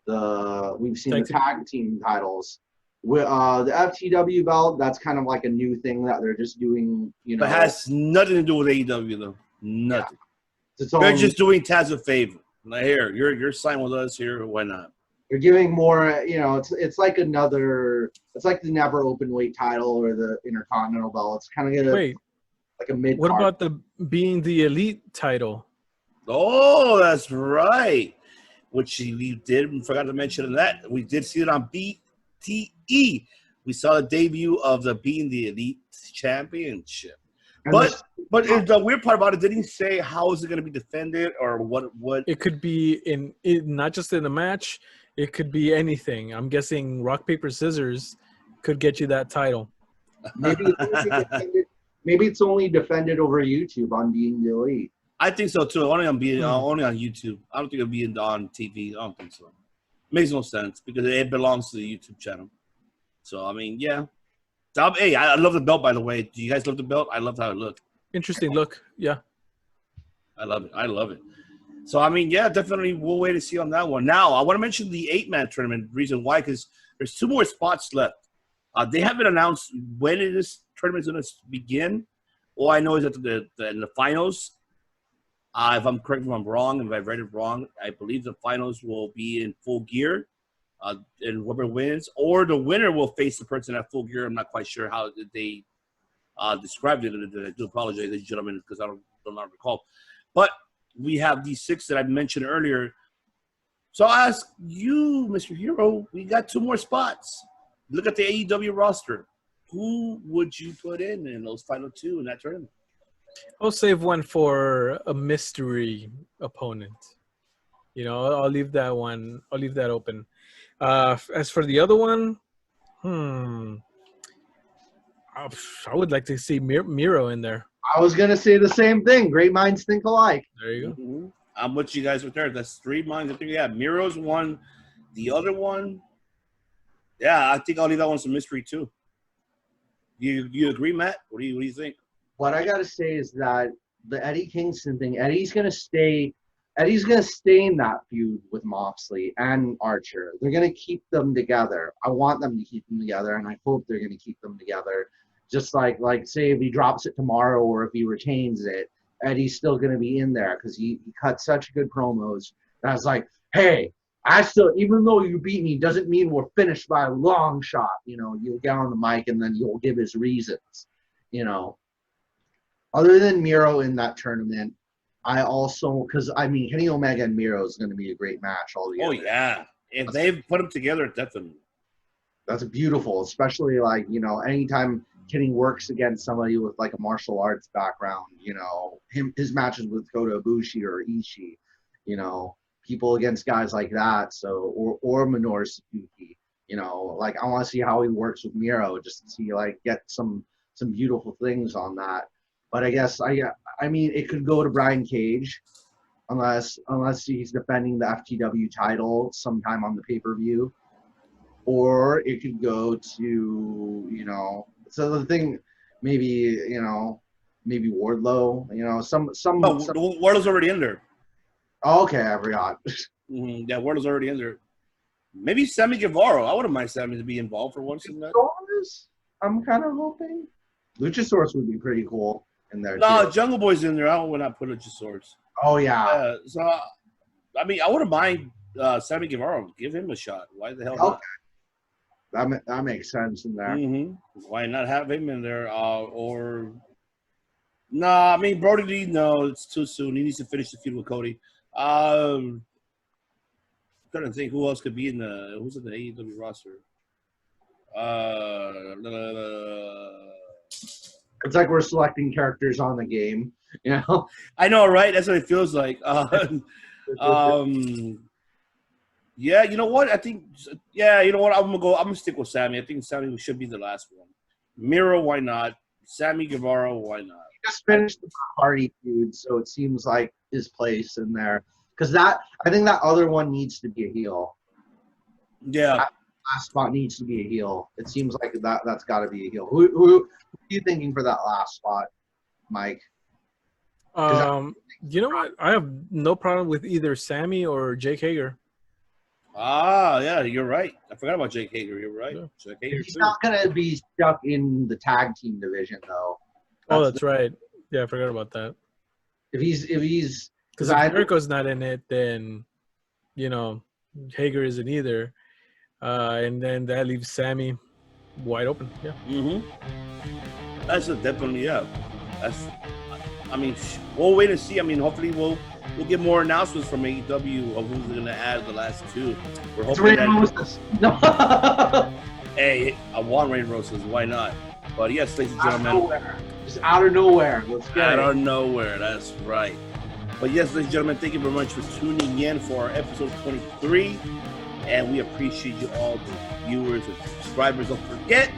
the tag team titles. The FTW belt, that's kind of like a new thing that they're just doing. You know, but it has nothing to do with AEW though. Nothing. Yeah. They're just doing Taz a favor. Like, here, you're signed with us here. Why not? You're giving more. You know, it's like another. It's like the never open weight title or the Intercontinental belt. It's kind of like a mid. What about being the elite title? Oh, that's right. Which we forgot to mention that. We did see it on BTE. We saw the debut of being the elite championship. But the weird part about it, didn't he say how is it going to be defended or what? It could be not just in a match. It could be anything. I'm guessing rock, paper, scissors could get you that title. Maybe it's only defended over YouTube on Being the Elite. I think so too. Only on YouTube. I don't think it'll be on TV. I don't think so. Makes no sense because it belongs to the YouTube channel. So I mean, yeah. Hey, I love the belt. By the way, do you guys love the belt? I love how it looked. Interesting look. Yeah. I love it. So I mean, yeah, definitely. We'll wait to see on that one. Now I want to mention the 8-man tournament. Reason why? Because there's 2 more spots left. They haven't announced when this tournament is going to begin. All I know is that in the finals. If I'm correct, if I'm wrong, if I've read it wrong, I believe the finals will be in Full Gear, and whoever wins, or the winner will face the person at Full Gear. I'm not quite sure how they described it. I do apologize, ladies and gentlemen, because I do not recall. But we have these 6 that I mentioned earlier. So I'll ask you, Mr. Hero, we got 2 more spots. Look at the AEW roster. Who would you put in those final 2 in that tournament? I'll save one for a mystery opponent. You know, I'll leave that one. I'll leave that open. As for the other one, I would like to see Miro in there. I was gonna say the same thing. Great minds think alike. There you go. Mm-hmm. I'm with you guys with there. That's 3 minds. I think Miro's one. The other one, yeah, I think I'll leave that one as a mystery too. You agree, Matt? What do you think? What I gotta say is that the Eddie Kingston thing, Eddie's gonna stay in that feud with Moxley and Archer. They're gonna keep them together. I want them to keep them together, and I hope they're gonna keep them together. Just like say if he drops it tomorrow or if he retains it, Eddie's still gonna be in there because he cut such good promos. That's like, hey, even though you beat me, doesn't mean we're finished by a long shot. You know, you'll get on the mic and then you'll give his reasons. You know. Other than Miro in that tournament, because Kenny Omega and Miro is going to be a great match altogether. Oh yeah, if they've put them together, definitely. That's beautiful, especially anytime Kenny works against somebody with like a martial arts background. You know, his matches with Kota Ibushi or Ishii. You know, people against guys like that. So or Minoru Suzuki. You know, like I want to see how he works with Miro, just to see get some beautiful things on that. But I guess it could go to Brian Cage, unless he's defending the FTW title sometime on the pay-per-view, or it could go to So the thing, maybe Wardlow. Wardlow's already in there. Oh, okay, I forgot. Mm-hmm. Yeah, Wardlow's already in there. Maybe Sammy Guevara. I wouldn't mind Sammy to be involved for once in that. I'm kind of hoping. Luchasaurus would be pretty cool in there. No, too. Jungle Boy's in there. I would not put Luchasaurus. Oh yeah. So I wouldn't mind Sammy Guevara. Give him a shot. Why the hell not? That makes sense in there. Mm-hmm. Why not have him in there? Brody Lee. No, it's too soon. He needs to finish the feud with Cody. I'm trying to think who else could be who's in the AEW roster. It's like we're selecting characters on the game. You know. I know, right? That's what it feels like. Yeah, you know what? I think, yeah, you know what? I'm gonna stick with Sammy. I think Sammy should be the last one. Miro, why not? Sammy Guevara, why not? He just finished the Hardy feud, so it seems like his place in there. Because I think that other one needs to be a heel. Yeah. That last spot needs to be a heel. It seems like that's got to be a heel. Who are you thinking for that last spot, Mike? You know what? I have no problem with either Sammy or Jake Hager. Ah, yeah, you're right. I forgot about Jake Hager. You're right. Yeah. Jake Hager He's too. not going to be stuck in the tag team division, though. That's right. Yeah, I forgot about that. If he's because if Jericho's not in it, then Hager isn't either, and then that leaves Sammy wide open. Yeah. Mm-hmm. That's definitely That's. I mean, we'll wait and see. I mean, hopefully we'll get more announcements from AEW of who's going to add the last two. We're hoping that. No. Hey, I want Rain Roses. Why not? But yes, ladies and gentlemen. Just out of nowhere. Let's get out it. of nowhere. That's right. But yes, ladies and gentlemen, thank you very much for tuning in for our episode 23. And we appreciate you all, the viewers and subscribers. Don't forget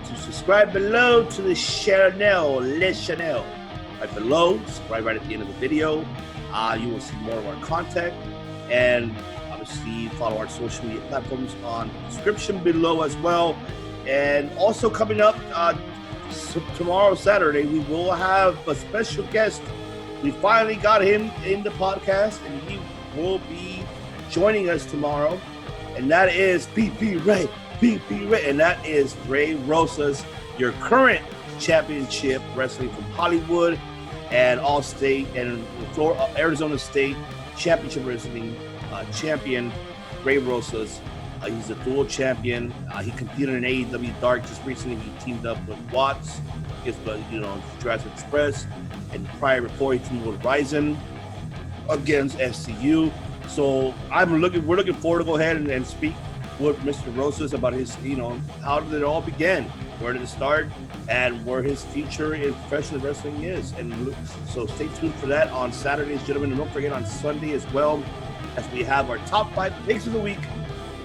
to subscribe below to the channel, right below. Subscribe right at the end of the video. You will see more of our content. And obviously follow our social media platforms on the description below as well. And also coming up tomorrow, Saturday, we will have a special guest. We finally got him in the podcast, and he will be joining us tomorrow. And that is PP Ray, and that is Ray Rosas, your current championship wrestling from Hollywood and All-State and Arizona State championship wrestling champion, Ray Rosas. He's a dual champion. He competed in AEW Dark just recently. He teamed up with Watts, Jurassic Express, and prior before he teamed with Ryzen against SCU. So we're looking forward to go ahead and speak with Mr. Rosas about his, how did it all begin? Where did it start? And where his future in professional wrestling is. And so stay tuned for that on Saturdays, gentlemen. And don't forget on Sunday as well, as we have our top 5 picks of the week,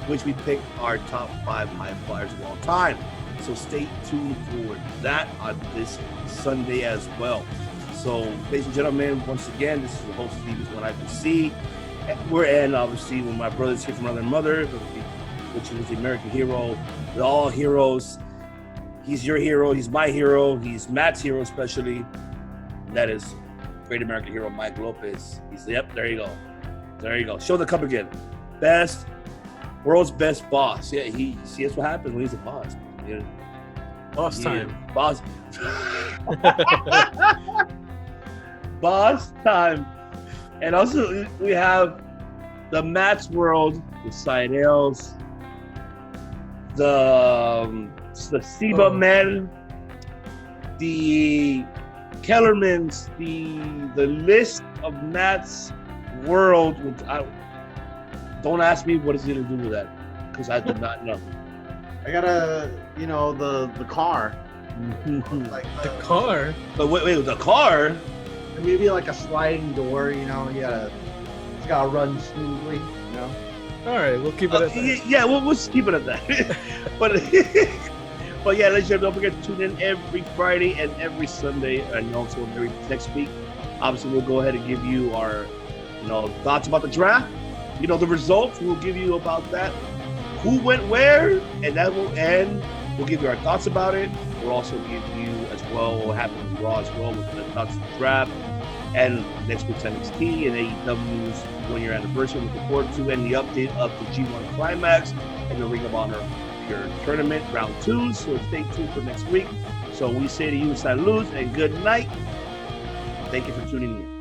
which we pick our top 5 high flyers of all time. So stay tuned for that on this Sunday as well. So, ladies and gentlemen, once again, this is the host Steve When I Can See. And obviously with my brothers here from another mother, which is the American hero. We're all heroes. He's your hero. He's my hero. He's Matt's hero, especially. That is great American hero, Mike Lopez. There you go. There you go. Show the cup again. World's best boss. Yeah, that's what happens when he's a boss. Yeah. Boss time. Boss. Boss time. And also we have the Matt's World, the Seidels, the Seba Men, the Kellermans, the list of Matt's World. Don't ask me what is he going to do with that, because I do not know. I got the car. Like the car? But wait, the car? Maybe like a sliding door, it's got to run smoothly, All right, we'll keep it at that. Yeah, we'll just keep it at that. But yeah, ladies and gentlemen, don't forget to tune in every Friday and every Sunday, and also every next week. Obviously, we'll go ahead and give you our, thoughts about the draft. The results, we'll give you about that. Who went where, and that will end. We'll give you our thoughts about it. We'll also give you as well what happened with Raw as well with the thoughts of the draft. And next week's NXT and AEW's 1-year anniversary, looking forward to, and the update of the G1 Climax and the Ring of Honor Pure Tournament Round 2. So stay tuned for next week. So we say to you, salud and good night. Thank you for tuning in.